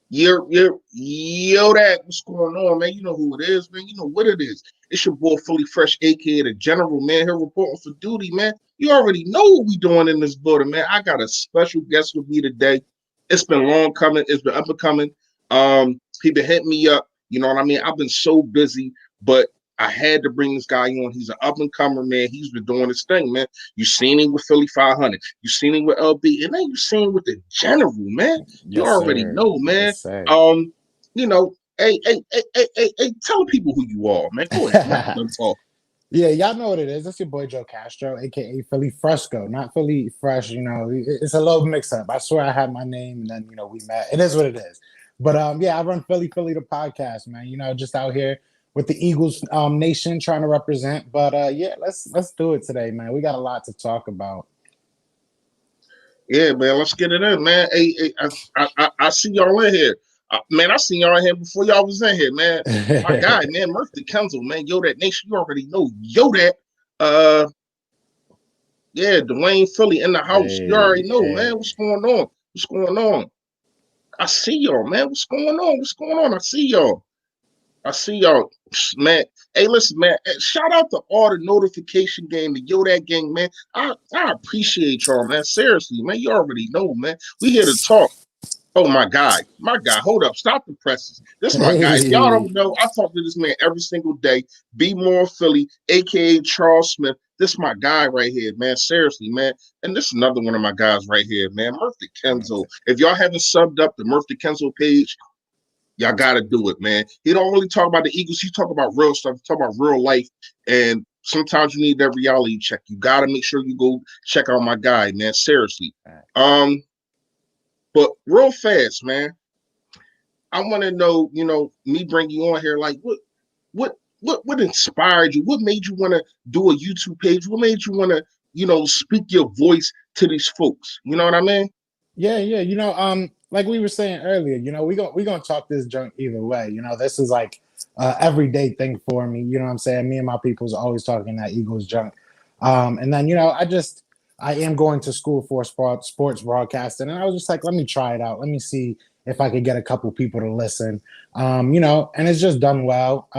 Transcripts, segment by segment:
Yo, that what's going on, man? You know who it is, man. You know what it is. It's your boy Philly Fresh, aka the General, man. Here reporting for duty, man. You already know what we doing in this building, man. I got a special guest with me today. It's been long coming. It's been up and coming. He been hitting me up. You know what I mean? I've been so busy, but I had to bring this guy on. He's an up and comer, man. He's been doing his thing, man. You seen him with Philly 500. You seen him with LB, and then you seen him with the General, man. You Yes, already sir. know, man. Yes, sir. Um, hey, tell people who you are, man. Go ahead, man. Let them talk. Yeah, y'all know what it is. It's your boy Joe Castro, aka Philly Fresco, not Philly Fresh. It's a little mix up. I swear I had my name, and then we met. It is what it is. But yeah, I run Philly the podcast, man. Just out here with the Eagles Nation trying to represent. But yeah, let's do it today, man. We got a lot to talk about. Yeah, man. Let's get it in, man. I see y'all in here. Man, I seen y'all in here before y'all was in here, man. My guy, man, Murphy Kenzel, man. Yo, that nation, you already know. Yo, that. Uh, yeah, Dwayne Philly in the house. You already Hey, know, man. hey. What's going on? What's going on? I see y'all, man. What's going on? What's going on? I see y'all. I see y'all, man. Hey, listen, man. Shout out to all the notification gang, the Yo That gang, man. I appreciate y'all, man. Seriously, man. You already know, man. We here to talk. Oh my guy. Hold up, stop the presses. This is my guy. If y'all Hey. don't know, I talk to this man every single day. BMORE PHILLY, aka Charles Smith. This is my guy right here, man. Seriously, man. And this is another one of my guys right here, man. Murphy Kenzo. If y'all haven't subbed up the Murphy Kenzo page, y'all gotta do it, man. He don't really talk about the Eagles. He talk about real stuff. He talk about real life. And sometimes you need that reality check. You gotta make sure you go check out my guy, man. Seriously. Um, but real fast, man. I want to know, me bring you on here, like what inspired you? What made you want to do a YouTube page? What made you want to, speak your voice to these folks? You know what I mean? Yeah. Like we were saying earlier, we gonna talk this junk either way. This is like everyday thing for me. You know what I'm saying? Me and my people's always talking that Eagles junk. And then I am going to school for sports broadcasting, and I was just like, let me try it out. Let me see if I could get a couple people to listen. And it's just done well.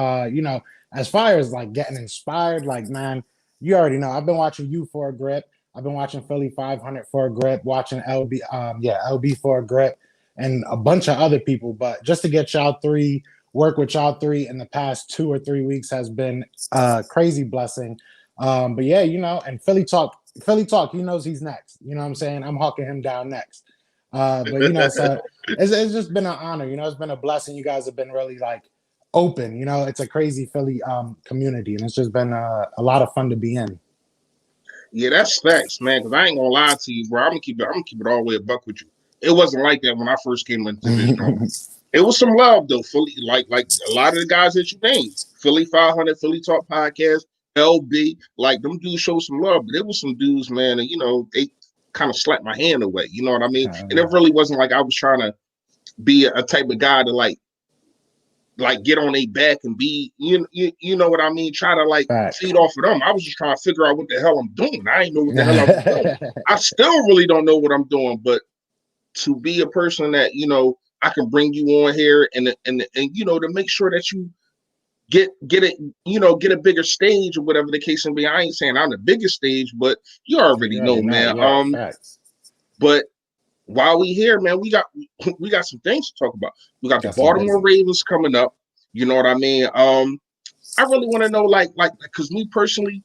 As far as like getting inspired, like man, you already know. I've been watching you for a grip. I've been watching Philly 500 for a grip, watching LB for a grip, and a bunch of other people. But just to get y'all three, work with y'all three in the past 2 or 3 weeks has been a crazy blessing. But yeah, and Philly Talk, he knows he's next. You know what I'm saying? I'm hawking him down next. But so it's just been an honor. It's been a blessing. You guys have been really like open. It's a crazy Philly community, and it's just been a lot of fun to be in. Yeah, that's facts, man. Because I ain't gonna lie to you, bro. I'm gonna keep it all the way a buck with you. It wasn't like that when I first came into this joint. It was some love though. Philly, like a lot of the guys that you named, Philly 500, Philly Talk Podcast, LB, like them dudes showed some love, but it was some dudes, man, and they kind of slapped my hand away. You know what I mean? And it really wasn't like I was trying to be a type of guy to like get on their back and be you know what I mean, try to like Facts. feed off of them. I was just trying to figure out what the hell I'm doing. I ain't know what the hell I was doing. I still really don't know what I'm doing, but to be a person that I can bring you on here and to make sure that you get it, get a bigger stage or whatever the case may be. I ain't saying I'm the biggest stage, but you already You know, already know, man. yeah, facts. But while we here, man, we got some things to talk about. We got the Got some Baltimore business. Ravens coming up. You know what I mean? I really want to know, like, because me personally,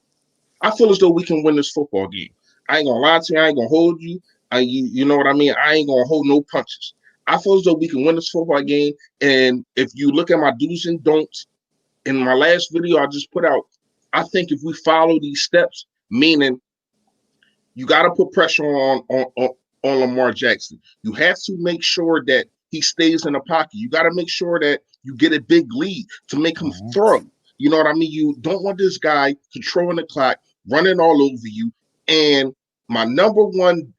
I feel as though we can win this football game. I ain't gonna lie to you. I ain't gonna hold you. You know what I mean? I ain't gonna hold no punches. I feel as though we can win this football game. And if you look at my do's and don'ts in my last video I just put out, I think if we follow these steps, meaning you got to put pressure on Lamar Jackson. You have to make sure that he stays in the pocket. You got to make sure that you get a big lead to make him Mhm. throw. You know what I mean? You don't want this guy controlling the clock, running all over you. And my number one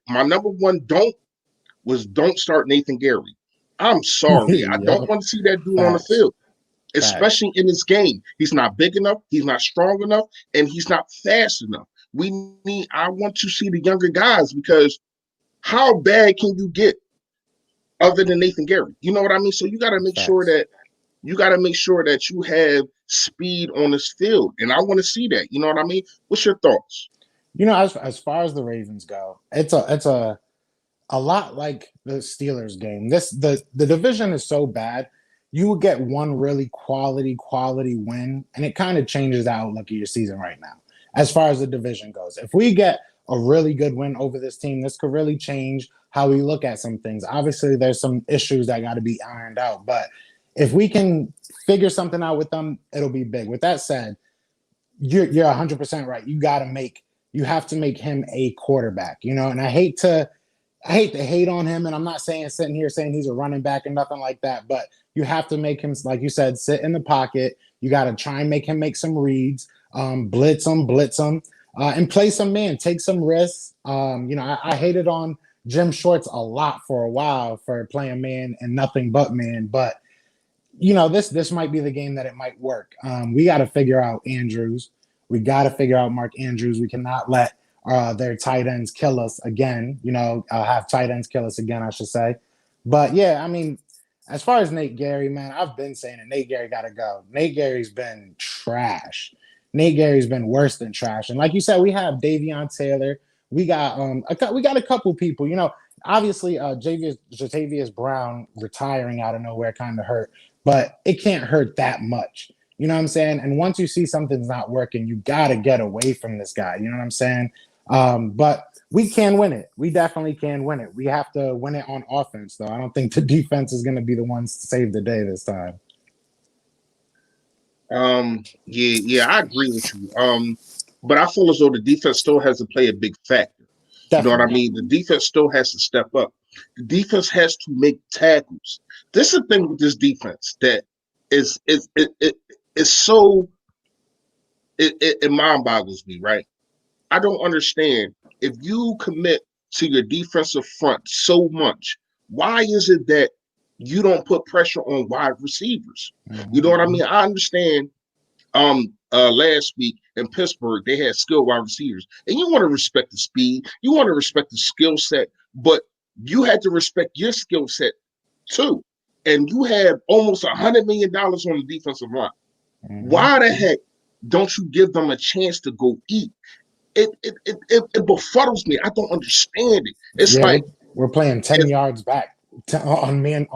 don't start Nathan Gerry. I'm sorry. I don't Yo, want to see that dude on the facts, field, facts. especially in this game. He's not big enough, he's not strong enough, and he's not fast enough. I want to see the younger guys because how bad can you get other than Nathan Gerry. You know what I mean? So Facts. you got to make sure that you have speed on this field, and I want to see that. You know what I mean? What's your thoughts? As far as the Ravens go, it's a lot like the Steelers game. The division is so bad. You would get one really quality win, and it kind of changes the outlook of your season right now. As far as the division goes, if we get a really good win over this team, this could really change how we look at some things. Obviously, there's some issues that got to be ironed out, but if we can figure something out with them, it'll be big. With that said, you're 100% right. You have to make him a quarterback, and I hate on him, and I'm not sitting here saying he's a running back and nothing like that, but you have to make him, like you said, sit in the pocket. You got to try and make him make some reads, blitz him, and play some man, take some risks. I hated on Jim Schwartz a lot for a while for playing man and nothing but man, but this might be the game that it might work. We got to figure out Andrews. We got to figure out Mark Andrews. We cannot let their tight ends kill us again. Have tight ends kill us again, I should say. But yeah, I mean, as far as Nate Gerry, man, I've been saying it. Nate Gerry got to go. Nate Gerry's been trash. Nate Gerry's been worse than trash. And like you said, we have Davion Taylor. We got we got a couple people. Obviously, Jatavius Brown retiring out of nowhere kind of hurt, but it can't hurt that much. You know what I'm saying? And once you see something's not working, you got to get away from this guy. You know what I'm saying? But we can win it. We definitely can win it. We have to win it on offense, though. I don't think the defense is going to be the ones to save the day this time. Yeah, I agree with you. But I feel as though the defense still has to play a big factor. You know what I Definitely. mean? The defense still has to step up. The defense has to make tackles. This is the thing with this defense that is so it mind boggles me, right? I don't understand if you commit to your defensive front so much, why is it that you don't put pressure on wide receivers? You know what I Mm-hmm. mean? I understand last week in Pittsburgh, they had skilled wide receivers. And you want to respect the speed, you want to respect the skill set, but you had to respect your skill set too. And you have almost $100 million on the defensive line. Mm-hmm. Why the heck don't you give them a chance to go eat? It befuddles me. I don't understand it. It's Yeah, like we're playing 10 if yards back on man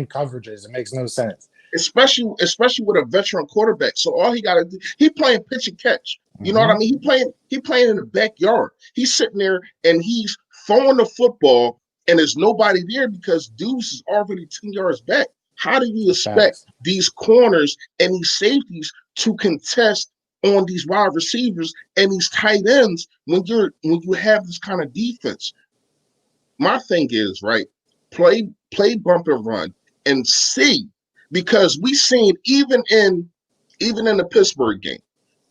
coverages. It makes no sense. especially with a veteran quarterback. So all he got to do, he playing pitch and catch. You know what I Mm-hmm. mean? He playing in the backyard. He's sitting there and he's throwing the football, and there's nobody there because Deuce is already 10 yards back. How do you expect Facts. these corners and these safeties to contest on these wide receivers and these tight ends when you have this kind of defense? My thing is, right, play bump and run and see, because we seen even in the Pittsburgh game,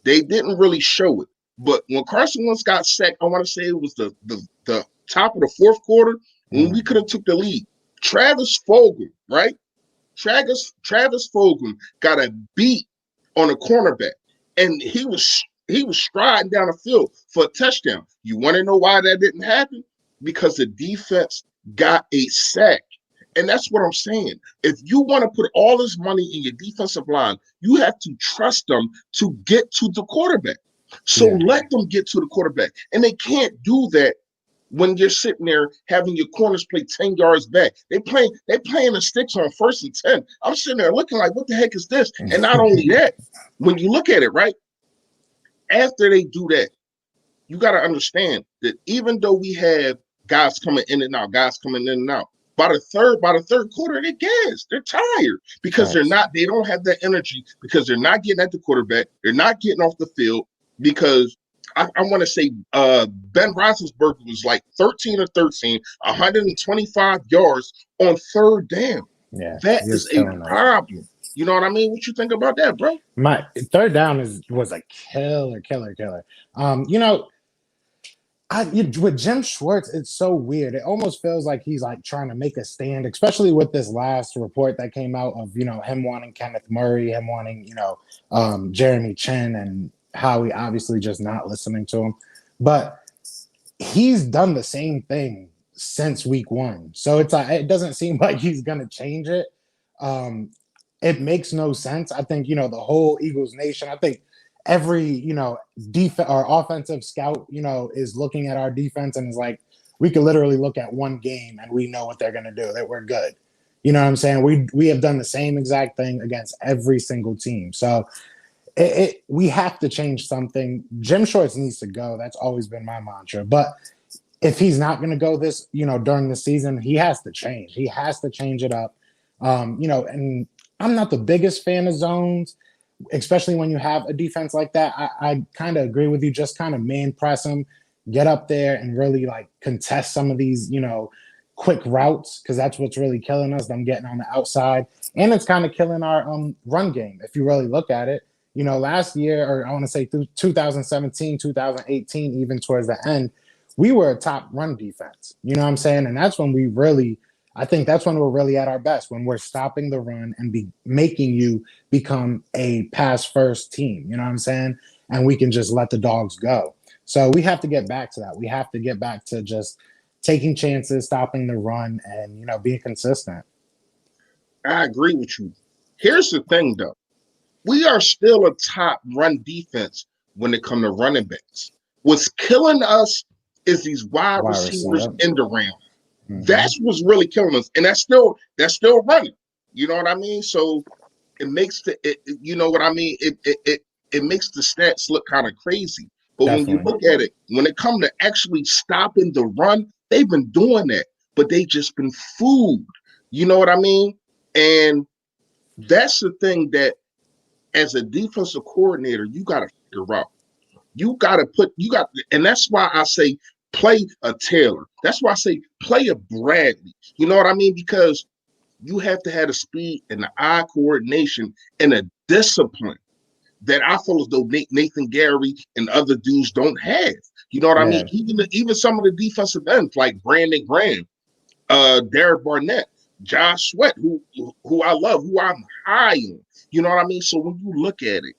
they didn't really show it. But when Carson Wentz got sacked, I want to say it was the top of the fourth quarter when we Mm. could have took the lead. Travis Fulgham, right? Travis Fulgham got a beat on a cornerback, and he was striding down the field for a touchdown. You want to know why that didn't happen? Because the defense got a sack. And that's what I'm saying. If you want to put all this money in your defensive line, you have to trust them to get to the quarterback. So Yeah. let them get to the quarterback. And they can't do that when you're sitting there having your corners play 10 yards back. They playing the sticks on 1st and 10. I'm sitting there looking like, what the heck is this? And not only that, when you look at it, right, after they do that, you got to understand that even though we have guys coming in and out, by the third quarter, they're gassed. They're tired because Facts. they don't have that energy because they're not getting at the quarterback. They're not getting off the field because I want to say Ben Roethlisberger was like 13 or 13, 125 yards on third down. Yeah, That he was is a killing us. problem. You know what I mean? What you think about that, bro? My third down was a killer. You know, with Jim Schwartz, it's so weird. It almost feels like he's like trying to make a stand, especially with this last report that came out of him wanting Kenneth Murray, him wanting Jeremy Chin, and Howie obviously just not listening to him. But he's done the same thing since week one. So it's it doesn't seem like he's gonna change it. Um, it makes no sense. I think the whole Eagles nation. I think every defense or offensive scout is looking at our defense and is like, we could literally look at one game and we know what they're gonna do. That we're good. You know what I'm saying? We have done the same exact thing against every single team. So we have to change something. Jim Schwartz needs to go. That's always been my mantra. But if he's not going to go during the season, he has to change. He has to change it up. And I'm not the biggest fan of zones, especially when you have a defense like that. I kind of agree with you. Just kind of man press them, get up there and really like contest some of these, quick routes, because that's what's really killing us. Them getting on the outside, and it's kind of killing our run game if you really look at it. Last year, or I want to say through 2017, 2018, even towards the end, we were a top run defense. You know what I'm saying? And that's when I think that's when we're really at our best, when we're stopping the run and making you become a pass first team. You know what I'm saying? And we can just let the dogs go. So we have to get back to that. We have to get back to just taking chances, stopping the run, and being consistent. I agree with you. Here's the thing, though. We are still a top run defense when it comes to running backs. What's killing us is these wide receivers in the round. Mm-hmm. That's what's really killing us, and that's still running. You know what I mean? So it makes you know what I mean? It makes the stats look kind of crazy. But Definitely. When you look at it, when it comes to actually stopping the run, they've been doing that, but they just been fooled. You know what I mean? And that's the thing that, as a defensive coordinator, you got to figure out. And that's why I say play a Taylor. That's why I say play a Bradley. You know what I mean? Because you have to have the speed and the eye coordination and a discipline that I feel as though Nathan Gerry and other dudes don't have. You know what I mean? Even some of the defensive ends like Brandon Graham, Derek Barnett, Josh Sweat, who I love, who I'm high on. You know what I mean? So when you look at it,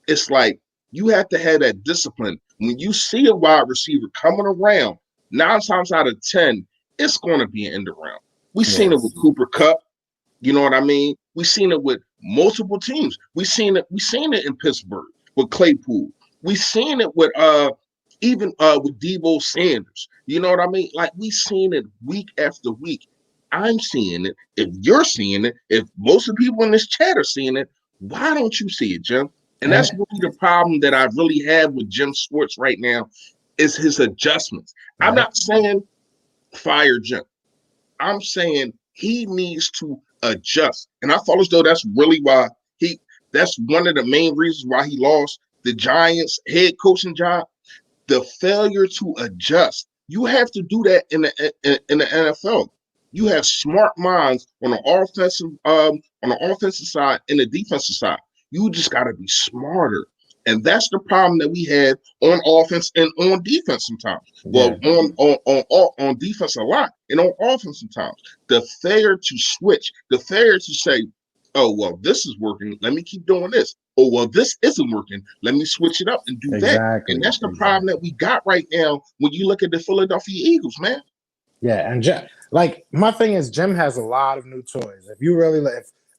it's like you have to have that discipline. When you see a wide receiver coming around, 9 times out of 10, it's going to be an end around. We've seen it with Cooper Kupp. You know what I mean? We've seen it with multiple teams. We've seen it in Pittsburgh with Claypool. We've seen it with even with Deebo Sanders. You know what I mean? Like, we've seen it week after week. I'm seeing it. If you're seeing it, if most of the people in this chat are seeing it, why don't you see it, Jim? And that's really the problem that I really have with Jim Schwartz right now, is his adjustments. I'm not saying fire Jim. I'm saying he needs to adjust. And I feel as though that's really why that's one of the main reasons why he lost the Giants head coaching job. The failure to adjust. You have to do that in the NFL. You have smart minds on the offensive side and the defensive side. You just got to be smarter. And that's the problem that we had on offense and on defense sometimes. Well, on defense a lot, and on offense sometimes. The failure to switch, the failure to say, oh, well, this is working, let me keep doing this. Oh, well, this isn't working, let me switch it up and do that. And that's the problem that we got right now when you look at the Philadelphia Eagles, man. Yeah, and my thing is, Jim has a lot of new toys. If you really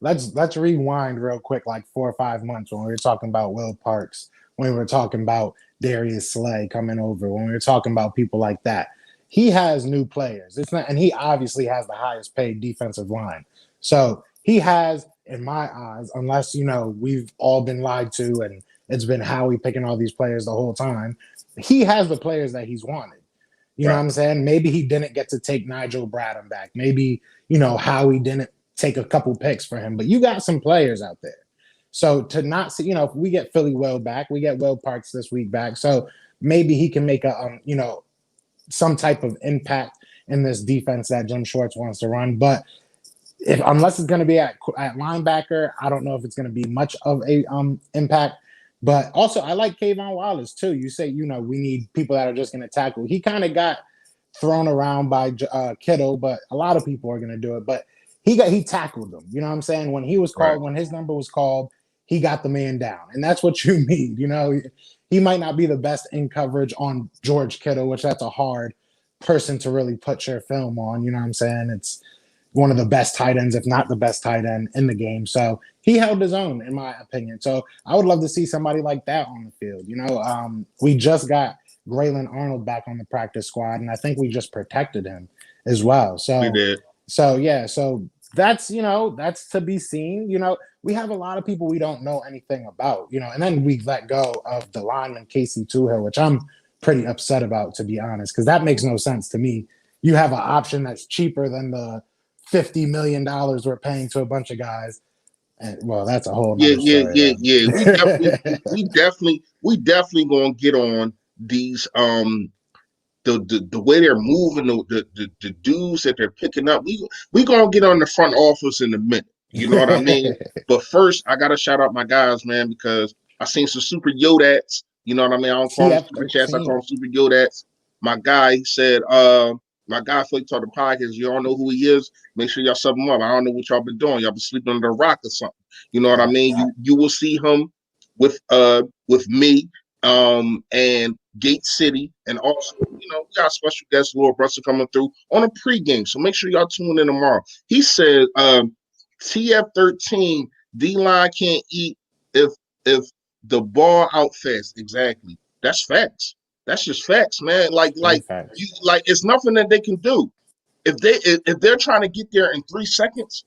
let's rewind real quick, like 4 or 5 months, when we were talking about Will Parks, when we were talking about Darius Slay coming over, when we were talking about people like that. He has new players. And he obviously has the highest paid defensive line. So he has, in my eyes, unless we've all been lied to and it's been Howie picking all these players the whole time, he has the players that he's wanted. You know what I'm saying? Maybe he didn't get to take Nigel Bradham back. Maybe, Howie didn't take a couple picks for him. But you got some players out there. So to not see, if we get Philly Will back, we get Will Parks this week back. So maybe he can make some type of impact in this defense that Jim Schwartz wants to run. But unless it's going to be at linebacker, I don't know if it's going to be much of a impact. But also, I like Kayvon Wallace, too. You say, we need people that are just going to tackle. He kind of got thrown around by Kittle, but a lot of people are going to do it. But he tackled him. You know what I'm saying? When he was called, when his number was called, he got the man down. And that's what you need. He might not be the best in coverage on George Kittle, which that's a hard person to really put your film on. You know what I'm saying? It's one of the best tight ends, if not the best tight end in the game. So he held his own, in my opinion. So I would love to see somebody like that on the field. We just got Braylon Arnold back on the practice squad, and I think we just protected him as well. We So, did. so that's that's to be seen. We have a lot of people we don't know anything about. And then we let go of the lineman Casey Toohill, which I'm pretty upset about, to be honest, because that makes no sense to me. You have an option that's cheaper than the $50 million we're paying to a bunch of guys. And well, that's a whole Yeah, nother yeah, story yeah, yeah. We definitely, there. we definitely gonna get on these the way they're moving, the dudes that they're picking up. We gonna get on the front office in a minute. You know what I mean? But first, I gotta shout out my guys, man, because I seen some super Yodats. You know what I mean? I don't call them super chats. I call them super Yodats. My guy said, my guy Flake Talk the podcast. You all know who he is. Make sure y'all sub him up. I don't know what y'all been doing. Y'all been sleeping under a rock or something. You know what I mean? You will see him with me and Gate City, and also, we got special guest Lord Russell coming through on a pregame. So make sure y'all tune in tomorrow. He said, TF13 D line can't eat if the ball out fast. Exactly. That's facts. That's just facts, man. It's nothing that they can do. If they're trying to get there in 3 seconds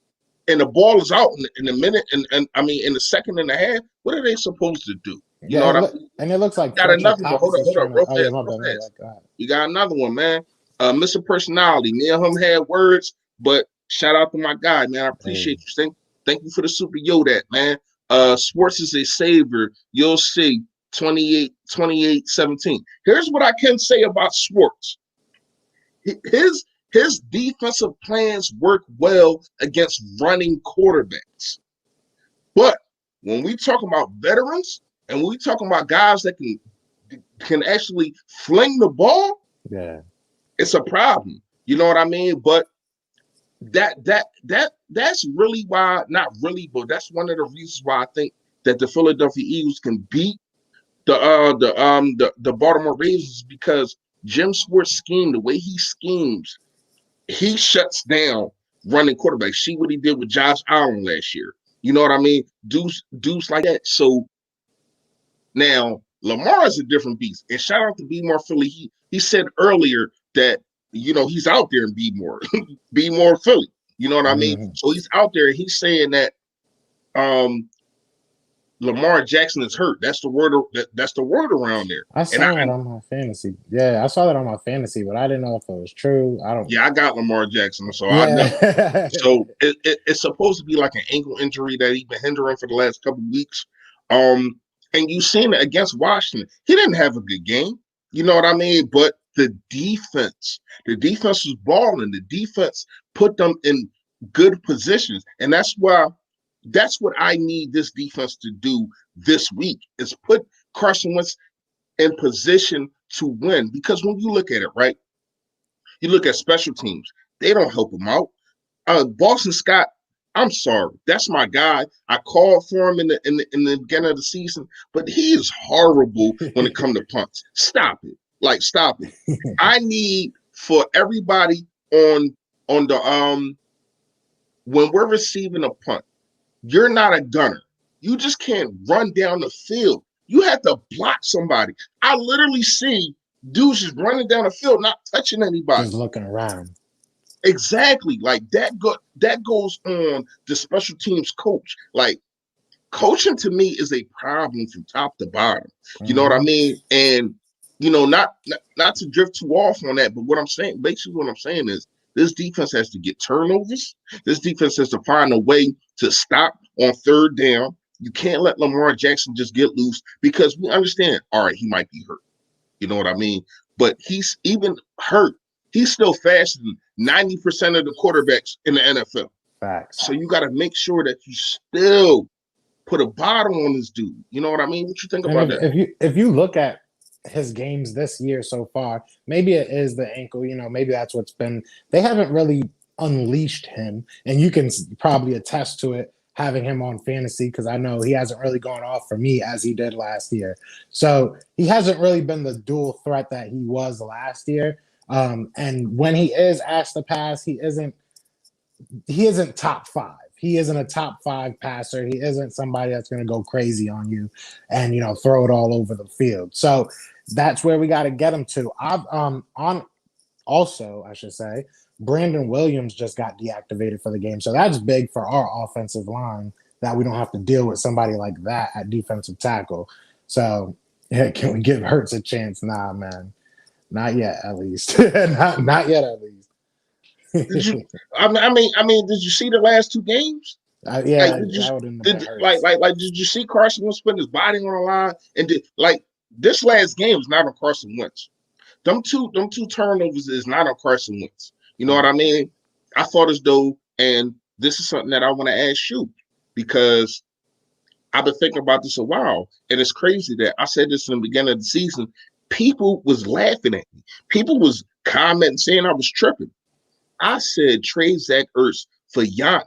and the ball is out in a minute and I mean in a second and a half, what are they supposed to do? You know what I mean? And it looks like Got Fletcher another one. Cox is Hold up, trying to. real Oh yeah, fast, my real bad, my fast. bad. You got another one, man. Mr. Personality. Me and him had words, but shout out to my guy, man. I appreciate you. Thank you for the super Yoda, man. Schwartz is a savior. You'll see 28-17. Here's what I can say about Schwartz. His defensive plans work well against running quarterbacks. But when we talk about veterans and when we talking about guys that can actually fling the ball, it's a problem. You know what I mean? But that's really why, not really, but that's one of the reasons why I think that the Philadelphia Eagles can beat the Baltimore Ravens, because Jim Schwartz scheme, the way he schemes, he shuts down running quarterbacks. See what he did with Josh Allen last year. You know what I mean? Dudes like that. So now Lamar is a different beast. And shout out to BMORE Philly. He said earlier that he's out there in BMORE, BMORE Philly. You know what I mean? So he's out there. He's saying that Lamar Jackson is hurt. That's the word. That's the word around there. I saw that on my fantasy. Yeah, I saw that on my fantasy, but I didn't know if it was true. I don't. Yeah, I got Lamar Jackson, so I know. So it's supposed to be like an ankle injury that he's been hindering for the last couple of weeks. And you seen it against Washington. He didn't have a good game. You know what I mean? But the defense was balling. The defense put them in good positions, and that's what I need this defense to do this week, is put Carson Wentz in position to win. Because when you look at it, right, you look at special teams, they don't help him out. Boston Scott, I'm sorry, that's my guy. I called for him in the beginning of the season, but he is horrible when it comes to punts. Stop it. Stop it. I need for everybody on the when we're receiving a punt, you're not a gunner. You just can't run down the field. You have to block somebody. I literally see dudes just running down the field, not touching anybody. Just looking around. Exactly. That goes on the special teams coach. Coaching to me is a problem from top to bottom. You know what I mean? And not to drift too off on that, but what I'm saying is this defense has to get turnovers. This defense has to find a way to stop on third down. You can't let Lamar Jackson just get loose, because we understand, all right, he might be hurt. You know what I mean? But he's even hurt. He's still faster than 90% of the quarterbacks in the NFL. Facts. So you got to make sure that you still put a bottom on this dude. You know what I mean? What you think about that? If you look at his games this year so far, maybe it is the ankle. Maybe that's what's been. They haven't really unleashed him, and you can probably attest to it having him on fantasy, because I know he hasn't really gone off for me as he did last year. So he hasn't really been the dual threat that he was last year. And when he is asked to pass, he isn't top five. He isn't a top five passer. He isn't somebody that's going to go crazy on you and throw it all over the field. So that's where we got to get him to. I've on Also, I should say, Brandon Williams just got deactivated for the game. So that's big for our offensive line that we don't have to deal with somebody like that at defensive tackle. So yeah, can we give Hurts a chance? Nah, man. Not yet, at least. not yet, at least. Did you? I mean, did you see the last two games? Like, Yeah, that wouldn't have been Hurts. did you see Carson Wentz putting his body on the line? And this last game is not on Carson Wentz. Them two turnovers is not on Carson Wentz. You know what I mean? I thought as though, and this is something that I want to ask you because I've been thinking about this a while, and it's crazy that I said this in the beginning of the season. People was laughing at me. People was commenting saying I was tripping. I said trade Zach Ertz for Yannick.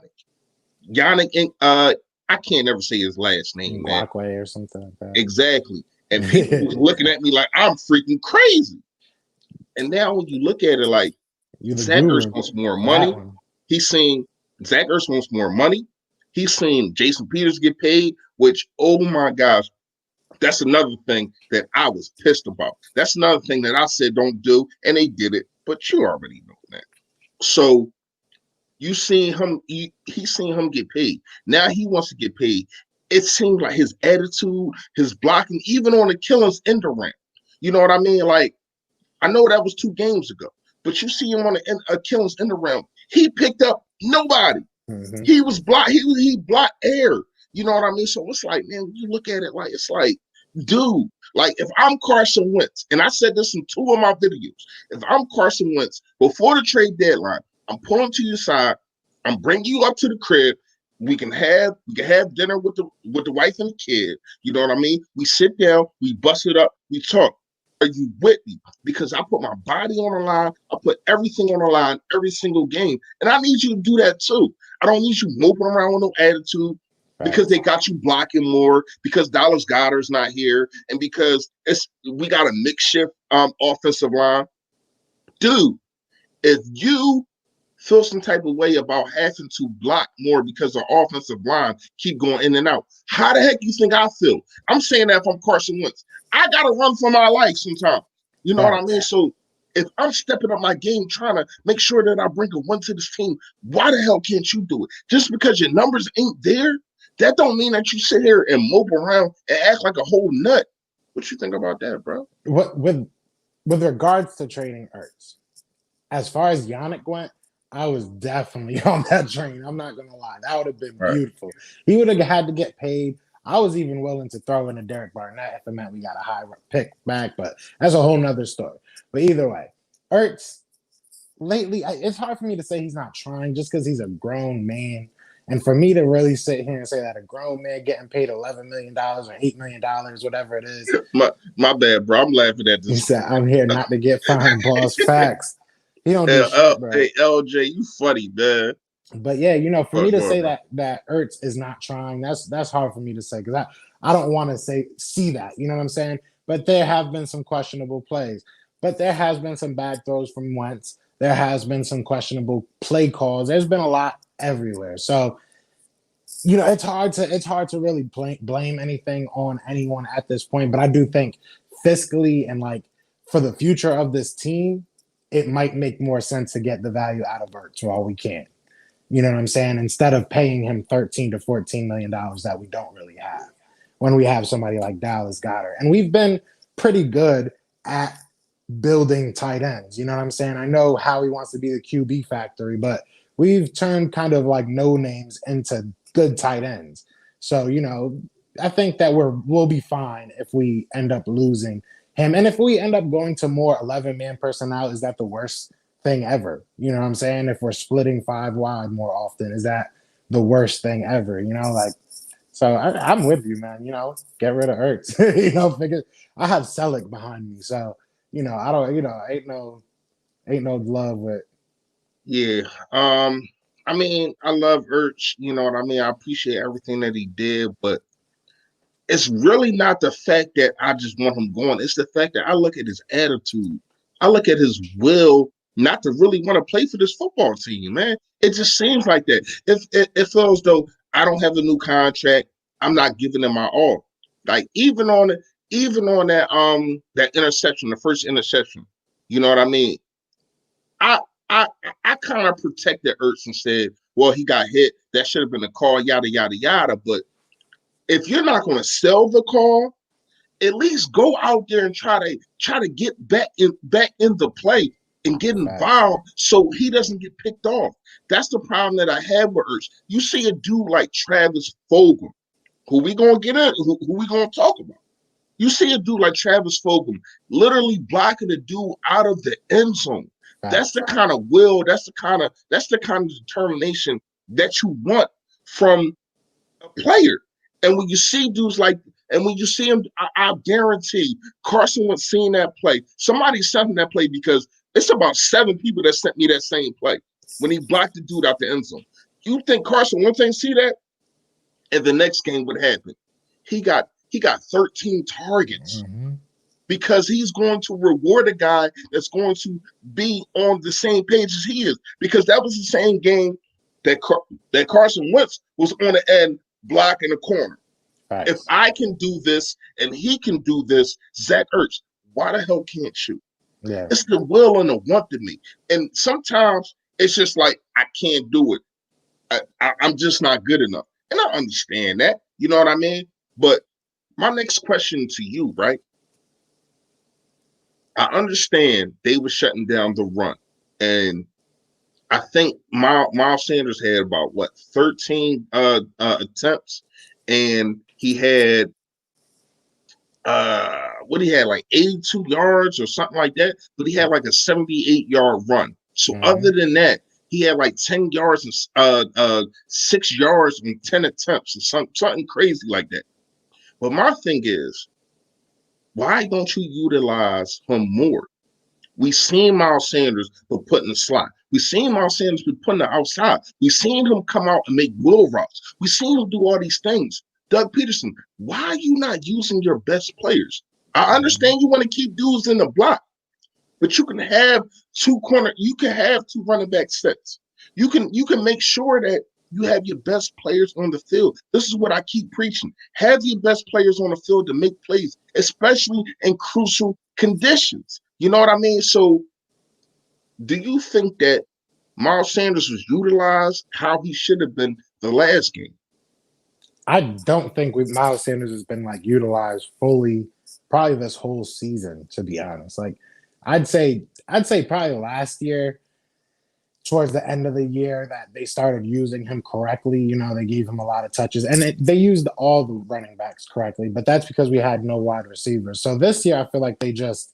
Yannick, and I can't ever say his last name, man. Blockway or something like that. Exactly. And people was looking at me like I'm freaking crazy. And now when you look at it, like Zach Ertz wants more money. He's seen Zach Ertz wants more money. He's seen Jason Peters get paid, which, oh my gosh, that's another thing that I was pissed about. That's another thing that I said don't do, and they did it. But you already know that. So you seen him, he's seen him get paid. Now he wants to get paid. It seems like his attitude, his blocking, even on the Killings end around. You know what I mean? Like, I know that was 2 games ago, but you see him on a Killings end around. He picked up nobody. Mm-hmm. He was blocked. He blocked air. You know what I mean? So it's like, man, you look at it like, it's like, dude, like if I'm Carson Wentz, and I said this in 2 of my videos, if I'm Carson Wentz, before the trade deadline, I'm pulling to your side, I'm bringing you up to the crib. We can have dinner with the wife and the kid. You know what I mean? We sit down, we bust it up, we talk. Are you with me? Because I put my body on the line, I put everything on the line every single game, and I need you to do that too. I don't need you moping around with no attitude. Because they got you blocking more, because Dallas Goedert's not here, and because we got a makeshift offensive line. Dude, if you feel some type of way about having to block more because the offensive line keep going in and out, how the heck you think I feel? I'm saying that if I'm Carson Wentz. I got to run for my life sometimes. You know what I mean? So if I'm stepping up my game, trying to make sure that I bring a win to this team, why the hell can't you do it? Just because your numbers ain't there, that don't mean that you sit here and mope around and act like a whole nut. What you think about that, bro? With regards to trading Ertz, as far as Yannick went, I was definitely on that train. I'm not gonna lie, that would have been beautiful. He would have had to get paid. I was even willing to throw in a Derek Barnett if it meant we got a high pick back, but that's a whole nother story. But either way, Ertz lately, it's hard for me to say he's not trying just because he's a grown man. And for me to really sit here and say that a grown man getting paid $11 million or $8 million, whatever it is. My bad, bro. I'm laughing at this. He said, I'm here not to get fined, boss. Facts. He don't do shit, bro. Hey, LJ, you funny, man. But yeah, for me to say that Ertz is not trying, that's hard for me to say because I don't want to see that. You know what I'm saying? But there have been some questionable plays. But there has been some bad throws from Wentz. There has been some questionable play calls. There's been a lot everywhere. So, it's hard to really blame anything on anyone at this point. But I do think fiscally and like for the future of this team, it might make more sense to get the value out of Ertz while we can. You know what I'm saying? Instead of paying him $13 to $14 million that we don't really have when we have somebody like Dallas Goedert. And we've been pretty good at building tight ends. You know what I'm saying? I know Howie wants to be the QB factory, but we've turned kind of like no names into good tight ends. So, I think that we'll be fine if we end up losing him. And if we end up going to more 11-man personnel, is that the worst thing ever? You know what I'm saying? If we're splitting 5 wide more often, is that the worst thing ever? So I'm with you, man. Get rid of Ertz. Figure I have Selleck behind me, so I don't. Ain't no love with. Yeah. I mean, I love Ertz. You know what I mean? I appreciate everything that he did, but it's really not the fact that I just want him going. It's the fact that I look at his attitude I look at his will not to really want to play for this football team, man. It just seems like that. It feels though I don't have a new contract. I'm not giving him my all. Like even on that interception, the first interception, you know what I mean? I I I kind of protected Ertz and said, well, he got hit. That should have been a call, yada yada yada. But if you're not going to sell the call, at least go out there and try to get back in the play and get Facts. involved so he doesn't get picked off. That's the problem that I have with Ertz. You see a dude like Travis Fulgham, who we gonna get in, who we gonna talk about. You see a dude like Travis Fulgham literally blocking a dude out of the end zone. That's Facts. the kind of will, that's the kind of determination that you want from a player. And when you see dudes like, and when you see him, I guarantee Carson was seeing that play. Somebody sent him that play because it's about 7 people that sent me that same play when he blocked the dude out the end zone. You think Carson one thing see that, and the next game would happen? He got 13 targets Mm-hmm. because he's going to reward a guy that's going to be on the same page as he is. Because that was the same game that Carson Wentz was on the end blocking the corner. If Facts. I can do this and he can do this, Zach Ertz, why the hell can't you? Yeah. It's the will and the want to me. And sometimes it's just like, I can't do it. I'm just not good enough. And I understand that. You know what I mean? But my next question to you, right? I understand they were shutting down the run. And I think Miles Sanders had about, 13 attempts. And he had what he had like 82 yards or something like that, but he had like a 78-yard run. So Mm-hmm. other than that, he had like 10 yards and 6 yards and 10 attempts or something crazy like that. But my thing is, why don't you utilize him more? We seen Miles Sanders be put in the slot. We seen Miles Sanders be put in the outside. We seen him come out and make wheel routes. We seen him do all these things. Doug Peterson, why are you not using your best players? I Mm-hmm. understand you want to keep dudes in the block, but you can have you can have 2 running back sets. You can make sure that you have your best players on the field. This is what I keep preaching. Have your best players on the field to make plays, especially in crucial conditions. You know what I mean? So do you think that Miles Sanders was utilized how he should have been the last game? I don't think Miles Sanders has been like utilized fully probably this whole season, to be honest. Like I'd say probably last year, towards the end of the year, that they started using him correctly. They gave him a lot of touches, and they used all the running backs correctly. But that's because we had no wide receivers. So this year, I feel like they just,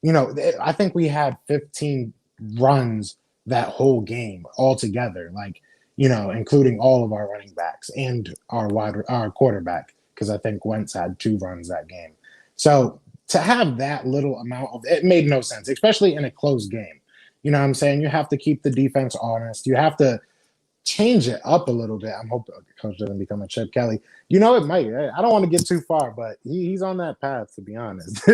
I think we had 15 runs that whole game altogether, like including all of our running backs and our quarterback, because I think Wentz had 2 runs that game. So to have that little amount of it made no sense, especially in a close game. You know what I'm saying? You have to keep the defense honest. You have to change it up a little bit. I'm hoping coach doesn't become a Chip Kelly. It might. I don't want to get too far, but he's on that path, to be honest.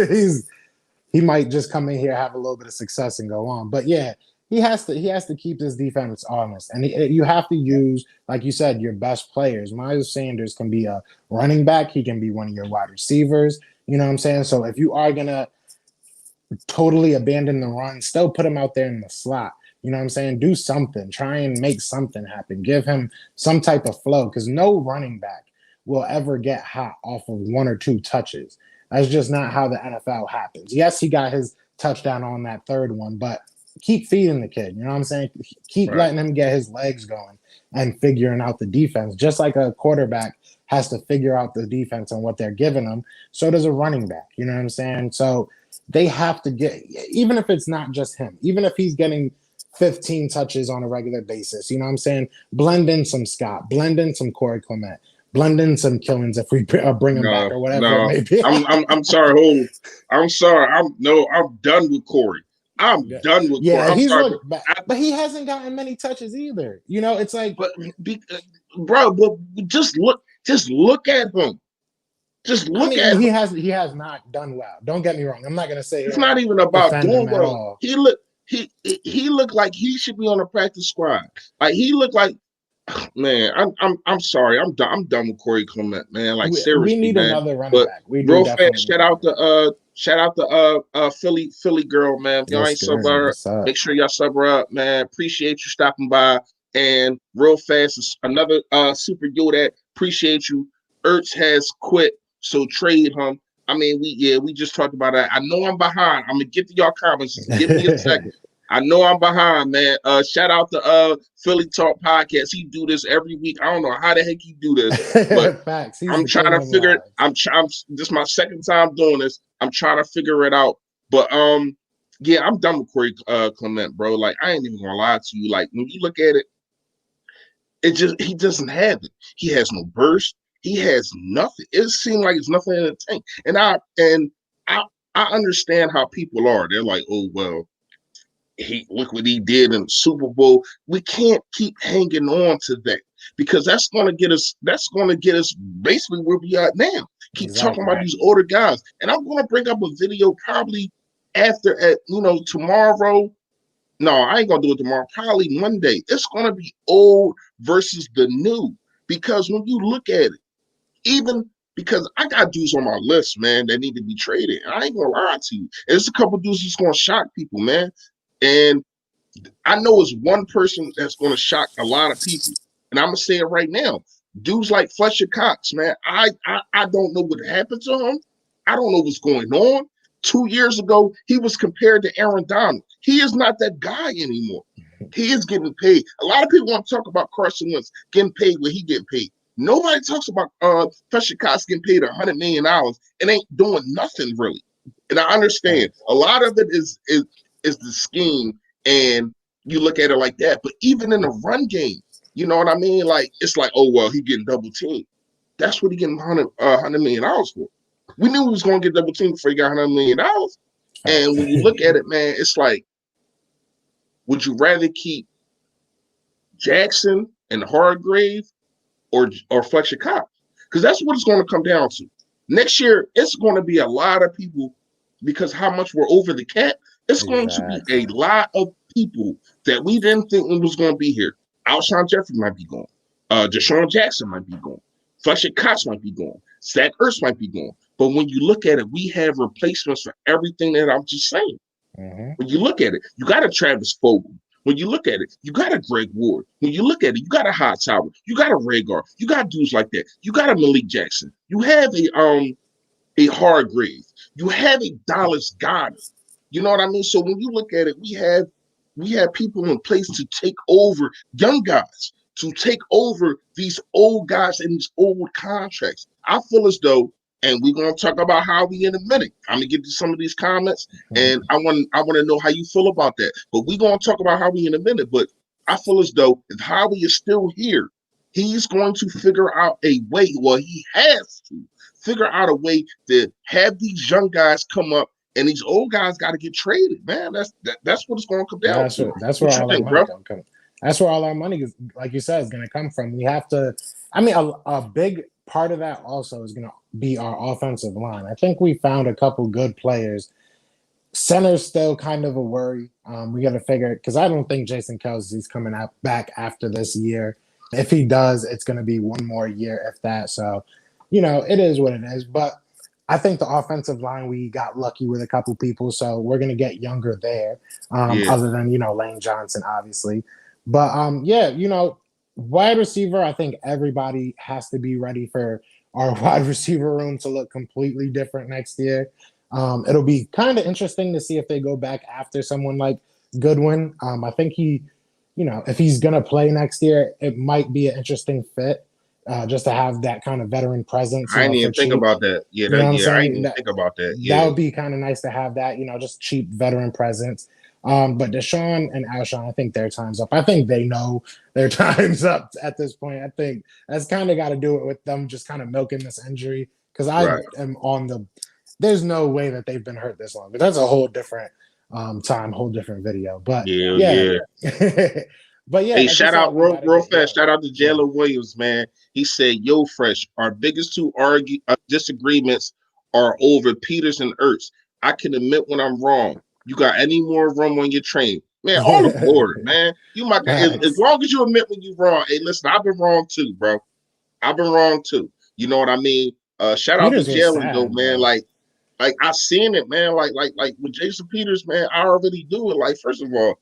He might just come in here, have a little bit of success, and go on. But yeah, he has to keep his defense honest, and you have to use, like you said, your best players. Miles Sanders can be a running back. He can be one of your wide receivers. You know what I'm saying? So if you are gonna totally abandon the run, still put him out there in the slot. You know what I'm saying? Do something. Try and make something happen. Give him some type of flow, because no running back will ever get hot off of 1 or 2 touches. That's just not how the NFL happens. Yes, he got his touchdown on that 3rd one, but keep feeding the kid. You know what I'm saying? Keep Right. letting him get his legs going and figuring out the defense. Just like a quarterback has to figure out the defense and what they're giving him, so does a running back. You know what I'm saying? So they have to get, even if it's not just him, even if he's getting 15 touches on a regular basis, you know what I'm saying? Blend in some Scott, blend in some Corey Clement, blend in some Killings if we bring him back No, or whatever it no. may be. I'm sorry. Hold. I'm sorry. I'm done with Corey. I'm Yeah, done with Corey. yeah, I'm he's sorry, but looked back, but he hasn't gotten many touches either. It's like, but bro, but just look at him. Just I look mean, at him. he has not done well. Don't get me wrong. I'm not gonna sit It's here not and even about defend doing him at well. all. He looked like he should be on the practice squad. Like he looked like, man. I'm sorry. I'm done with Corey Clement, man. Like We seriously, need man. another running But back. We do real fast, definitely need another running back. shout out to Philly girl, man. If y'all What's ain't sub good? her, What's up? make sure y'all sub her up, man. Appreciate you stopping by. And real fast, another super yo that appreciate you. Ertz has quit, so trade him. I mean, we just talked about that. I know I'm behind. I'm gonna get to y'all comments. Just give me a second. I know I'm behind, man. Shout out to Philly Talk Podcast. He do this every week. I don't know how the heck he do this, but Facts. He's I'm the trying king to of figure it. lives. This is my second time doing this. I'm trying to figure it out. But yeah, I'm done with Corey Clement, bro. Like I ain't even gonna lie to you. Like when you look at it, he doesn't have it. He has no burst. He has nothing. It seems like it's nothing in the tank. And I understand how people are. They're like, oh well, he look what he did in the Super Bowl. We can't keep hanging on to that because that's going to get us. That's going to get us basically where we are now. Keep talking Exactly. about these older guys, and I'm going to bring up a video probably after at tomorrow. No, I ain't gonna do it tomorrow. Probably Monday. It's gonna be old versus the new because when you look at it, even because I got dudes on my list, man, that need to be traded. And I ain't gonna lie to you. There's a couple dudes that's gonna shock people, man. And I know it's one person that's going to shock a lot of people, and I'm gonna say it right now. Dudes like Fletcher Cox, man. I don't know what happened to him. I don't know what's going on. 2 years ago, he was compared to Aaron Donald. He is not that guy anymore. He is getting paid. A lot of people want to talk about Carson Wentz getting paid where he getting paid. Nobody talks about Fletcher Cox getting paid $100 million and ain't doing nothing really. And I understand a lot of it is the scheme and you look at it like that. But even in the run game, you know what I mean? Like it's like, oh well, he getting double teamed. That's what he getting $100 million for. We knew he was going to get double teamed before he got $100 million. And when you look at it, man, it's like, would you rather keep Jackson and Hargrave or Fletcher Cox? Because that's what it's going to come down to. Next year, it's going to be a lot of people because how much we're over the cap. It's going to be a lot of people that we didn't think was going to be here. Alshon Jeffrey might be gone. Deshaun Jackson might be gone. Fletcher Cox might be gone. Zach Ertz might be gone. But when you look at it, we have replacements for everything that I'm just saying. When you look at it, you got a Travis Fogel. When you look at it, you got a Greg Ward. When you look at it, you got a Hightower. You got a Rhaegar. You got dudes like that. You got a Malik Jackson. You have a Hargrave. You have a Dallas Goedert. You know what I mean? So when you look at it, we have people in place to take over young guys, to take over these old guys and these old contracts. I feel as though, and we're gonna talk about Howie in a minute. I'm gonna get to some of these comments, and I want to know how you feel about that. But we're gonna talk about Howie in a minute. But I feel as though if Howie is still here, he's going to figure out a way. Well, he has to figure out a way to have these young guys come up, and these old guys got to get traded. Man, that's what it's going to come down to. That's where What you all our think, money bro? gonna come. That's where all our money is, like you said, is gonna come from. We have to. I mean, a big part of that also is gonna be our offensive line. I think we found a couple good players. Center's still kind of a worry. We got to figure because I don't think Jason Kelsey's coming out back after this year. If he does, it's going to be one more year, if that. So, it is what it is. But I think the offensive line, we got lucky with a couple people, so we're going to get younger there. Yeah, Other than Lane Johnson, obviously. But yeah, wide receiver. I think everybody has to be ready for our wide receiver room to look completely different next year. It'll be kind of interesting to see if they go back after someone like Goodwin. I think if he's going to play next year, it might be an interesting fit just to have that kind of veteran presence, I didn't for even think cheap. about that. Yeah, You know what I'm I didn't saying? even think about that. That Yeah, would be kind of nice to have that, just cheap veteran presence. But Deshaun and Alshon, I think their time's up. I think they know their time's up at this point. I think that's kind of got to do it with them just kind of milking this injury because I right. am on the. There's no way that they've been hurt this long, but that's a whole different time, whole different video. But Yeah, yeah, yeah. But yeah, Hey, like you shout said, out we real, gotta real get fast. Shout out to yeah. Jalen Williams, man. He said, "Yo, Fresh, our biggest two disagreements are over Peters and Ertz. I can admit when I'm wrong. You got any more room on your train, man? All aboard, man. You my guy. As Facts. long as you admit when you're wrong. Hey, listen, I've been wrong too, bro. I've been wrong too. You know what I mean? Shout out to Peters was Jalen though, sad, man. bro. Like I seen it, man. Like with Jason Peters, man. I already do it. Like first of all.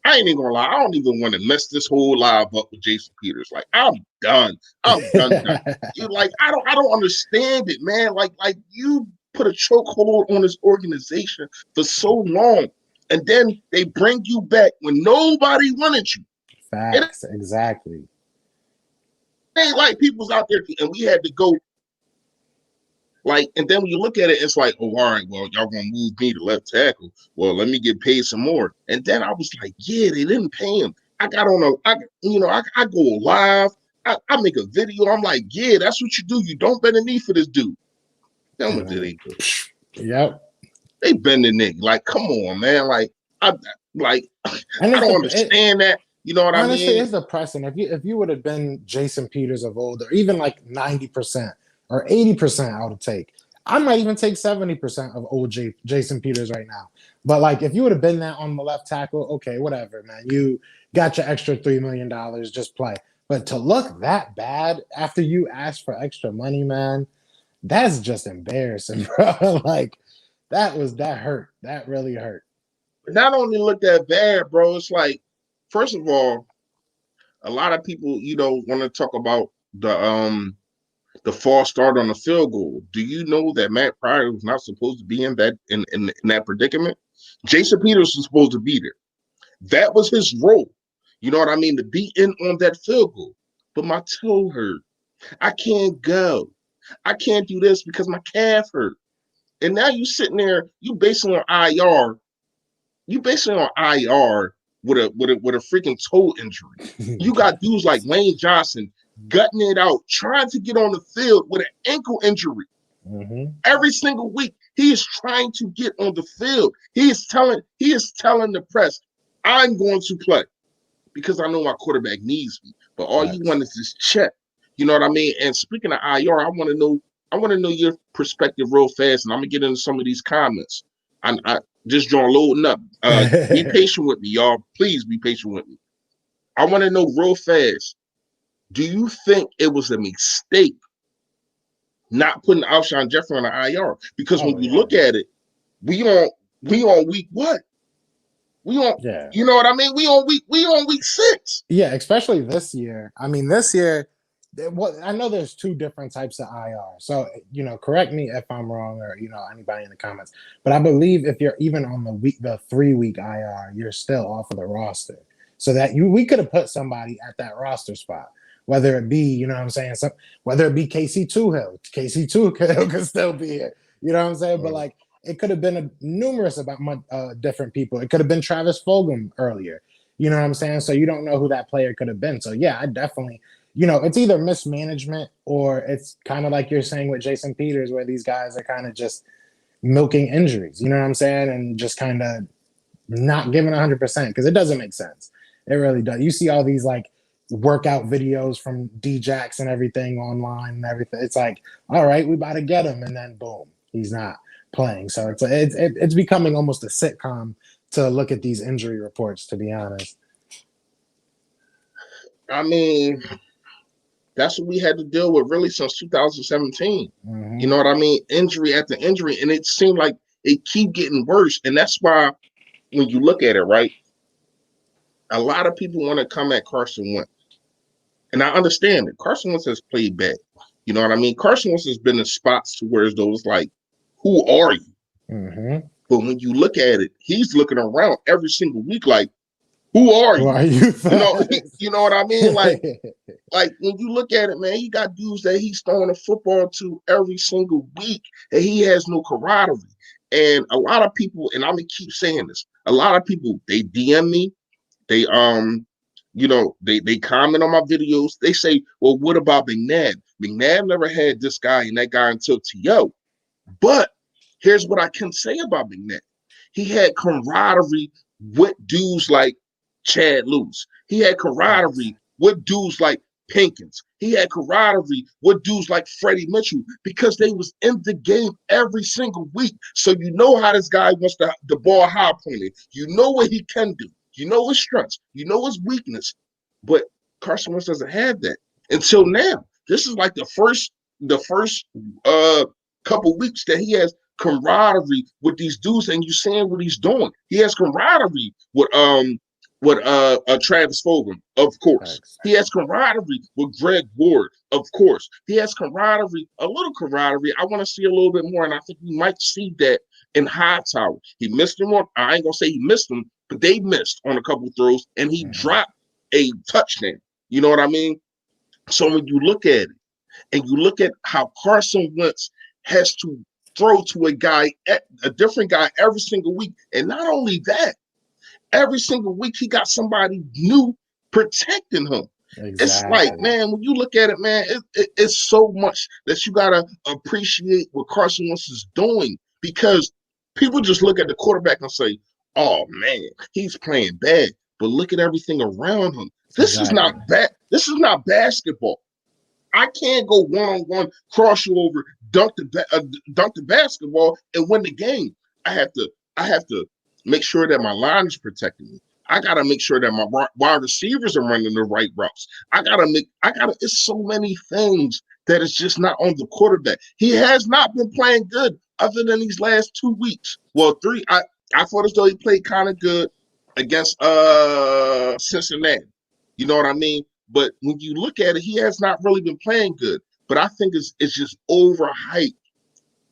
I ain't even gonna lie. I don't even want to mess this whole live up with Jason Peters. Like I'm done. I'm done. You like I don't understand it, man. Like you put a chokehold on this organization for so long, and then they bring you back when nobody wanted you. It Facts, exactly. ain't like people's out there, and we had to go. Like, and then when you look at it, it's like, oh, all right, well, y'all gonna move me to left tackle. Well, let me get paid some more. And then I was like, yeah, they didn't pay him. I got on I go live. I make a video. I'm like, yeah, that's what you do. You don't bend the knee for this dude. Then what did they do? Yep. They bend the knee. Like, come on, man. I like And I it's don't understand that. You know what I honestly, mean? it's depressing. If you would have been Jason Peters of old, or even like 90% or 80%, I would take. I might even take 70% of old Jason Peters right now. But like, if you would have been that on the left tackle, okay, whatever, man. You got your extra $3 million, just play. But to look that bad after you asked for extra money, man, that's just embarrassing, bro. Like that hurt. That really hurt. Not only look that bad, bro. It's like, first of all, a lot of people, want to talk about the false start on the field goal. Do you know that Matt Pryor was not supposed to be in that predicament? Jason Peters was supposed to be there. That was his role. You know what I mean? To be in on that field goal. But my toe hurt. I can't go. I can't do this because my calf hurt. And now you sitting there, you basing on IR. You basing on IR with a freaking toe injury. You got dudes like Lane Johnson gutting it out, trying to get on the field with an ankle injury. Mm-hmm. Every single week, he is trying to get on the field. He is telling the press, I'm going to play because I know my quarterback needs me. But all you Facts. want is this check. You know what I mean? And speaking of IR, I want to know your perspective real fast, and I'm gonna get into some of these comments. I just John loading up. Be patient with me, y'all. Please be patient with me. I want to know real fast. Do you think it was a mistake not putting Alshon Jeffrey on the IR? Because Oh when you yeah. look at it, we on week what? We on, Yeah. you know what I mean? We on week 6. Yeah, especially this year. I mean, this year, I know there's two different types of IR. So, correct me if I'm wrong, or anybody in the comments. But I believe if you're even on the 3 week IR, you're still off of the roster. So that we could have put somebody at that roster spot, whether it be, what I'm saying, whether it be KC Hill, KC Hill could still be here. You know what I'm saying? But like, it could have been numerous about different people. It could have been Travis Fulgham earlier. You know what I'm saying? So you don't know who that player could have been. So yeah, I definitely, it's either mismanagement, or it's kind of like you're saying with Jason Peters, where these guys are kind of just milking injuries. You know what I'm saying? And just kind of not giving 100%, because it doesn't make sense. It really does. You see all these like workout videos from D-Jax and everything online and everything. It's like, all right, we about to get him, and then boom, he's not playing. So it's becoming almost a sitcom to look at these injury reports, to be honest. I mean, that's what we had to deal with really since 2017. Mm-hmm. You know what I mean? Injury after injury, and it seemed like it keep getting worse. And that's why when you look at it, right, a lot of people want to come at Carson Wentz. And I understand it. Carson Wentz has played bad. You know what I mean? Carson Wentz has been in spots to where it's those like, who are you? Mm-hmm. But when you look at it, he's looking around every single week like, who are Who you? are you? You know what I mean? Like when you look at it, man, he got dudes that he's throwing a football to every single week, and he has no camaraderie. And a lot of people, and I'm gonna keep saying this, a lot of people, they DM me, they they comment on my videos. They say, well, what about McNabb? McNabb never had this guy and that guy until T.O. But here's what I can say about McNabb. He had camaraderie with dudes like Chad Lewis. He had Facts. camaraderie with dudes like Pinkins. He had camaraderie with dudes like Freddie Mitchell because they was in the game every single week. So you know how this guy wants the ball high pointed. You know what he can do. You know his strengths. You know his weakness. But Carson Wentz doesn't have that until now. This is like the first couple weeks that he has camaraderie with these dudes, and you seeing what he's doing. He has camaraderie with Travis Fulgham, of course. Facts. He has camaraderie with Greg Ward, of course. He has camaraderie, a little camaraderie. I want to see a little bit more, and I think we might see that in Hightower. He missed him on. I ain't gonna say he missed him, but they missed on a couple throws, and he dropped a touchdown. You know what I mean? So when you look at it, and you look at how Carson Wentz has to throw to a different guy every single week, and not only that, every single week he got somebody new protecting him. Exactly. It's like, man, when you look at it, man, it's so much that you got to appreciate what Carson Wentz is doing, because people just look at the quarterback and say, oh, man, he's playing bad. But look at everything around him. This is not bad. This is not basketball. I can't go one-on-one, cross you over, dunk the basketball, and win the game. I have to make sure that my line is protecting me. I gotta make sure that my wide receivers are running the right routes. It's so many things that is just not on the quarterback. He has not been playing good other than these last 2 weeks. Well, 3. I thought as though he played kind of good against Cincinnati. You know what I mean? But when you look at it, he has not really been playing good. But I think it's just overhyped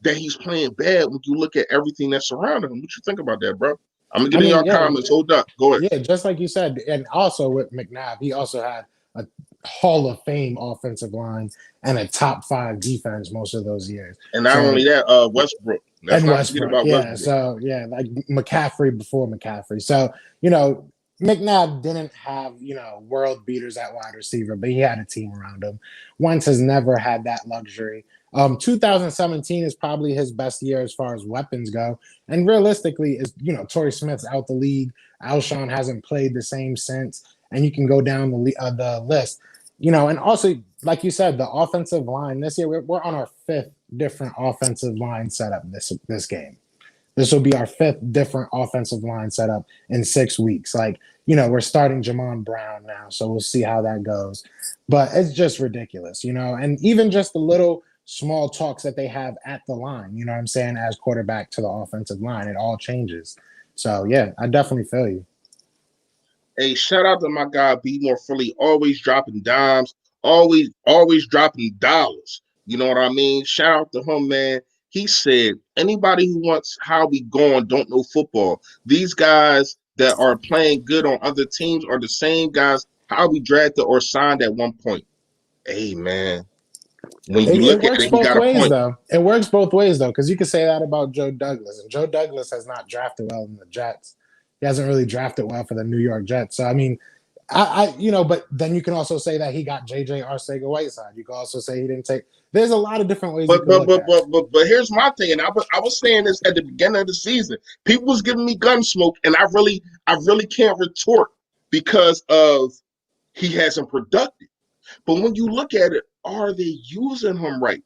that he's playing bad when you look at everything that's surrounding him. What you think about that, bro? I'm gonna get in your comments. Hold up. Go ahead. Yeah, just like you said, and also with McNabb, he also had a Hall of Fame offensive line and a top 5 defense most of those years. And not only that, Westbrook. Let's not forget about Westbrook. So like McCaffrey before McCaffrey. So McNabb didn't have world beaters at wide receiver, but he had a team around him. Wentz has never had that luxury. 2017 is probably his best year as far as weapons go. And realistically, is Torrey Smith's out the league. Alshon hasn't played the same since. And you can go down the list. And also, like you said, the offensive line this year, we're on our 5th different offensive line setup this game. This will be our 5th different offensive line setup in 6 weeks. We're starting Jamon Brown now, so we'll see how that goes. But it's just ridiculous, and even just the little small talks that they have at the line, you know what I'm saying, as quarterback to the offensive line, it all changes. So, yeah, I definitely feel you. Hey, shout out to my guy, BMORE PHILLY, always dropping dimes, always dropping dollars. You know what I mean? Shout out to him, man. He said, anybody who wants Howie gone don't know football. These guys that are playing good on other teams are the same guys Howie drafted or signed at one point. Hey, man. When you look at it, he got a point. Though. It works both ways, though, because you could say that about Joe Douglas. And Joe Douglas has not drafted well in the Jets. He hasn't really drafted well for the New York Jets. So, I mean, but then you can also say that he got J.J. Arcega-Whiteside. You can also say he didn't take – there's a lot of different ways But here's my thing, and I was saying this at the beginning of the season. People was giving me gun smoke, and I really can't retort because of he hasn't produced. But when you look at it, are they using him right?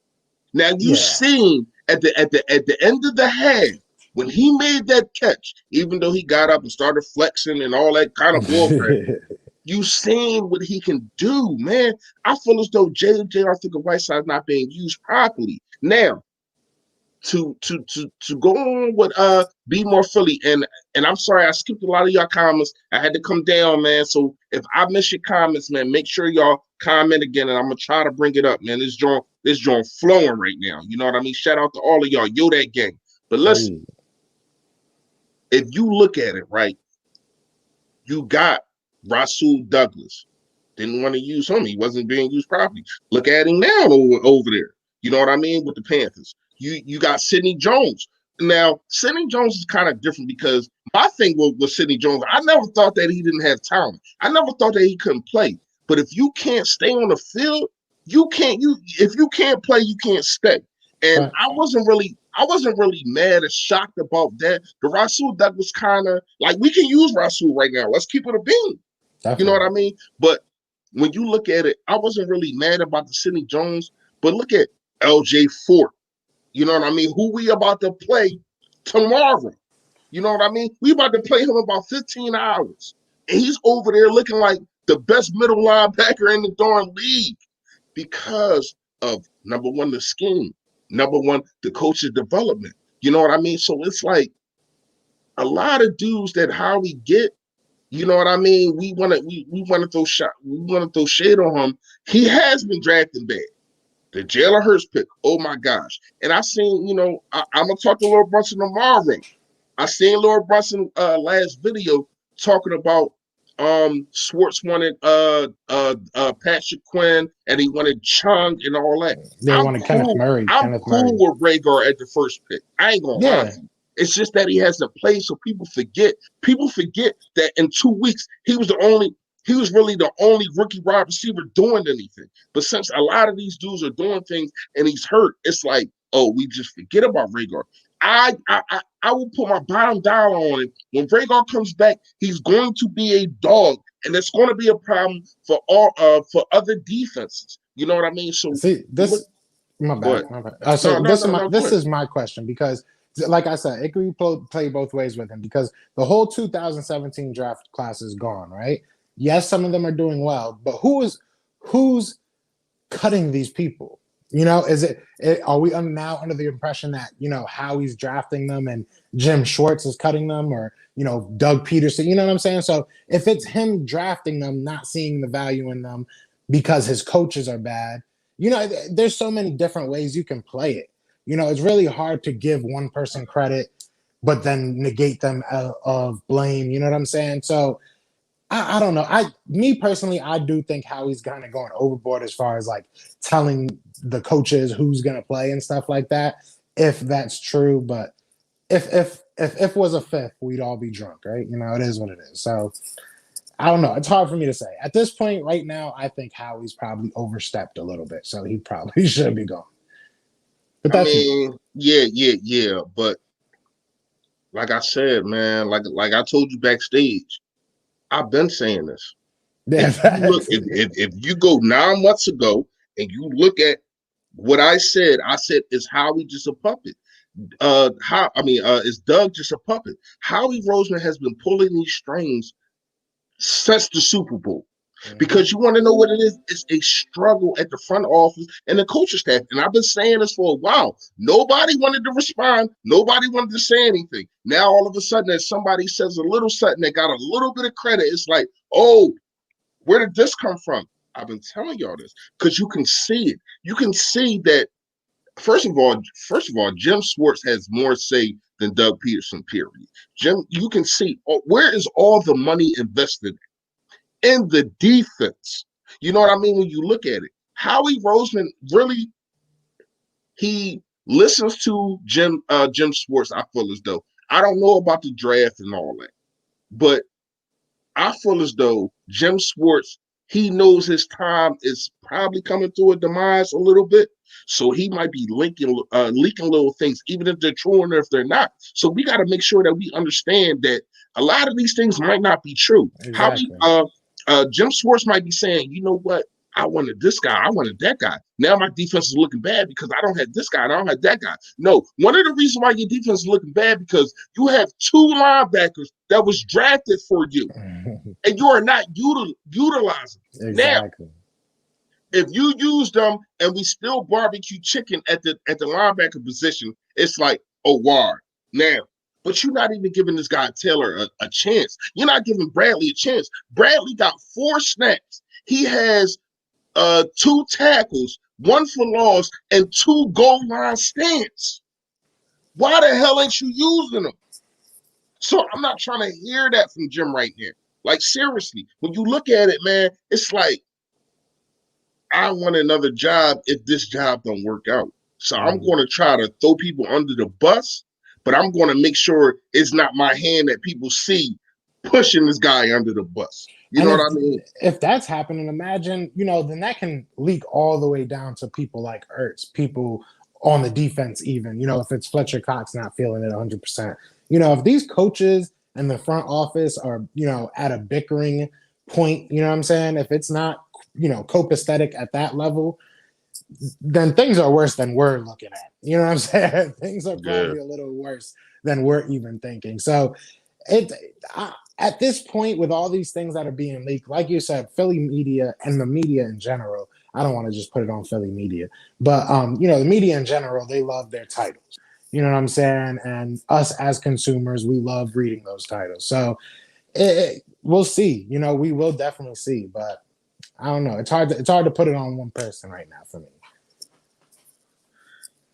Now you seen at the end of the half when he made that catch, even though he got up and started flexing and all that kind of bullcrap, you seen what he can do, man. I feel as though J.J. Arcega-Whiteside is not being used properly. Now, to go on with BMORE PHILLY, and I'm sorry I skipped a lot of y'all comments. I had to come down, man. So if I miss your comments, man, make sure y'all comment again, and I'm gonna try to bring it up, man. This joint flowing right now. You know what I mean? Shout out to all of y'all. Yo, that gang. But listen, if you look at it, right, you got Rasul Douglas. Didn't want to use him. He wasn't being used properly. Look at him now over there. You know what I mean? With the Panthers. You got Sidney Jones. Now, Sidney Jones is kind of different because my thing with Sidney Jones, I never thought that he didn't have talent. I never thought that he couldn't play. But if you can't stay on the field, if you can't play, you can't stay. And I wasn't really I wasn't really mad or shocked about that. The Rasul Douglas kind of like we can use Rasul right now. Let's keep it a bean. You know what Definitely. I mean? But when you look at it, I wasn't really mad about the Sidney Jones, but look at LJ Fort. You know what I mean? Who we about to play tomorrow? You know what I mean? We about to play him about 15 hours. And he's over there looking like the best middle linebacker in the darn league because of number one, the scheme, number one, the coach's development. You know what I mean? So it's like a lot of dudes that how we get, you know what I mean? We want to throw shot, we want to throw shade on him. He has been drafting bad. The Jalen Hurts pick, oh my gosh. And I seen, I'm gonna talk to Lord Brunson tomorrow. I seen Lord Brunson last video talking about Schwartz wanted Patrick Quinn and he wanted Chung and all that. They I'm wanted Kenneth cool. Murray. I'm Kenneth cool Murray. with Rhaegar at the first pick. I ain't gonna lie Yeah. to you. It's just that he hasn't played, so people forget. People forget that in 2 weeks he was really the only rookie wide receiver doing anything. But since a lot of these dudes are doing things and he's hurt, it's like, oh, we just forget about Rhaegar. I will put my bottom dollar on it. When Rhaegar comes back, he's going to be a dog, and it's going to be a problem for for other defenses. You know what I mean? So See look, this. My but bad. My bad. no, So no, this is no, my no. Go this ahead. is my question because, like I said, it could play both ways with him because the whole 2017 draft class is gone, right? Yes, some of them are doing well, but who's cutting these people? Is are we now under the impression that Howie's drafting them and Jim Schwartz is cutting them, or Doug Peterson? You know what I'm saying? So if it's him drafting them, not seeing the value in them because his coaches are bad, there's so many different ways you can play it. It's really hard to give one person credit but then negate them of blame. You know what I'm saying? So I don't know. Me personally, I do think Howie's kind of going overboard as far as like telling the coaches who's gonna play and stuff like that. If that's true, but if was a fifth, we'd all be drunk, right? It is what it is. So I don't know. It's hard for me to say. At this point, right now, I think Howie's probably overstepped a little bit, so he probably should be gone. But I that's me. mean, yeah. But like I said, man, like I told you backstage, I've been saying this. Yeah, If you look, facts. if you go 9 months ago and you look at what I said is Howie just a puppet. Is Doug just a puppet? Howie Roseman has been pulling these strings since the Super Bowl. Mhm. Because you want to know what it is? It's a struggle at the front office and the coaching staff. And I've been saying this for a while. Nobody wanted to respond. Nobody wanted to say anything. Now, all of a sudden, if somebody says a little something that got a little bit of credit, it's like, oh, where did this come from? I've been telling y'all this because you can see it. You can see that first of all, Jim Schwartz has more say than Doug Peterson. Period. Jim, you can see where is all the money invested in the defense. You know what I mean? When you look at it, Howie Roseman really he listens to Jim Schwartz. I feel as though I don't know about the draft and all that, but I feel as though Jim Schwartz, he knows his time is probably coming to a demise a little bit. So he might be leaking little things, even if they're true or if they're not. So we got to make sure that we understand that a lot of these things might not be true. Exactly. Jim Schwartz might be saying, you know what? I wanted this guy. I wanted that guy. Now my defense is looking bad because I don't have this guy and I don't have that guy. No, one of the reasons why your defense is looking bad because you have two linebackers that was drafted for you and you are not utilizing. Now, Exactly. if you use them and we still barbecue chicken at the linebacker position, it's like, oh, wow. Now, but you're not even giving this guy Taylor a chance. You're not giving Bradley a chance. Bradley got 4 snaps. He has 2 tackles, 1 for loss, and 2 goal line stands. Why the hell ain't you using them? So I'm not trying to hear that from Jim right here. Like seriously, when you look at it, man, it's like I want another job if this job don't work out. So I'm Mhm. going to try to throw people under the bus, but I'm going to make sure it's not my hand that people see pushing this guy under the bus. You And know what I mean? if that's happening, imagine, then that can leak all the way down to people like Ertz, people on the defense, even, if it's Fletcher Cox not feeling it 100%. If these coaches and the front office are, at a bickering point, you know what I'm saying? If it's not, copacetic at that level, then things are worse than we're looking at. You know what I'm saying? Things are Yeah. probably a little worse than we're even thinking. So it at this point, with all these things that are being leaked, like you said, Philly media and the media in general, I don't want to just put it on Philly media, but the media in general, they love their titles. You know what I'm saying? And us as consumers, we love reading those titles. So we'll see. We will definitely see, but I don't know. It's hard to put it on one person right now for me.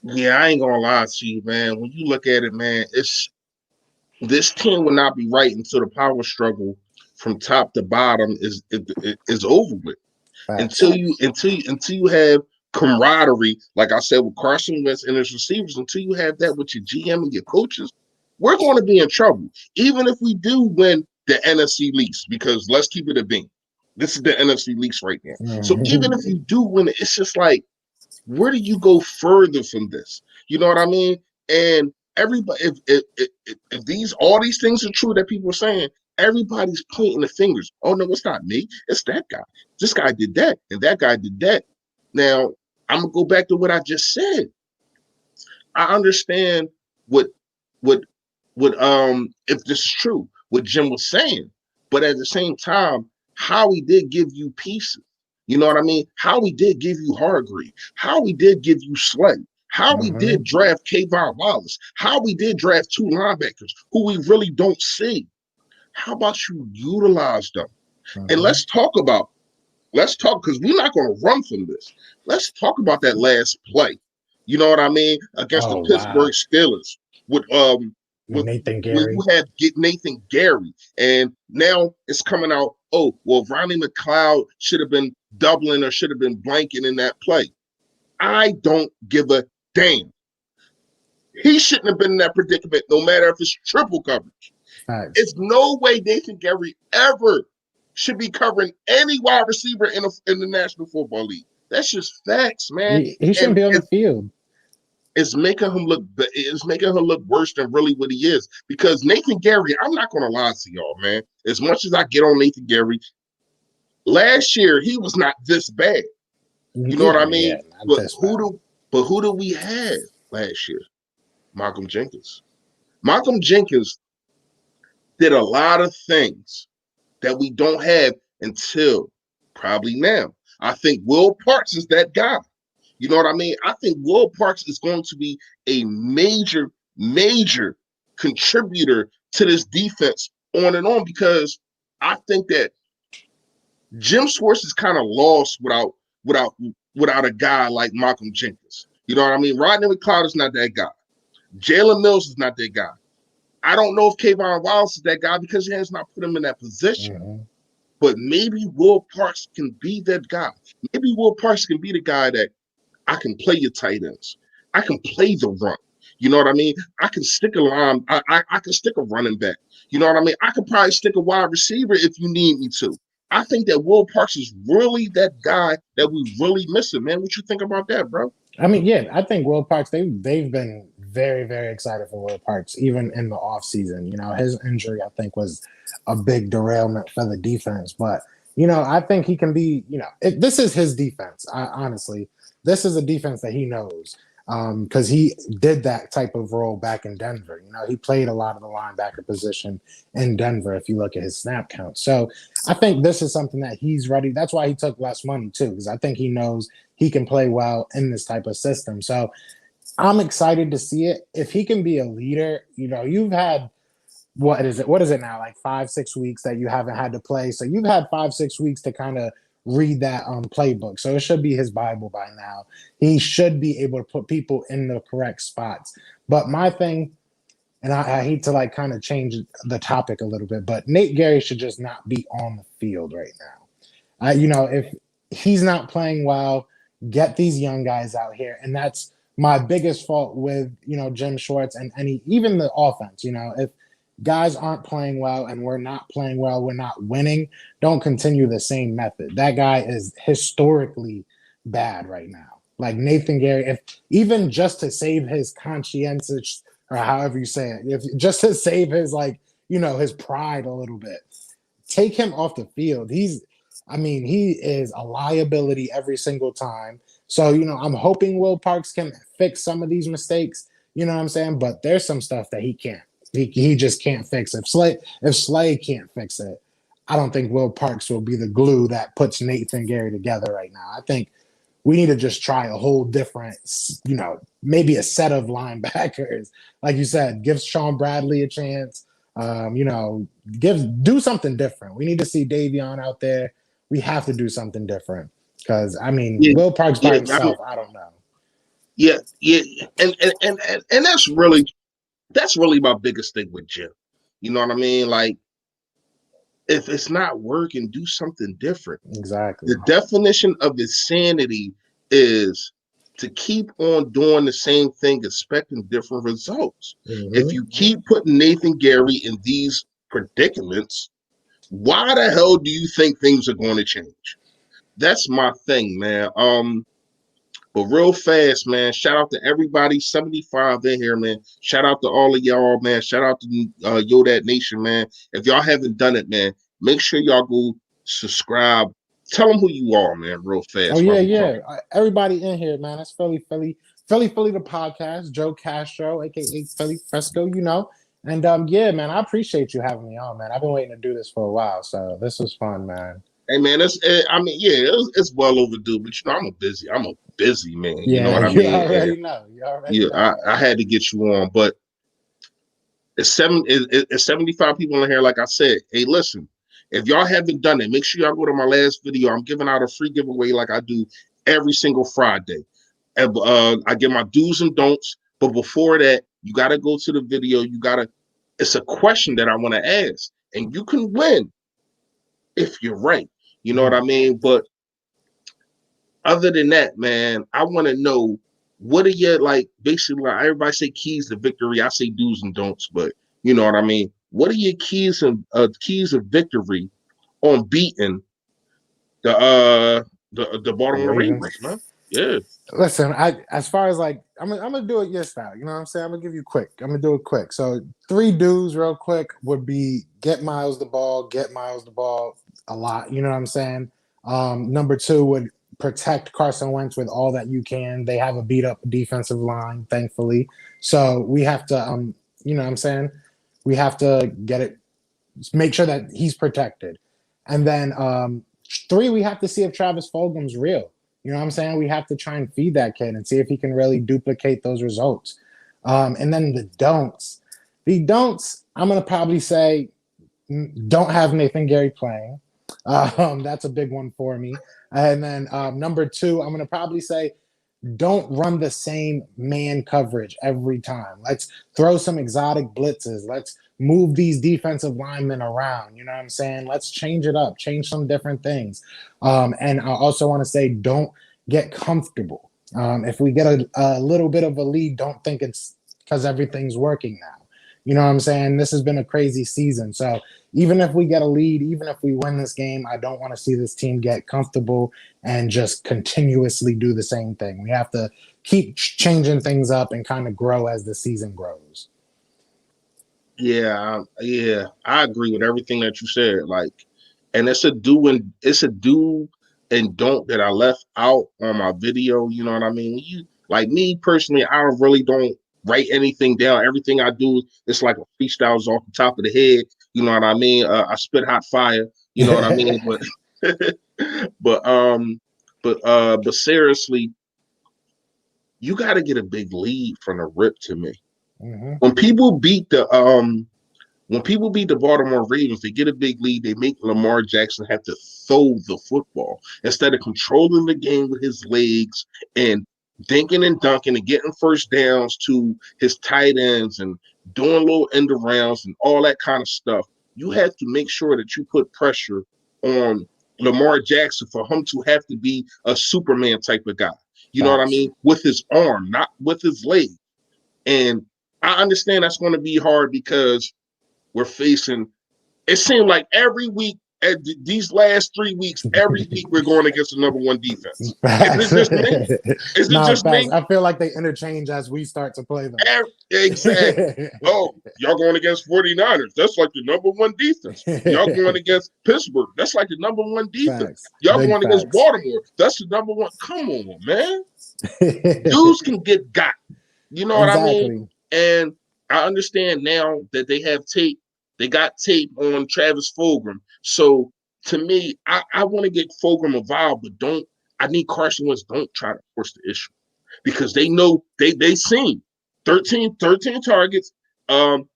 Yeah, I ain't gonna lie to you, man. When you look at it, man, it's this team will not be right until the power struggle from top to bottom is over with. Facts. Until you have camaraderie, like I said with Carson Wentz and his receivers, until you have that with your GM and your coaches, we're going to be in trouble. Even if we do win the NFC lease, because let's keep it a beam. This is the NFC lease right now. So even if you do win it, it's just like, where do you go further from this? You know what I mean? And everybody, if all these things are true that people are saying, everybody's pointing the fingers. Oh no, it's not me. It's that guy. This guy did that, and that guy did that. Now I'm gonna go back to what I just said. I understand what what if this is true, what Jim was saying, but at the same time, Howie did give you pieces. You know what I mean? Howie did give you Hargrave. Howie did give you Slay. Howie did draft Kayvon Wallace. Howie did draft two linebackers who we really don't see. How about you utilize them? And let's talk, because we're not going to run from this. Let's talk about that last play. You know what I mean? Against the Pittsburgh Steelers with Nathan when Gerry. you had get Nathan Gerry, and now it's coming out, oh, well, Ronnie McLeod should have been doubling or should have been blanking in that play. I don't give a damn. He shouldn't have been in that predicament, no matter if it's triple coverage. It's no way Nathan Gerry ever should be covering any wide receiver in the National Football League. That's just facts, man. He shouldn't be on the field. It's making him look worse than really what he is. Because Nathan Gerry, I'm not gonna lie to y'all, man. As much as I get on Nathan Gerry, last year he was not this bad. You know what I mean? But who do we have last year? Malcolm Jenkins. Malcolm Jenkins did a lot of things that we don't have until probably now. I think Will Parks is that guy. You know what I mean? I think Will Parks is going to be a major, major contributor to this defense on and on, because I think that Jim Schwartz is kind of lost without a guy like Malcolm Jenkins. You know what I mean? Rodney McLeod is not that guy. Jalen Mills is not that guy. I don't know if Kayvon Wallace is that guy because he has not put him in that position. But maybe Will Parks can be that guy. Maybe Will Parks can be the guy that I can play your tight ends. I can play the run. You know what I mean? I can stick a line. I can stick a running back. You know what I mean? I could probably stick a wide receiver if you need me to. I think that Will Parks is really that guy that we really missing, man. What you think about that, bro? I mean, yeah, I think Will Parks, they've been very, very excited for Will Parks, even in the offseason. His injury, I think, was a big derailment for the defense. But, I think he can be, this is his defense, honestly. This is a defense that he knows, because he did that type of role back in Denver. He played a lot of the linebacker position in Denver, if you look at his snap count. So I think this is something that he's ready. That's why he took less money, too, because I think he knows he can play well in this type of system. So I'm excited to see it. If he can be a leader, you've had, what is it now, like 5-6 weeks that you haven't had to play. So you've had 5-6 weeks to kind of read that playbook. So it should be his Bible by now. He should be able to put people in the correct spots. But my thing, and I hate to kind of change the topic a little bit, but Nate Gerry should just not be on the field right now. If he's not playing well, get these young guys out here. And that's my biggest fault with, Jim Schwartz and even the offense. If guys aren't playing well and we're not playing well, we're not winning, don't continue the same method. That guy is historically bad right now. Like Nathan Gerry, if even just to save his conscientious, or however you say it, if just to save his like, his pride a little bit, take him off the field. He is a liability every single time. So, I'm hoping Will Parks can fix some of these mistakes, you know what I'm saying? But there's some stuff that he can't. He just can't fix it. If Slay can't fix it, I don't think Will Parks will be the glue that puts Nathan Gerry together right now. I think we need to just try a whole different, maybe a set of linebackers. Like you said, give Sean Bradley a chance. Do something different. We need to see Davion out there. We have to do something different because Yeah, Will Parks by yeah, himself, I don't know. yeah, yeah, and that's really my biggest thing with Jim. You know what I mean? Like, if it's not working, do something different. Exactly. The definition of insanity is to keep on doing the same thing, expecting different results. If you keep putting Nathan Gerry in these predicaments, why the hell do you think things are going to change? That's my thing, man. But real fast, man, shout out to everybody, 75 in here, man. Shout out to all of y'all, man. Shout out to Yo That Nation, man. If y'all haven't done it, man, make sure y'all go subscribe. Tell them who you are, man, real Oh fast. yeah, While we yeah. talking. Everybody in here, man. That's Philly the podcast. Joe Castro, aka Philly Fresco. And yeah, man. I appreciate you having me on, man. I've been waiting to do this for a while, so this was fun, man. Hey, man, it's well overdue, but I'm a busy man. You know Yeah, what I you mean? And already know. You already yeah, know. I had to get you on, but it's 75 people in here. Like I said, hey, listen, if y'all haven't done it, make sure y'all go to my last video. I'm giving out a free giveaway like I do every single Friday. And I give my do's and don'ts. But before that, you got to go to the video. It's a question that I want to ask, and you can win if you're right. You know what I mean? But other than that, man, I want to know, what are your, like, basically, like, everybody say keys to victory. I say do's and don'ts, but you know what I mean? What are your keys of victory on beating the The Baltimore Ravens. Ravens, man? Yeah. Listen, as far as like, I'm gonna do it your style. You know what I'm saying? I'm gonna give you quick. I'm gonna do it quick. So 3 do's real quick would be get Miles the ball a lot. You know what I'm saying? Number 2 would protect Carson Wentz with all that you can. They have a beat up defensive line, thankfully. So we have to, you know what I'm saying? We have to make sure that he's protected. And then 3, we have to see if Travis Fulgham's real. You know what I'm saying? We have to try and feed that kid and see if he can really duplicate those results. And then the don'ts. I'm going to probably say don't have Nathan Gerry playing. That's a big one for me. And then number 2, I'm going to probably say don't run the same man coverage every time. Let's throw some exotic blitzes. Let's move these defensive linemen around. You know what I'm saying? Let's change it up, change some different things. And I also want to say, don't get comfortable. If we get a little bit of a lead, don't think it's because everything's working now. You know what I'm saying? This has been a crazy season. So even if we get a lead, even if we win this game, I don't want to see this team get comfortable and just continuously do the same thing. We have to keep changing things up and kind of grow as the season grows. Yeah, I agree with everything that you said. Like, and it's a do and don't that I left out on my video. You know what I mean? Like me personally, I really don't write anything down. Everything I do, it's like a freestyles off the top of the head. You know what I mean? I spit hot fire. You know what I mean? But but but seriously, you got to get a big lead from the rip to me. Mm-hmm. When people beat the Baltimore Ravens, they get a big lead. They make Lamar Jackson have to throw the football instead of controlling the game with his legs and dinking and dunking and getting first downs to his tight ends and doing little end arounds and all that kind of stuff. You have to make sure that you put pressure on Lamar Jackson for him to have to be a Superman type of guy. You know what I Facts. mean? With his arm, not with his leg. And I understand that's going to be hard because we're facing, it seemed like every week these last 3 weeks, every week we're going against the number one defense. Is Facts. it just me? Is it No, just facts. me? I feel like they interchange as we start to play them. Exactly. Oh, y'all going against 49ers. That's like the number one defense. Y'all going against Pittsburgh. That's like the number one defense. Facts. Y'all Big going against facts. Baltimore. That's the number one. Come on, man. Dudes can get got. You know what I mean? Exactly. And I understand now that they have tape. They got tape on Travis Fulgham. So to me, I want to get Fulgham involved, but don't. I need Carson Wentz. Don't try to force the issue because they know they seen 13 targets, 10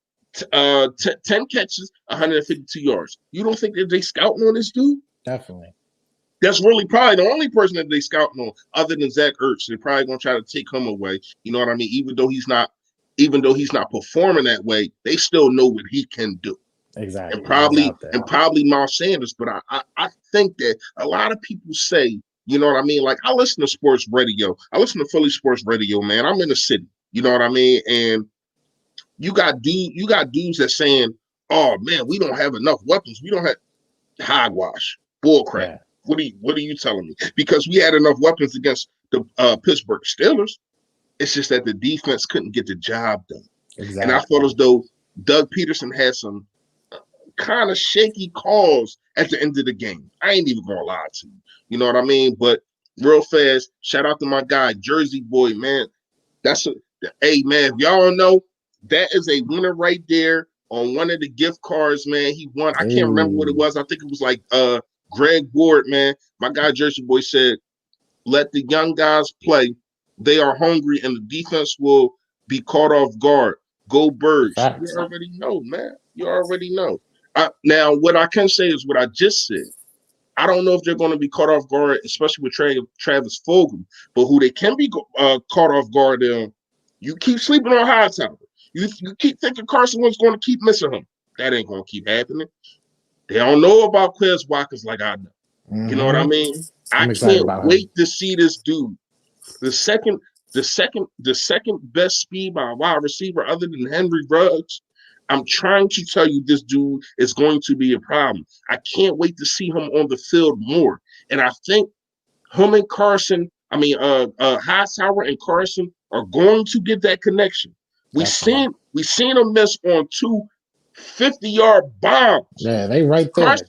catches, 152 yards. You don't think that they scouting on this dude? Definitely. That's really probably the only person that they scouting on, other than Zach Ertz. They're probably gonna try to take him away. You know what I mean? Even though he's not performing that way, they still know what he can do. Exactly. And probably Miles Sanders. But I think that a lot of people say, you know what I mean? Like I listen to sports radio. I listen to Philly sports radio, man. I'm in the city. You know what I mean? And you got dudes that saying, oh man, we don't have enough weapons. We don't have hogwash, bullcrap. Yeah. What are you telling me? Because we had enough weapons against the Pittsburgh Steelers. It's just that the defense couldn't get the job done. Exactly. And I felt as though Doug Peterson had some kind of shaky calls at the end of the game. I ain't even gonna lie to you. You know what I mean? But real fast, shout out to my guy, Jersey Boy, man. Hey man, if y'all don't know, that is a winner right there on one of the gift cards, man. He won. I can't remember what it was. I think it was like Greg Ward, man. My guy Jersey Boy said, let the young guys play. They are hungry and the defense will be caught off guard. Go Birds. Facts. You already know, man. You already know. Now, what I can say is what I just said. I don't know if they're going to be caught off guard, especially with Travis Fulgham, but who they can be caught off guard in, you keep sleeping on Hightower. You keep thinking Carson Wentz going to keep missing him. That ain't going to keep happening. They don't know about Quez Watkins like I know. You know what I mean? I can't wait to see this dude. The second best speed by a wide receiver other than Henry Ruggs. I'm trying to tell you this dude is going to be a problem. I can't wait to see him on the field more. And I think him and Carson, Hightower and Carson are going to get that connection. We seen him miss on 2 50-yard bombs. Yeah, they right there. Carson,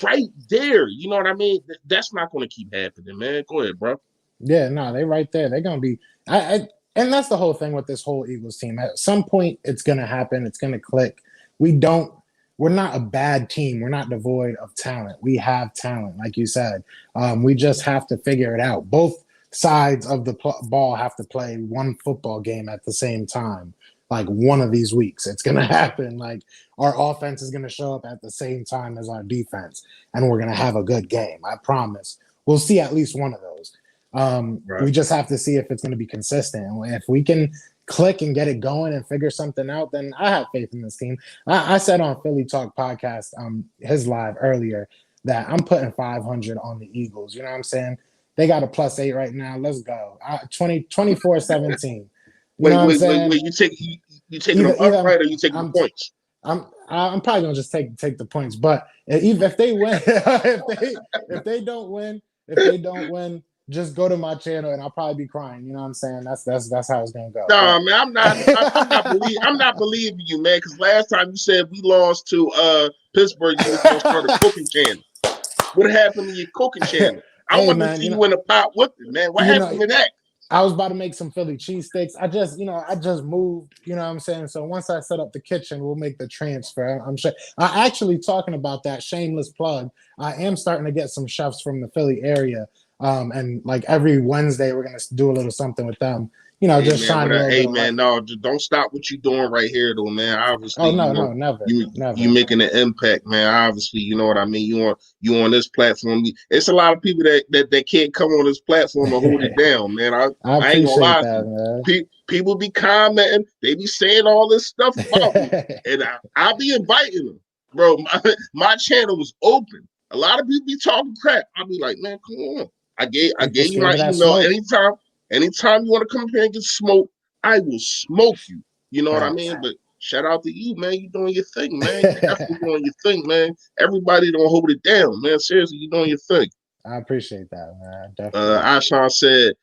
right there. You know what I mean? That's not going to keep happening, man. Go ahead, bro. Yeah, no, they right there. They're gonna be. And that's the whole thing with this whole Eagles team. At some point, it's gonna happen. It's gonna click. We're not a bad team. We're not devoid of talent. We have talent, like you said. We just have to figure it out. Both sides of the ball have to play one football game at the same time. Like one of these weeks, it's gonna happen. Like our offense is gonna show up at the same time as our defense, and we're gonna have a good game. I promise. We'll see at least one of those. Right. We just have to see if it's going to be consistent. If we can click and get it going and figure something out, then I have faith in this team. I said on Philly Talk podcast, his live earlier, that I'm putting 500 on the Eagles. You know what I'm saying? They got a +8 right now. Let's go. 24-17. Wait. You taking them upright or you taking the points? I'm probably gonna just take the points. But even if they win, if they don't win, just go to my channel and I'll probably be crying. You know what I'm saying? That's how it's gonna go. No, man, I'm not believing you, man. Because last time you said we lost to Pittsburgh, you was gonna start a cooking channel. What happened to your cooking channel? I want to see you in a pot with it, man. What happened to that? I was about to make some Philly cheesesteaks. I just moved, you know what I'm saying? So once I set up the kitchen, we'll make the transfer. I'm sure. Actually talking about that, shameless plug, I am starting to get some chefs from the Philly area. And like every Wednesday, we're going to do a little something with them. You know, just trying to. Hey, man, no, don't stop what you're doing right here, though, man. Obviously, never. You making an impact, man. Obviously, you know what I mean. You on this platform. It's a lot of people that can't come on this platform and hold it down, man. I ain't gonna lie to you. People be commenting, they be saying all this stuff about me, and I'll be inviting them, bro. My channel was open. A lot of people be talking crap. I'll be like, man, come on. I gave you my email anytime. Anytime you want to come up here and get smoked, I will smoke you. You know what I mean? But shout out to you, man. You doing your thing, man. You definitely doing your thing, man. Everybody don't hold it down, man. Seriously, you doing your thing. I appreciate that, man. Definitely. Ashawn said,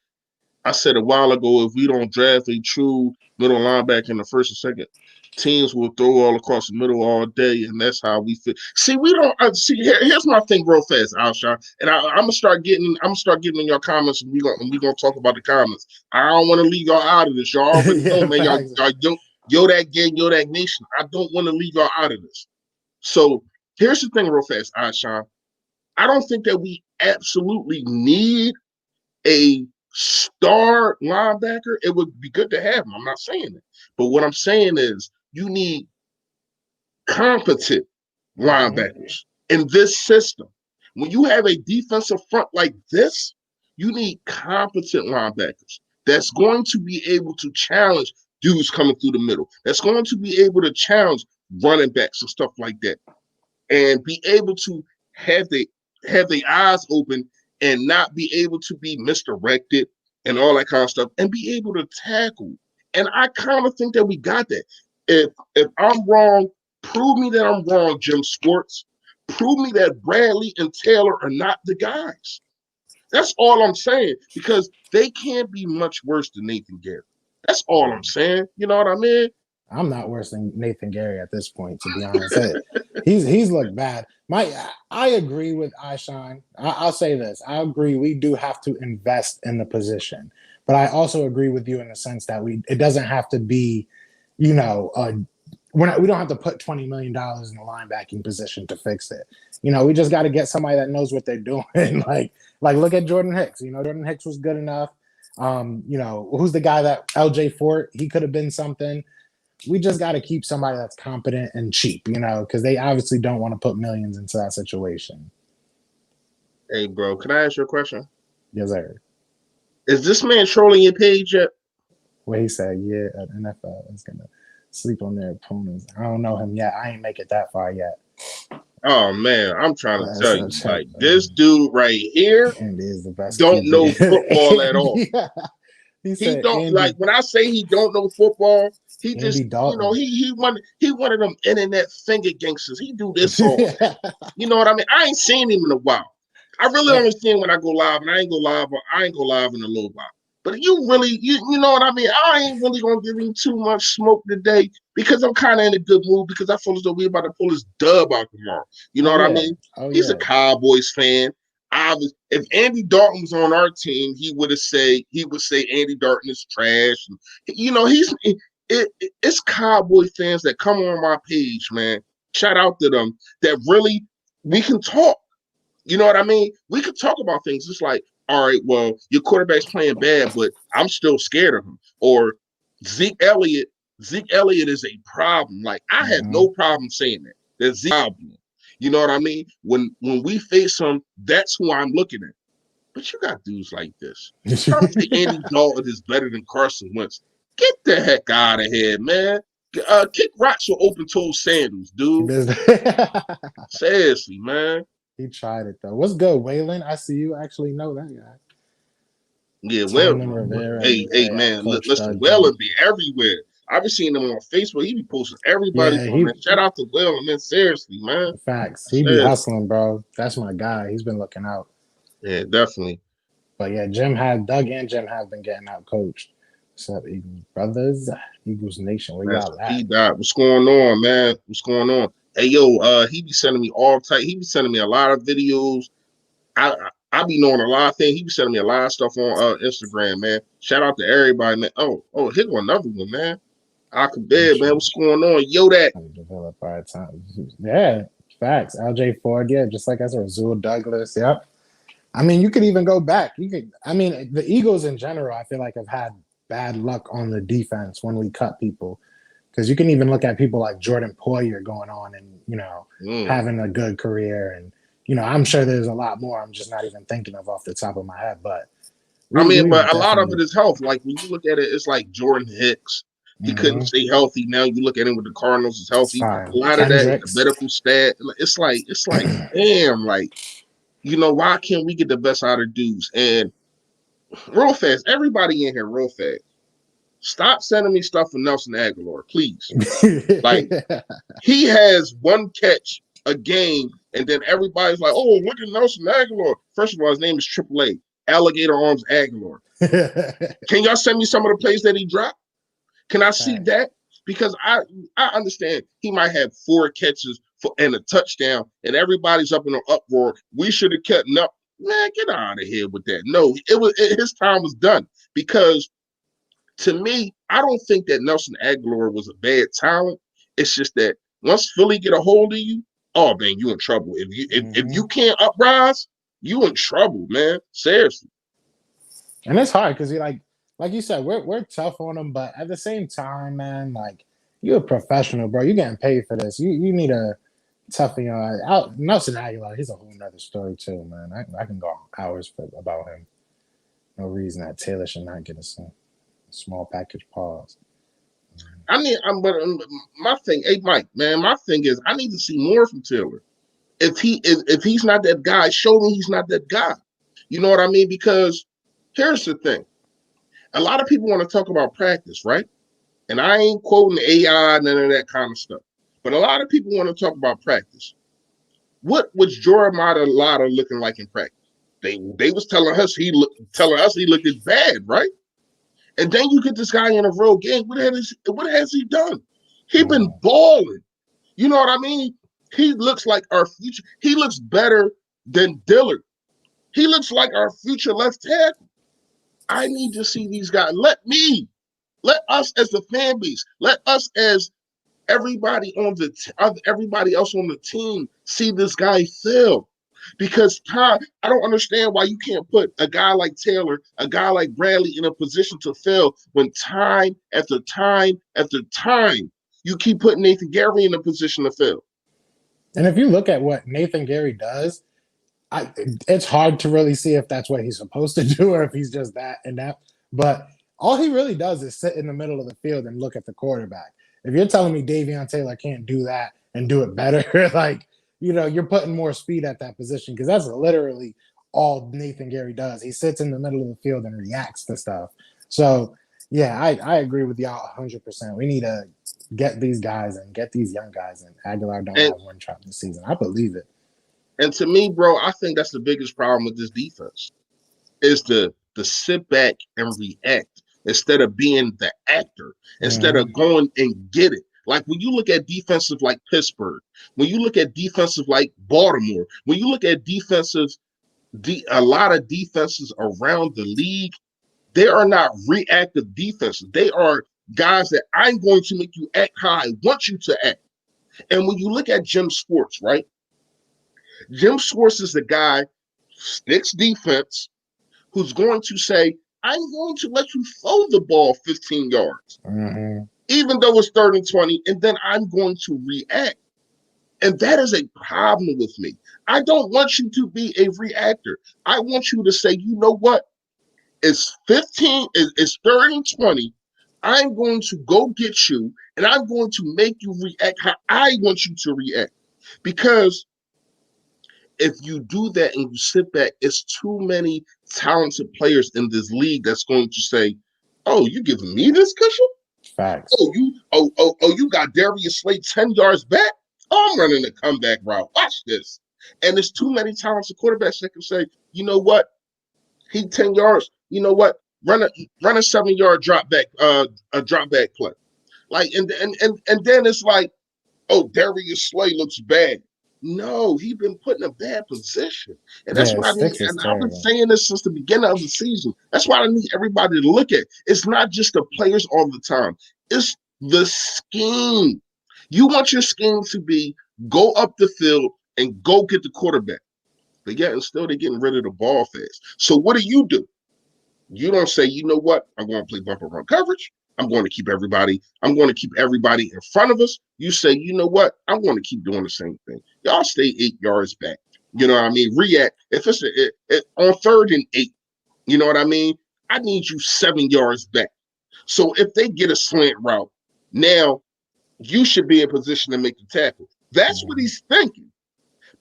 I said a while ago, if we don't draft a true middle linebacker in the first and second, teams will throw all across the middle all day, and that's how we fit. See, we don't see. Here's my thing, real fast, Alshon, and I'm gonna start getting in your comments, and we gonna talk about the comments. I don't want to leave y'all out of this. Y'all already know, man. Y'all don't Yodak gang, Yodak nation. I don't want to leave y'all out of this. So here's the thing, real fast, Alshon. I don't think that we absolutely need a star linebacker. It would be good to have him. I'm not saying it. But what I'm saying is you need competent linebackers in this system. When you have a defensive front like this, you need competent linebackers that's going to be able to challenge dudes coming through the middle, that's going to be able to challenge running backs and stuff like that, and be able to have their eyes open and not be able to be misdirected and all that kind of stuff, and be able to tackle. And I kind of think that we got that. If I'm wrong, prove me that I'm wrong, Jim Schwartz. Prove me that Bradley and Taylor are not the guys. That's all I'm saying, because they can't be much worse than Nathan Gerry. That's all I'm saying. You know what I mean? I'm not worse than Nathan Gerry at this point, to be honest. He's looked bad. I agree with Ishine. I'll say this. I agree we do have to invest in the position. But I also agree with you in the sense that it doesn't have to be, we don't have to put $20 million in the linebacking position to fix it. We just got to get somebody that knows what they're doing. like look at Jordan Hicks. Jordan Hicks was good enough. Who's the guy that LJ Fort? He could have been something. We just got to keep somebody that's competent and cheap, because they obviously don't want to put millions into that situation. Hey, bro, can I ask you a question? Yes, sir. Is this man trolling your page yet? Well, he said, yeah, NFL is going to sleep on their opponents. I don't know him yet. I ain't make it that far yet. Oh, man, I'm trying to tell you, like, this dude right here Andy is the best don't know football at all. Yeah. He don't, Andy, like, when I say he don't know football, he just, Dalton. he one of them internet finger gangsters. He do this all. You know what I mean? I ain't seen him in a while. I really understand when I go live, and I ain't go live in a little while. But you really, you know what I mean? I ain't really gonna give him too much smoke today, because I'm kind of in a good mood, because I feel as though we're about to pull his dub out tomorrow. You know what I mean? He's a Cowboys fan. If Andy Dalton was on our team, he would say Andy Dalton is trash. And, it's Cowboy fans that come on my page, man. Shout out to them, that really, we can talk. You know what I mean? We could talk about things. It's like, all right, well, your quarterback's playing bad, but I'm still scared of him. Or Zeke Elliott is a problem. Like, I have no problem saying that. That's Zeke problem. You know what I mean? When we face him, that's who I'm looking at. But you got dudes like this. Trying to say Andy Dalton is better than Carson Wentz. Get the heck out of here, man. Kick rocks with open-toed sandals, dude. Seriously, man. He tried it, though. What's good, Waylon? I see you actually know that guy. Yeah, hey, man, listen, Waylon be everywhere. I've been seeing him on Facebook. He be posting everybody. Man. Shout out to Waylon, man. Seriously, man. Facts. He be hustling, bro. That's my guy. He's been looking out. Yeah, definitely. But yeah, Doug and Jim have been getting out coached. What's up, Eagles brothers? Eagles Nation. Where y'all at? What's going on, man? What's going on? Hey, yo, he be sending me he be sending me a lot of videos. I be knowing a lot of things. He be sending me a lot of stuff on Instagram, man. Shout out to everybody, man. Oh, here go another one, man. Akabed, man. What's going on? Yo, that. Develop our time. Yeah, facts. LJ Ford, yeah, just like I said, Zul Douglas, yep. I mean, you could even go back. The Eagles in general, I feel like, have had bad luck on the defense when we cut people. Because you can even look at people like Jordan Poyer going on and, having a good career. And, I'm sure there's a lot more I'm just not even thinking of off the top of my head. But but a lot of it is health. Like, when you look at it, it's like Jordan Hicks. He couldn't stay healthy. Now you look at him with the Cardinals, it's healthy. A lot of that, the medical stat. It's like, damn, like, why can't we get the best out of dudes? And real fast, everybody in here, real fast. Stop sending me stuff for Nelson Aguilar, please. Like, he has one catch a game, and then everybody's like, "Oh, look at Nelson Aguilar." First of all, his name is AAA, Alligator Arms Aguilar. Can y'all send me some of the plays that he dropped? Can I see that? Because I understand he might have 4 catches and a touchdown, and everybody's up in an uproar. We should have kept up. Man, get out of here with that. No, his time was done. Because to me, I don't think that Nelson Aguilar was a bad talent. It's just that once Philly get a hold of you, oh man, you in trouble. If you can't uprise, you in trouble, man. Seriously. And it's hard because like you said, we're tough on him, but at the same time, man, like you're a professional, bro. You're getting paid for this. You need to toughen your out. Nelson Aguilar, he's a whole nother story too, man. I can go hours about him. No reason that Taylor should not get a small package pause. I mean, my thing, hey Mike, man, my thing is I need to see more from Taylor. If he's not that guy, show me he's not that guy. You know what I mean? Because here's the thing. A lot of people want to talk about practice, right? And I ain't quoting AI, none of that kind of stuff. But a lot of people want to talk about practice. What was Jeremiah Lotta looking like in practice? They was telling us he looked as bad, right? And then you get this guy in a real game. What has he done? He been balling. You know what I mean? He looks like our future. He looks better than Dillard. He looks like our future left tackle. I need to see these guys. Let us as the fan base, let us as everybody else on the team see this guy fail. Because I don't understand why you can't put a guy like Taylor, a guy like Bradley in a position to fail when time after time after time you keep putting Nathan Gerry in a position to fail. And if you look at what Nathan Gerry does, it's hard to really see if that's what he's supposed to do or if he's just that and that. But all he really does is sit in the middle of the field and look at the quarterback. If you're telling me Davion Taylor can't do that and do it better, like, you're putting more speed at that position because that's literally all Nathan Gerry does. He sits in the middle of the field and reacts to stuff. So, yeah, I agree with y'all 100%. We need to get these guys and get these young guys in. Aguilar don't have one trap this season. I believe it. And to me, bro, I think that's the biggest problem with this defense is to sit back and react instead of being the actor, instead of going and get it. Like when you look at defensive like Pittsburgh, when you look at defensive like Baltimore, when you look at a lot of defenses around the league, they are not reactive defenses. They are guys that I'm going to make you act how I want you to act. And when you look at Jim Schwartz, right? Jim Schwartz is the guy, sticks defense, who's going to say, I'm going to let you throw the ball 15 yards, even though it's 3rd and 20, and then I'm going to react. And that is a problem with me. I don't want you to be a reactor. I want you to say, you know what? It's 3rd and 20. I'm going to go get you, and I'm going to make you react how I want you to react. Because if you do that and you sit back, it's too many talented players in this league that's going to say, "Oh, you giving me this cushion? Facts. You got Darius Slay 10 yards back? Oh, I'm running a comeback route. Watch this." And there's too many talented quarterbacks that can say, "You know what? He 10 yards. You know what? Run a 7-yard drop back play." Like and then it's like, "Oh, Darius Slay looks bad." No, he's been put in a bad position. And that's what I need. And I've been saying this since the beginning of the season. That's why I need everybody to look at. It's not just the players all the time. It's the scheme. You want your scheme to be go up the field and go get the quarterback. But yet and still they're getting rid of the ball fast. So what do? You don't say, you know what? I'm going to play bumper run coverage. I'm going to keep everybody in front of us. You say, you know what? I'm going to keep doing the same thing. Y'all stay 8 yards back. You know what I mean? React. If it's on 3rd and 8, you know what I mean? I need you 7 yards back. So if they get a slant route, now you should be in position to make the tackle. That's what he's thinking.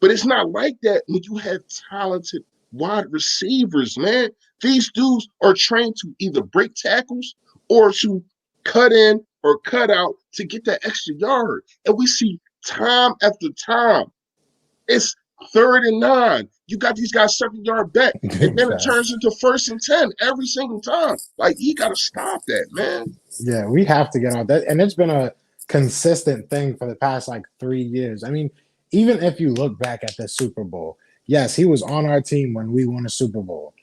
But it's not like that when you have talented wide receivers, man. These dudes are trained to either break tackles or to cut in or cut out to get that extra yard. And we see time after time, it's 3rd and 9. You got these guys 7-yard back, and then it turns into 1st and 10 every single time. Like, he got to stop that, man. Yeah, we have to get on that. And it's been a consistent thing for the past like 3 years. I mean, even if you look back at the Super Bowl, yes, he was on our team when we won a Super Bowl.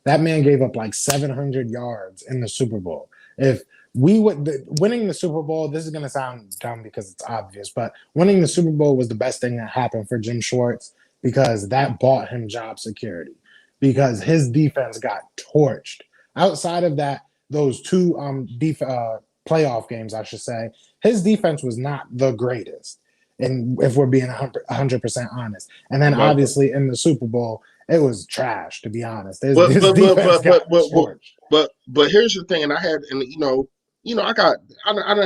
That man gave up like 700 yards in the Super Bowl. If we would winning the Super Bowl, this is going to sound dumb because it's obvious, but winning the Super Bowl was the best thing that happened for Jim Schwartz because that bought him job security because his defense got torched. Outside of that, those two playoff games, I should say, his defense was not the greatest. And if we're being 100% honest, and then But obviously in the Super Bowl, it was trash, to be honest. His but but but defense but got but but, torched. but here's the thing, and I done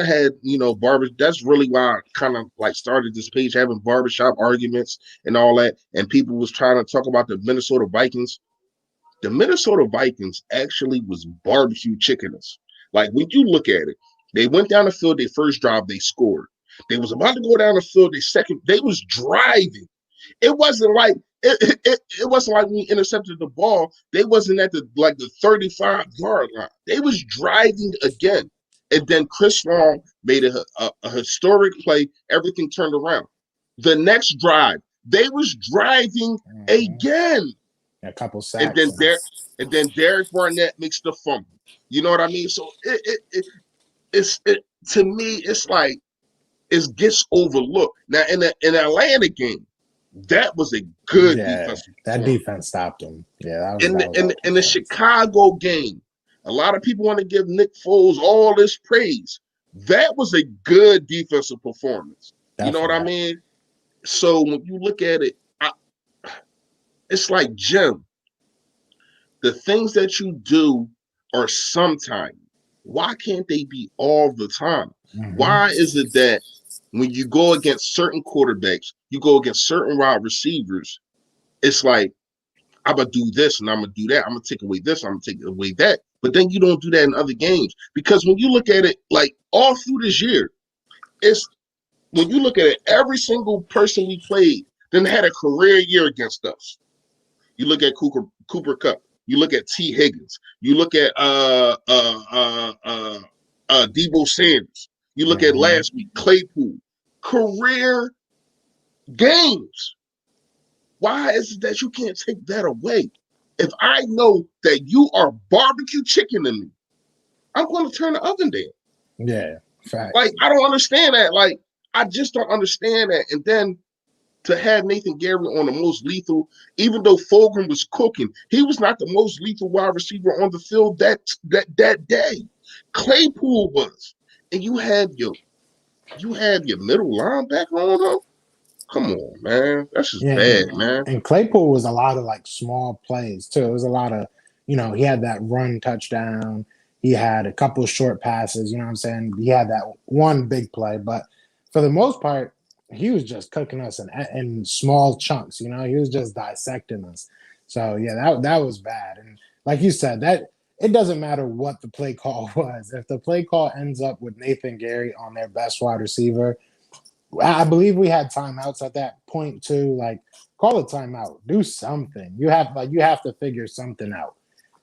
had barber. That's really why I kind of like started this page, having barbershop arguments and all that, and people was trying to talk about the Minnesota Vikings. The Minnesota Vikings actually was barbecue chickeners. Like, when you look at it, they went down the field, their first drive, they scored. They was about to go down the field, they was driving. It wasn't like it wasn't like we intercepted the ball. They wasn't at the 35-yard line. They was driving again. And then Chris Long made a historic play. Everything turned around. The next drive, they was driving again. A couple And sacks. then Derek Barnett makes the fumble. You know what I mean? So it's to me, it's like it gets overlooked. Now in the Atlanta game, that was a good defense. That defense stopped him. Yeah, In the Chicago game, a lot of people want to give Nick Foles all this praise. That was a good defensive performance. Definitely. You know what I mean? So when you look at it, it's like, Jim, the things that you do are sometimes. Why can't they be all the time? Mm-hmm. Why is it that when you go against certain quarterbacks, you go against certain wide receivers, it's like, I'm going to do this and I'm going to do that. I'm going to take away this. I'm going to take away that. But then you don't do that in other games. Because when you look at it, like, all through this year, when you look at it, every single person we played then had a career year against us. You look at Cooper Kupp. You look at T. Higgins. You look at Deebo Sanders. You look at last week, Claypool. Career games. Why is it that you can't take that away? If I know that you are barbecue chicken in me, I'm going to turn the oven down. Yeah, fact. Like, I don't understand that. Like, I just don't understand that. And then to have Nathan Gerry on the most lethal, even though Fulgham was cooking, he was not the most lethal wide receiver on the field that day. Claypool was. And you had your middle linebacker on him? Come on, man. That's just bad, man. And Claypool was a lot of like small plays too. It was a lot of, he had that run touchdown. He had a couple of short passes, you know what I'm saying? He had that one big play, but for the most part, he was just cooking us in small chunks, he was just dissecting us. So yeah, that was bad. And like you said, that it doesn't matter what the play call was. If the play call ends up with Nathan Gerry on their best wide receiver, I believe we had timeouts at that point too. Like, call a timeout, do something. You have to figure something out.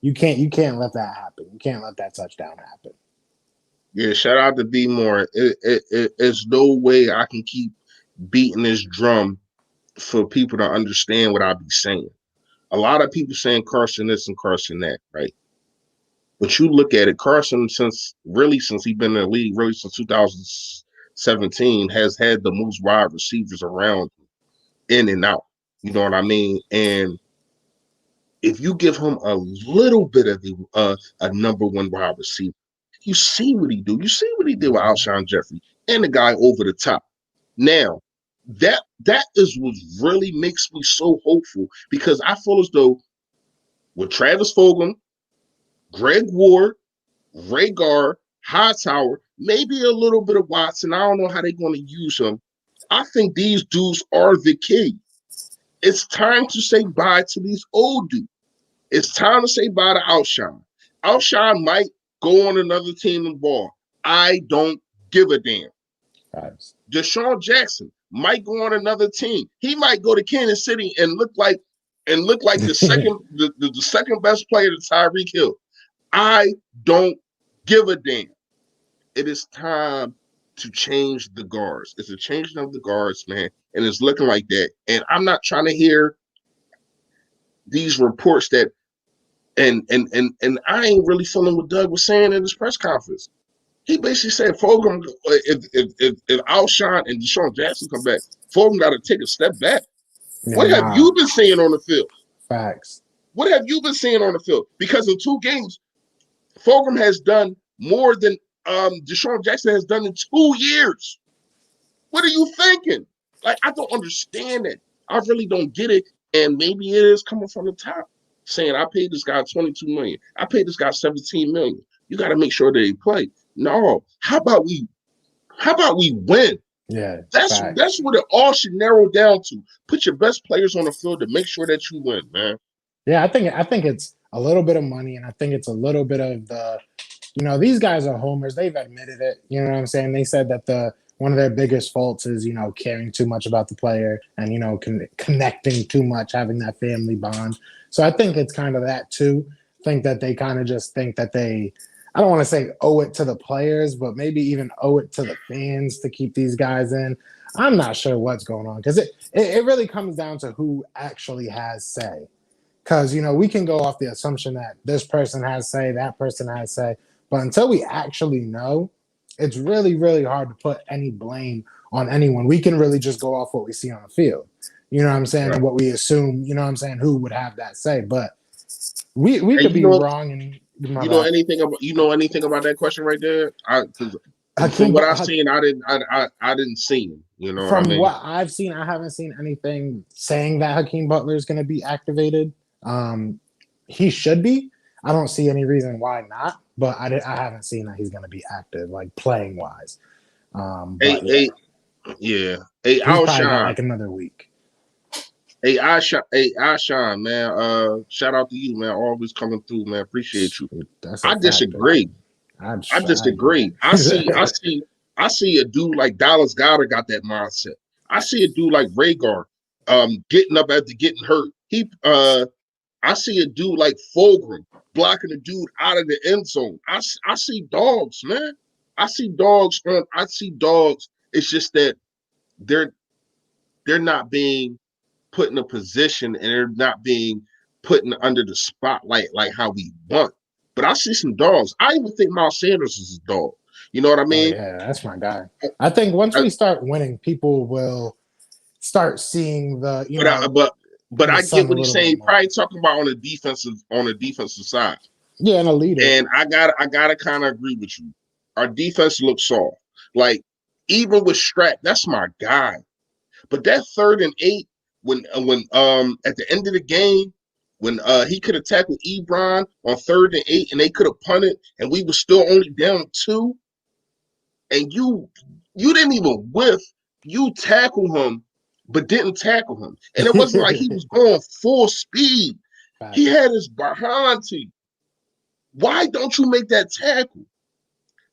You can't let that happen. You can't let that touchdown happen. Yeah, shout out to BMORE. It's no way I can keep beating this drum for people to understand what I be saying. A lot of people saying Carson this and Carson that, right? But you look at it, Carson, since he's been in the league, really since 2017, has had the most wide receivers around in and out. You know what I mean? And if you give him a little bit of a number one wide receiver, you see what he do. You see what he did with Alshon Jeffrey and the guy over the top. Now, that is what really makes me so hopeful, because I feel as though with Travis Fulgham, Greg Ward, Rhaegar, Hightower, maybe a little bit of Watson, I don't know how they're going to use him. I think these dudes are the key. It's time to say bye to these old dudes. It's time to say bye to Alshon. Alshon might go on another team and ball. I don't give a damn. Facts. Deshaun Jackson might go on another team. He might go to Kansas City and look like the second best player to Tyreek Hill. I don't give a damn. It is time to change the guards. It's a changing of the guards, man, and it's looking like that. And I'm not trying to hear these reports that and I ain't really feeling what Doug was saying in his press conference. He basically said, Fulgham, if Alshon and Deshaun Jackson come back, Fulgham got to take a step back. Yeah, What have you been seeing on the field? Facts. What have you been seeing on the field? Because in 2 games, Fulgham has done more than Deshaun Jackson has done in 2 years. What are you thinking? Like, I don't understand it. I really don't get it. And maybe it is coming from the top, saying I paid this guy $22 million. I paid this guy $17 million. You got to make sure that they play. No, how about we win? Yeah, that's what it all should narrow down to. Put your best players on the field to make sure that you win, man. Yeah, I think it's a little bit of money, and I think it's a little bit of the, these guys are homers. They've admitted it. You know what I'm saying? They said that one of their biggest faults is caring too much about the player and connecting too much, having that family bond. So I think it's kind of that too. I think that they kind of just think that I don't want to say owe it to the players, but maybe even owe it to the fans to keep these guys in. I'm not sure what's going on because it really comes down to who actually has say. Because, we can go off the assumption that this person has say, that person has say. But until we actually know, it's really, really hard to put any blame on anyone. We can really just go off what we see on the field. You know what I'm saying? Right. And what we assume, who would have that say. But we could be wrong. And you know anything about that question right there? From what I've seen, I didn't see him. You know from what I mean? What I've seen, I haven't seen anything saying that Hakeem Butler is going to be activated. He should be. I don't see any reason why not, but I haven't seen that he's going to be active, like playing wise. But he's probably got like another week. Hey, Ashan, man. Shout out to you, man. Always coming through, man. Appreciate you. I disagree. I disagree. I see a dude like Dallas Goedert got that mindset. I see a dude like Rhaegar, getting up after getting hurt. I see a dude like Fulgham blocking a dude out of the end zone. I see dogs, man. I see dogs. It's just that they're not being put in a position and they're not being put under the spotlight like how we want. But I see some dogs. I even think Miles Sanders is a dog. You know what I mean? Oh, yeah, that's my guy. I think once we start winning, people will start seeing the But I get what he's saying. Probably talking about on the defensive side. Yeah, and a leader. And I gotta kind of agree with you. Our defense looks soft. Like even with Strat, that's my guy. But that 3rd and 8, when at the end of the game, when he could have tackled Ebron on 3rd and 8, and they could have punted, and we were still only down 2, and you didn't even whiff. You tackled him, but didn't tackle him, and it wasn't like he was going full speed. Right. He had his behind to you. Why don't you make that tackle?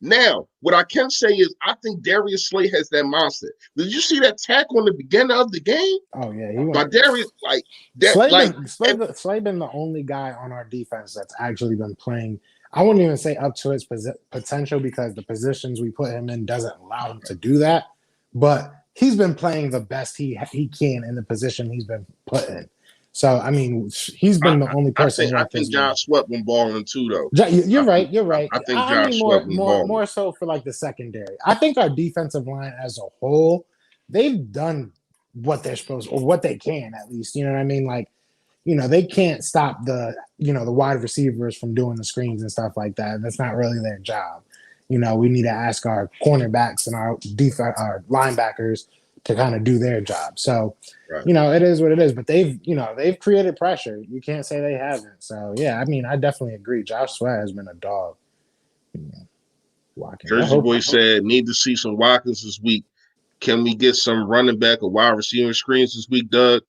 Now, what I can say is I think Darius Slay has that mindset. Did you see that tackle in the beginning of the game? Oh, yeah. But Darius, like that. Slay been the only guy on our defense that's actually been playing. I wouldn't even say up to his potential because the positions we put him in doesn't allow him to do that. But he's been playing the best he can in the position he's been put in. So, I mean, he's been the only person. I think John Sweat been balling too, though. You're right. I think John Sweat been balling. More so for like the secondary. I think our defensive line as a whole, they've done what they're supposed or what they can at least. You know what I mean? Like, they can't stop the wide receivers from doing the screens and stuff like that. That's not really their job. We need to ask our cornerbacks and our linebackers to kind of do their job. So, right. It is what it is. But they've created pressure. You can't say they haven't. So, yeah, I mean, I definitely agree. Josh Sweat has been a dog. Jersey Boy said, need to see some Watkins this week. Can we get some running back or wide receiver screens this week, Doug?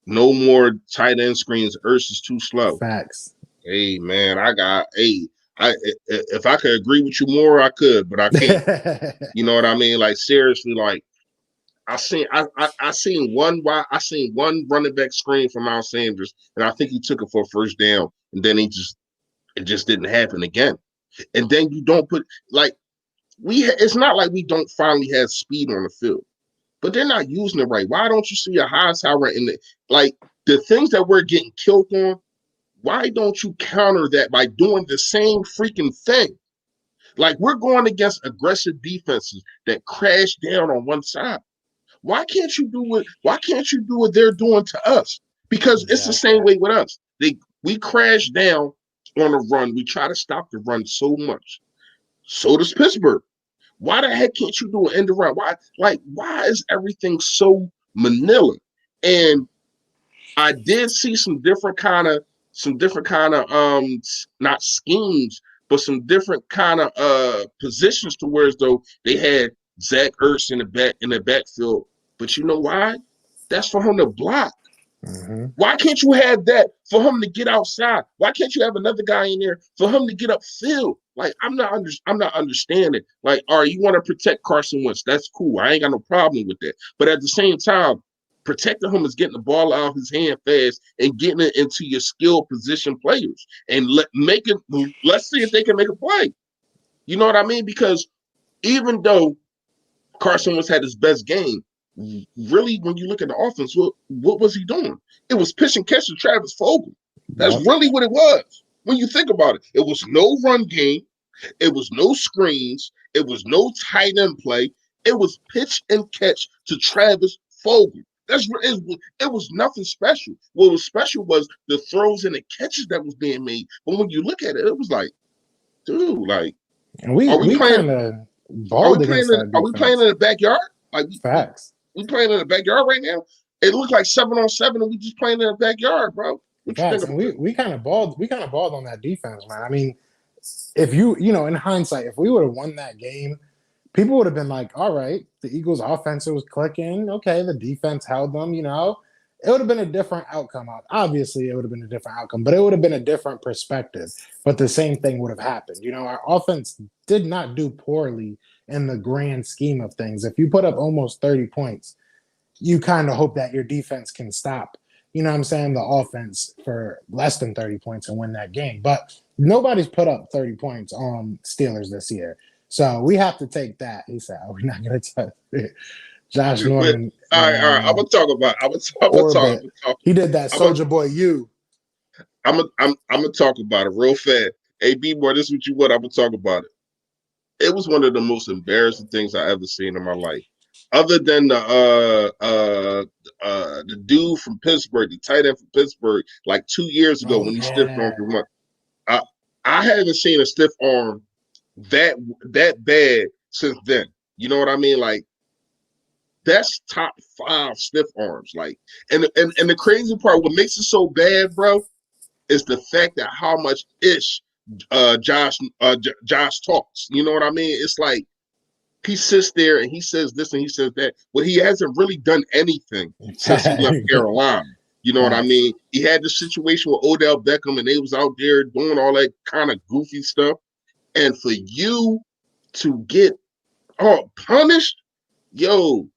No more tight end screens. Ertz is too slow. Facts. Hey, man, If I could agree with you more, I could, but I can't. You know what I mean? Like seriously, like I seen one running back screen from Miles Sanders, and I think he took it for a first down, and then it just didn't happen again. And then you don't put like it's not like we don't finally have speed on the field, but they're not using it right. Why don't you see a Hightower in the things that we're getting killed on? Why don't you counter that by doing the same freaking thing? Like we're going against aggressive defenses that crash down on one side. Why can't you do what they're doing to us? Because it's the Exactly. same way with us. We crash down on a run. We try to stop the run so much. So does Pittsburgh. Why the heck can't you do an end around? Why is everything so manila? And I did see some different kind of not schemes, but some different kind of positions to where as though they had Zach Ertz in the backfield. But you know why? That's for him to block. Mm-hmm. Why can't you have that for him to get outside? Why can't you have another guy in there for him to get upfield? Like I'm not understanding. Like, all right, you want to protect Carson Wentz? That's cool. I ain't got no problem with that. But at the same time, protecting him is getting the ball out of his hand fast and getting it into your skill position players and let's see if they can make a play. You know what I mean? Because even though Carson Wentz had his best game, really, when you look at the offense, what was he doing? It was pitch and catch to Travis Fulgham. That's Yep. really what it was. When you think about it, it was no run game. It was no screens. It was no tight end play. It was pitch and catch to Travis Fulgham. It was nothing special. What was special was the throws and the catches that was being made. But when you look at it, it was like, dude, like, And are we we playing? kind of balled against that Are we playing defense. in the backyard? Like Facts. we playing in the backyard right now? It looks like 7-on-7, and we just playing in the backyard, bro. What you think Facts. And about that? we kind of balled on that defense, man. I mean, if in hindsight, if we would have won that game, people would have been like, all right, the Eagles offense was clicking. Okay, the defense held them, It would have been a different outcome. Obviously, it would have been a different outcome, but it would have been a different perspective. But the same thing would have happened. Our offense did not do poorly in the grand scheme of things. If you put up almost 30 points, you kind of hope that your defense can stop, what I'm saying, the offense for less than 30 points and win that game. But nobody's put up 30 points on Steelers this year. So we have to take that. He said, we're not going to touch it. Josh But, Norman all right. I'm and gonna talk about. Orbit. He did that I'm gonna, Soldier Boy U. I'm gonna talk about it real fast. Hey, B-boy, this is what you want. I'm gonna talk about it. It was one of the most embarrassing things I ever seen in my life. Other than the dude from Pittsburgh, the tight end from Pittsburgh, like 2 years ago Oh, when he stiffed armed yeah. for one. I I haven't seen a stiff arm that bad since then. You know what I mean? Like that's top 5 stiff arms. Like, and the crazy part, what makes it so bad, bro, is the fact that how much ish Josh talks. You know what I mean? It's like he sits there and he says this and he says that, but he hasn't really done anything since he left Carolina. You know what I mean? He had the situation with Odell Beckham and they was out there doing all that kind of goofy stuff. And for you to get punished, yo,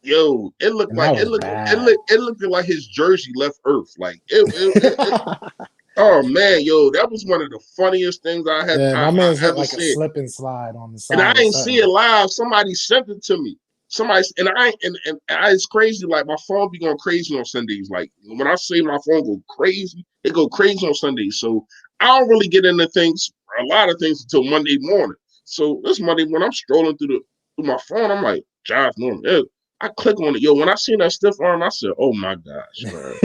it looked And that like was bad. it looked like his jersey left Earth. Like oh man, yo, that was one of the funniest things Yeah, my I man's hit ever like a seen. slip and slide on the And I side or ain't see something. it live. Somebody sent it to me. Somebody and it's crazy. Like my phone be going crazy on Sundays. Like when I say my phone go crazy, it go crazy on Sundays. So I don't really get into a lot of things until Monday morning. So this Monday when I'm strolling through my phone, I'm like, Josh Norman. I click on it. Yo, when I seen that stiff arm, I said, oh my gosh, man.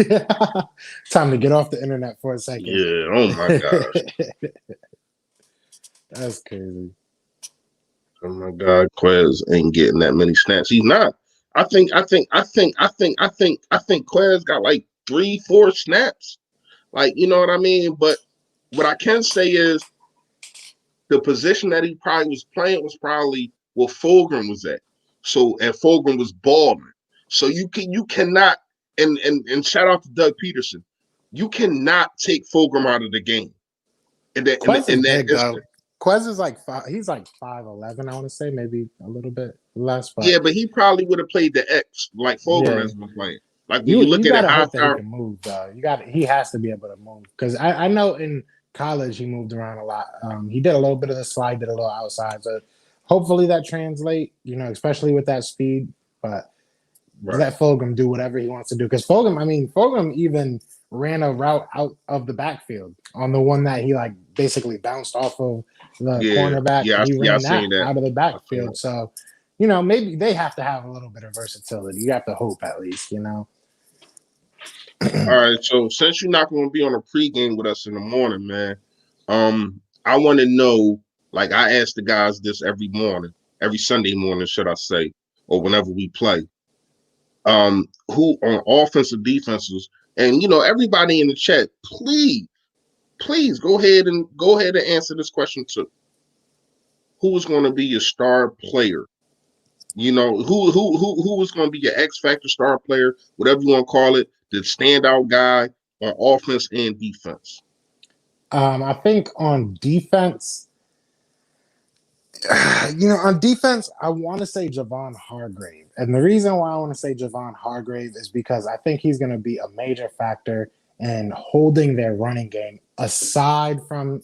Time to get off the internet for a second. Yeah, oh my gosh. That's crazy. Oh my God, Quez ain't getting that many snaps. He's not. I think Quez got like 3, 4 snaps. Like, you know what I mean? But what I can say is the position that he probably was playing was probably where Fulgham was at. So and Fulgham was balling. So you cannot and shout out to Doug Peterson. You cannot take Fulgham out of the game. Quez is in that big though. instant. Quez is like he's like 5'11", I want to say, maybe a little bit less, but Yeah, but he probably would have played the X like Fogelman yeah. has been playing. Like when you You look at it, gotta high hope that he power. can move though. He has to be able to move because I know in college he moved around a lot. He did a little bit of the slide, did a little outside. So hopefully that translate. Especially with that speed. But Right. let Fulgham do whatever he wants to do because Fulgham even ran a route out of the backfield on the one that he like basically bounced off of the Yeah, cornerback. He yeah, I ran that seen that. out of the I seen backfield. that. So maybe they have to have a little bit of versatility. You have to hope at least. All right, so since you're not going to be on a pregame with us in the morning, man, I want to know. Like I ask the guys this every morning, every Sunday morning, should I say, or whenever we play. Who on offensive defenses, and everybody in the chat, please go ahead and answer this question too. Who is going to be your star player? Who is going to be your X factor star player, whatever you want to call it, the standout guy on offense and defense. I think on defense, on defense, I want to say Javon Hargrave. And the reason why I want to say Javon Hargrave is because I think he's going to be a major factor in holding their running game aside from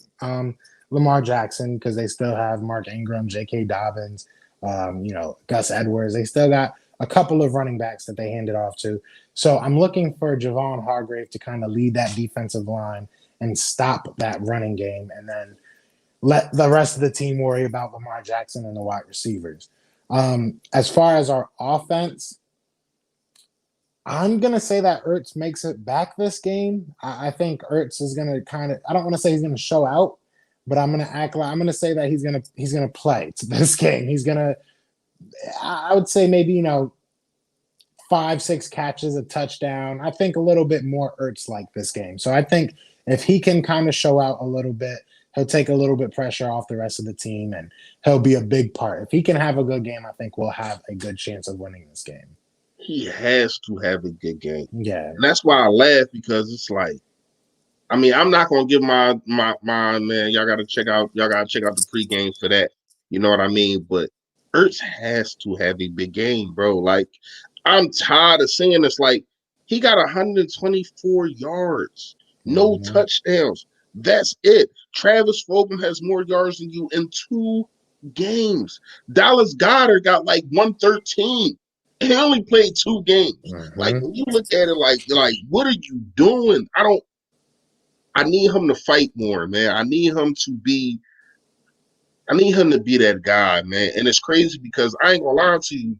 Lamar Jackson, because they still have Mark Ingram, J.K. Dobbins, Gus Edwards. They still got a couple of running backs that they handed off to. So I'm looking for Javon Hargrave to kind of lead that defensive line and stop that running game, and then let the rest of the team worry about Lamar Jackson and the wide receivers. As far as our offense, I'm gonna say that Ertz makes it back this game. I think Ertz is gonna I don't want to say he's gonna show out, but I'm gonna say that he's gonna play this game. I would say maybe 5-6 catches, a touchdown. I think a little bit more Ertz like this game. So I think if he can kind of show out a little bit, he'll take a little bit pressure off the rest of the team, and he'll be a big part. If he can have a good game, I think we'll have a good chance of winning this game. He has to have a good game. Yeah. And that's why I laugh, because it's like, I mean, I'm not gonna give my man. Y'all gotta check out the pregame for that. You know what I mean? But Ertz has to have a big game, bro. Like, I'm tired of seeing this. Like, he got 124 yards, no Mm-hmm. touchdowns. That's it. Travis Fulgham has more yards than you in 2 games. Dallas Goedert got like 113. He only played 2 games. Like, Mm-hmm. when you look at it, like what are you doing? I need him to fight more, man. I need him to be that guy, man. And it's crazy because I ain't gonna lie to you.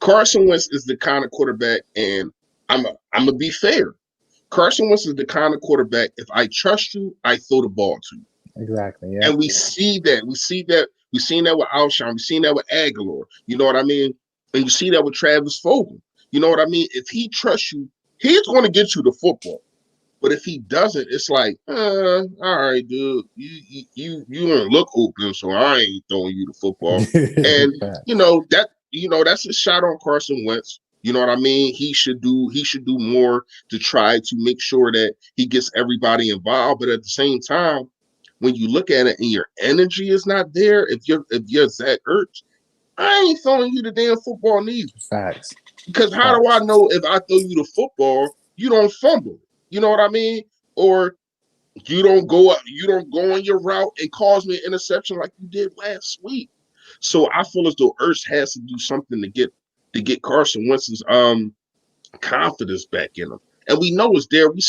Carson Wentz is the kind of quarterback, and I'm gonna be fair. Carson Wentz is the kind of quarterback, if I trust you, I throw the ball to you. Exactly. Yeah. And we see that. We've seen that with Alshon. We've seen that with Aguilar. You know what I mean? And you see that with Travis Fulgham. You know what I mean? If he trusts you, he's going to get you the football. But if he doesn't, it's like, all right, dude, you don't look open, so I ain't throwing you the football. And that's a shot on Carson Wentz. You know what I mean? He should do more to try to make sure that he gets everybody involved. But at the same time, when you look at it and your energy is not there, if you're Zach Ertz, I ain't throwing you the damn football neither. Facts. Because how do I know if I throw you the football, you don't fumble? You know what I mean? Or you don't go on your route and cause me an interception like you did last week. So I feel as though Ertz has to do something to get Carson Wentz's confidence back in him. And we know it's there. We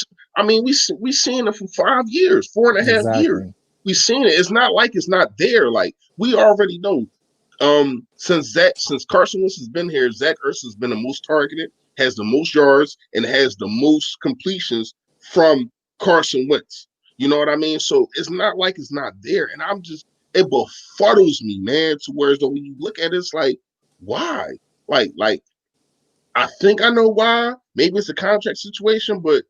seen it for 5 years, 4.5 years. Exactly. We've seen it. It's not like it's not there. Like, we already know. Since Carson Wentz has been here, Zach Ertz has been the most targeted, has the most yards, and has the most completions from Carson Wentz. You know what I mean? So it's not like it's not there. And it befuddles me, man, to where when you look at it, it's like, why? Like I think I know why. Maybe it's a contract situation, but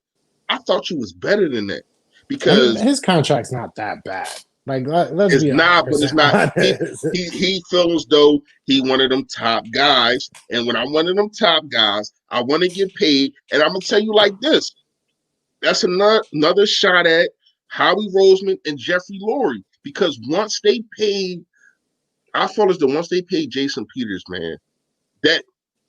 I thought you was better than that, And because his contract's not that bad. Like, let's it's be not, but it's 100% not. honest. He feels as though he one of them top guys, and when I'm one of them top guys, I want to get paid. And I'm gonna tell you like this: that's another shot at Howie Rosman and Jeffrey Lurie. Because once they paid, I felt as though once they paid Jason Peters, man, that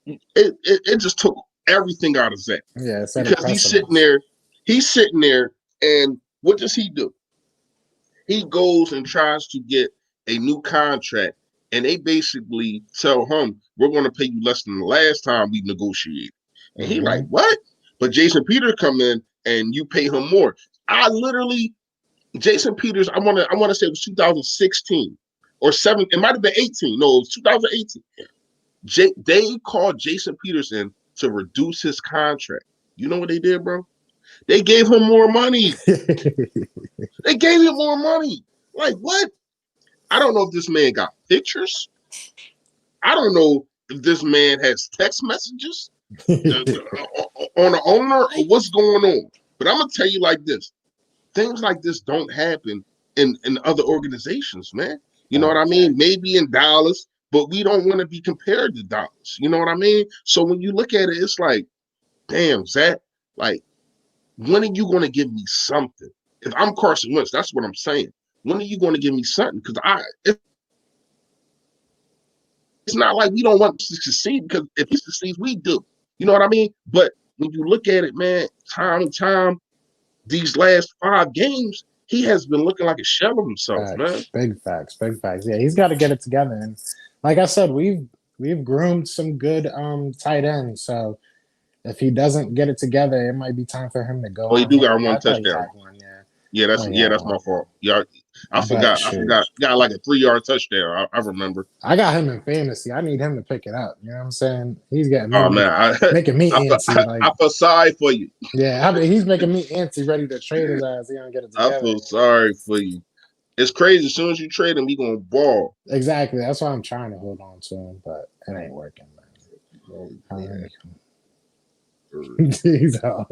it just took everything out of Zach. Yeah, it set a Because precedence. he's sitting there, and what does he do? He goes and tries to get a new contract, and they basically tell him, "We're going to pay you less than the last time we negotiated." And he like, Mm-hmm. "What?" But Jason Peters come in, and you pay him more. I literally, Jason Peters, I want to say it was 2016 or 7. It might have been 18. No, it was 2018. They called Jason Peters in to reduce his contract. You know what they did, bro? They gave him more money. They gave him more money. Like what? I don't know if this man got pictures. I don't know if this man has text messages on the owner or what's going on. But I'm gonna tell you like this: things like this don't happen in other organizations, man. You know what I mean? Maybe in Dallas, but we don't want to be compared to Dallas. You know what I mean? So when you look at it, it's like, damn, Zach, like, when are you going to give me something? If I'm Carson Wentz, that's what I'm saying. When are you going to give me something? Because it's not like we don't want to succeed, because if he succeeds, we do. You know what I mean? But when you look at it, man, time and time, these last 5 games, he has been looking like a shell of himself, man. Facts, big facts, big facts. Yeah, he's got to get it together. And like I said, we've groomed some good tight ends. So if he doesn't get it together, it might be time for him to go Oh, he on. do Yeah, got yeah, one I thought he touchdown. had one. Yeah, Yeah, I thought he had that's my one. fault. Yeah, I But forgot. I shoot, forgot. Got like a 3-yard touchdown. I remember. I got him in fantasy. I need him to pick it up. You know what I'm saying? He's getting Oh me, man, making me antsy. Like, I feel sorry for you. yeah, he's making me antsy, ready to trade his ass. He don't get it I together. feel sorry for you. It's crazy. As soon as you trade him, he gonna ball. Exactly. That's why I'm trying to hold on to him, but it ain't working, man. He's out.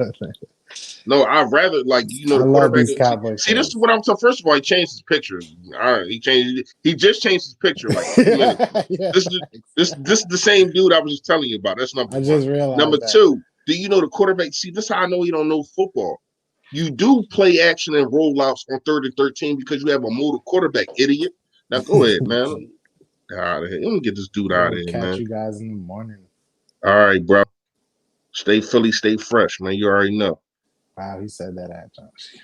No, I'd rather I the love quarterback. these Cowboy See, this is fans. what I'm talking. First of all, he changed his picture. All right, he just changed his picture like 2 minutes ago. Yeah, This is this is the same dude I was just telling you about. That's number I one. just Number realized that. two, do you know the quarterback? See, this is how I know he don't know football. You do play action and rollouts on 3rd and 13 because you have a motor quarterback, idiot. Now go ahead, man. Out of here. Let me get this dude out of We'll here, catch man. you guys in the morning. All right, bro. Stay Philly, stay fresh, man. You already know. Wow, he said that at Josh.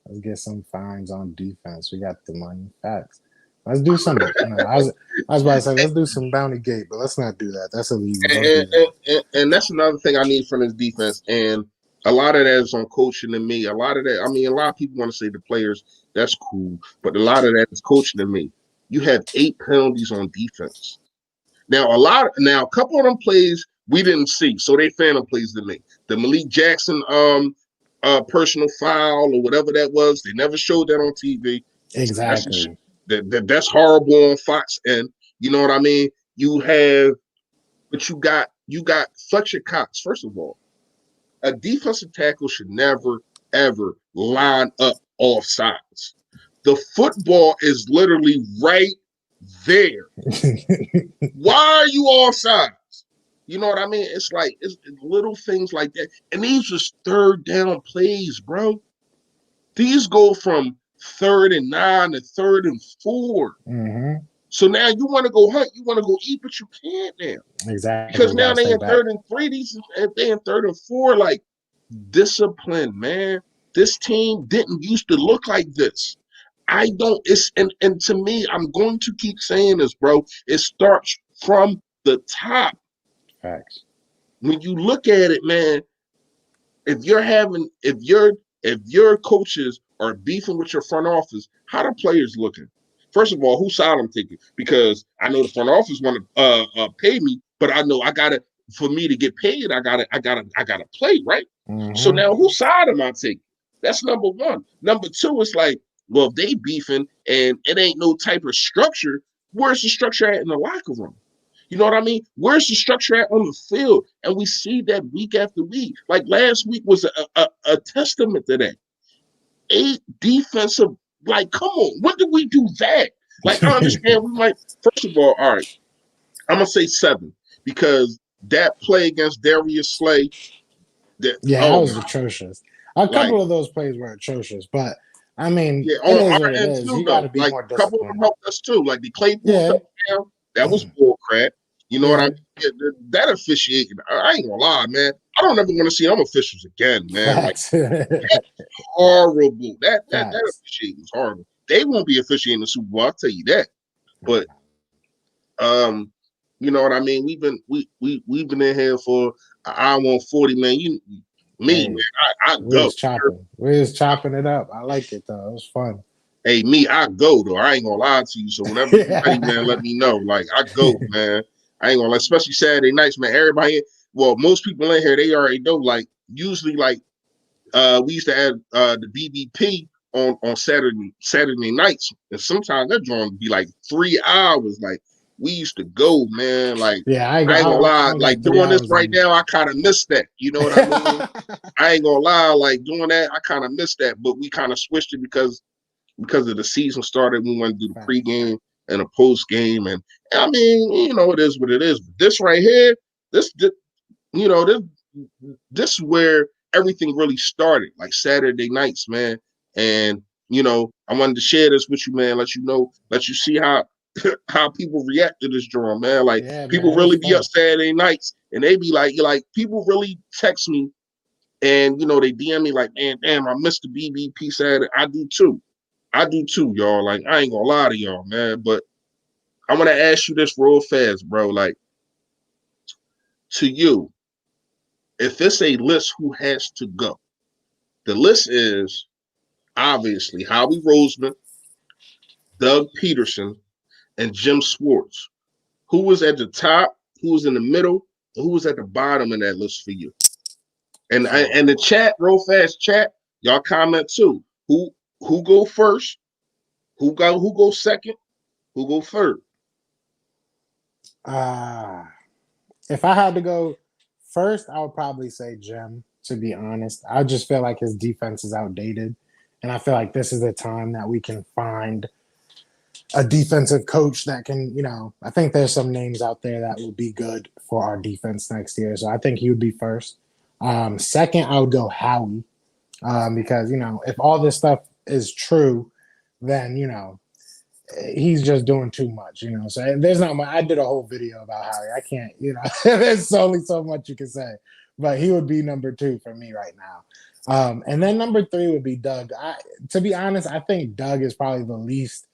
Let's get some fines on defense. We got the money. Facts. Let's do some. No, I was about to say let's do some bounty gate, but let's not do that. That's illegal. Don't do that. And that's another thing I need from this defense. And a lot of that is on coaching and me. A lot of that, I mean, a lot of people want to say the players, that's cool, but a lot of that is coaching and me. You have 8 penalties on defense. Now, a couple of them plays we didn't see, so they phantom plays to me. The Malik Jackson personal foul or whatever that was, they never showed that on TV. That's Exactly. that's horrible on Fox, and you know what I mean. But you got Fletcher Cox. First of all, a defensive tackle should never ever line up off sides. The football is literally right there. Why are you off sides? You know what I mean? It's like it's little things like that, and these are 3rd down plays, bro. These go from 3rd and 9 to 3rd and 4. Mm-hmm. So now you want to go hunt, you want to go eat, but you can't now. Exactly. Because We now gotta they stay in back. 3rd and 3, they in 3rd and 4. Like, discipline, man. This team didn't used to look like this. I don't, it's, and to me, I'm going to keep saying this, bro. It starts from the top. Facts. When you look at it, man, if your coaches are beefing with your front office, how the players looking? First of all, whose side I'm taking? Because I know the front office want to pay me, but I know I gotta, for me to get paid, I gotta play, right? So Mm-hmm. now whose side am I taking? That's number one. Number two, it's like, well, if they beefing and it ain't no type of structure, where's the structure at in the locker room? You know what I mean? Where's the structure at on the field? And we see that week after week. Like last week was a testament to that. 8 defensive, like, come on, when did we do that? Like, I understand we might, first of all right, I'm going to say 7 because that play against Darius Slay, that, Yeah, that oh was my, atrocious. A Like, couple of those plays were atrocious, but I mean, yeah, it on is our what it end is. too, You got though. to be Like, more a couple of them disciplined. helped us too. Like the Claypool Yeah, touchdown, that was bull crap. You know what I yeah. mean? Yeah, that officiating, I ain't gonna lie, man. I don't ever want to see them officials again, man. Like, Facts. horrible. That Facts. officiating was horrible. They won't be officiating the Super Bowl, I'll tell you that. But um, you know what I mean? We've been in here for an hour and 40, man. Me, Hey, man, I we go. was chopping. We was chopping it up. I like it though. It was fun. Hey, me, I go though. I ain't gonna lie to you. So whenever you ready, man, let me know. Like I go, man. I ain't gonna lie, especially Saturday nights, man. Everybody, well, most people in here, they already know. Like usually, like we used to add the BBP on Saturday nights, and sometimes that drawing would be like 3 hours. Like we used to go, man. Like Yeah, I ain't gonna I lie. don't Like got three doing this hours right in now, I kind of miss that. You know what I mean? me. I ain't gonna lie. Like doing that, I kind of miss that. But we kind of switched it because of the season started. We want to do the Facts. pregame and a post game, and I mean, you know, it is what it is. But this right here, this you know, this is where everything really started, like Saturday nights, man. And you know, I wanted to share this with you, man. Let you know, let you see how how people react to this drawing, man. Like Yeah, people man, it was really be up fun. Saturday nights, and they be like people really text me, and you know, they DM me like, man, damn, I missed the BBP Saturday. I do too. I do too, y'all. Like I ain't gonna lie to y'all, man. But I'm gonna ask you this real fast, bro. Like to you, if it's a list, who has to go? The list is obviously Howie Rosman, Doug Peterson, and Jim Schwartz. Who was at the top? Who was in the middle? And who was at the bottom of that list for you? So, And the chat, real fast chat, y'all comment too. Who go first? Who go second? Who go third? uh, if I had to go first, I would probably say Jim, to be honest. I just feel like his defense is outdated. And I feel like this is a time that we can find a defensive coach that can, I think there's some names out there that will be good for our defense next year. So I think he would be first. Second, I would go Howie because, if all this stuff is true, then, he's just doing too much, So there's not much. I did a whole video about Howie. I can't, there's only so much you can say. But he would be number two for me right now. And then number three would be Doug. To be honest, I think Doug is probably the least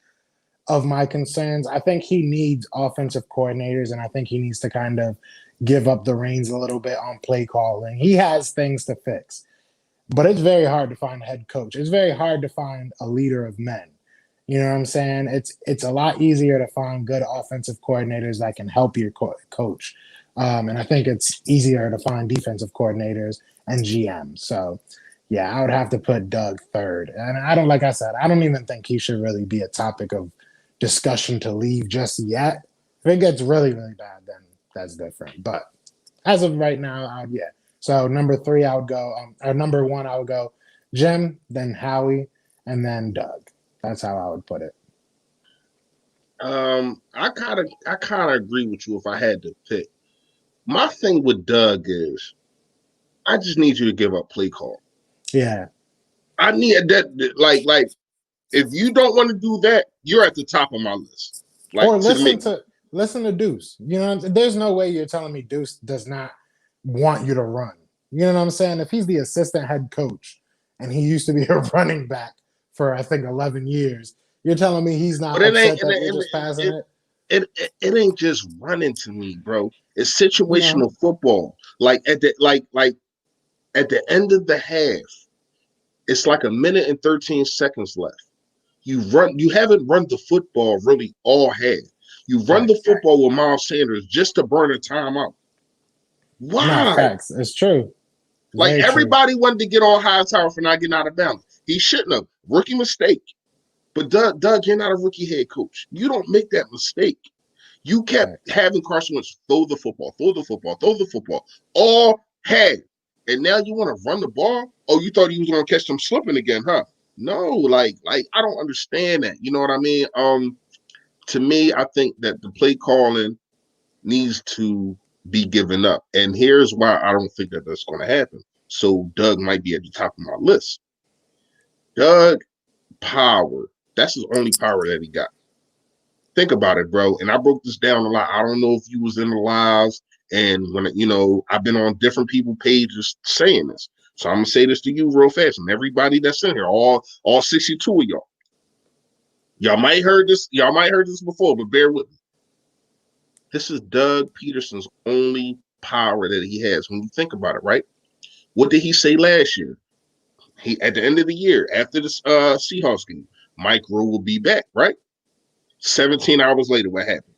of my concerns. I think he needs offensive coordinators, and I think he needs to kind of give up the reins a little bit on play calling. He has things to fix, but it's very hard to find a head coach. It's very hard to find a leader of men. You know what I'm saying? It's a lot easier to find good offensive coordinators that can help your coach. And I think it's easier to find defensive coordinators and GMs. So, yeah, I would have to put Doug third. And like I said, I don't even think he should really be a topic of discussion to leave just yet. If it gets really, really bad, then that's different. But as of right now, yeah. So number three, I would go, or number one, I would go Jim, then Howie, and then Doug. That's how I would put it. I kind of agree with you if I had to pick. My thing with Doug is I just need you to give up play call. Yeah. I need that like if you don't want to do that, you're at the top of my list. Or Like to me. listen to Deuce. There's no way you're telling me Deuce does not want you to run. You know what I'm saying? If he's the assistant head coach and he used to be a running back for I think 11 years, you're telling me he's But not it ain't upset that you're just passing it? it ain't just running to me, bro. It's No. situational football. Like like at the end of the half, it's like a minute and 13 seconds left. You haven't run the football really all half. You run the Facts. football with Miles Sanders just to burn a timeout. No, Why? facts. It's true. Like Very true. everybody wanted to get on Hightower for not getting out of bounds. He shouldn't have. Rookie mistake. But Doug, you're not a rookie head coach. You don't make that mistake. You kept Facts. having Carson Wentz throw the football, throw the football, throw the football, all had. And now you want to run the ball? Oh, you thought he was going to catch them slipping again, huh? No, like I don't understand that. You know what I mean? To me, I think that the play calling needs to be given up, and here's why I don't think that that's going to happen. So Doug might be at the top of my list. Doug power. That's his only power that he got. Think about it, bro. And I broke this down a lot. I don't know if you was in the lives and when I've been on different people pages saying this. So I'm gonna say this to you real fast, and everybody that's in here, all 62 of y'all. Y'all might heard this before, but bear with me. This is Doug Peterson's only power that he has. When you think about it, right? What did he say last year? He at the end of the year, after the Seahawks game, Mike Rowe will be back, right? 17 hours later, what happened?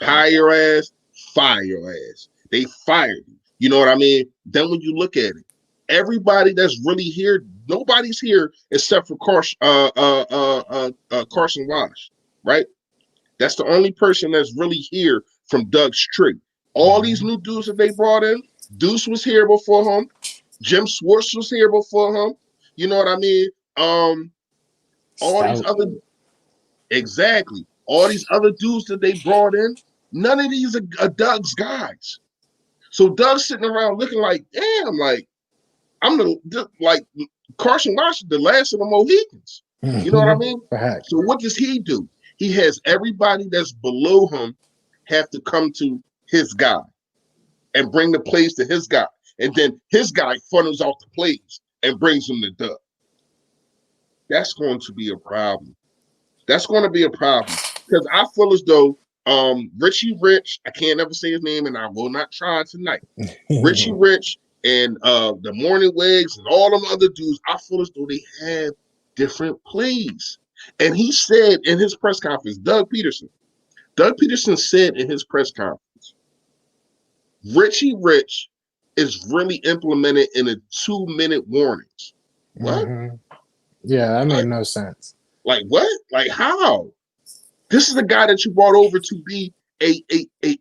Hire your ass, fire your ass. They fired you. You know what I mean? Then when you look at it, everybody that's really here, nobody's here except for Carson Wash, right? That's the only person that's really here from Doug's tree. All these new dudes that they brought in, Deuce was here before him. Jim Schwartz was here before him. You know what I mean? All these Stout. other exactly. All these other dudes that they brought in, none of these are Doug's guys. So Doug's sitting around looking like, damn, like I'm like Carson Washington, the last of the Mohicans. You know what I mean? So what does he do? He has everybody that's below him have to come to his guy and bring the plays to his guy. And then his guy funnels out the plays and brings them to Doug. That's going to be a problem. That's going to be a problem because I feel as though Richie Rich, I can't ever say his name, and I will not try tonight. Richie Rich and the Morning Wigs and all them other dudes, I feel as though they have different plays. And he said in his press conference, Doug Peterson said in his press conference, Richie Rich is really implemented in a 2-minute warnings. What? Yeah, that made no sense. Like what? Like how? This is the guy that you brought over to be a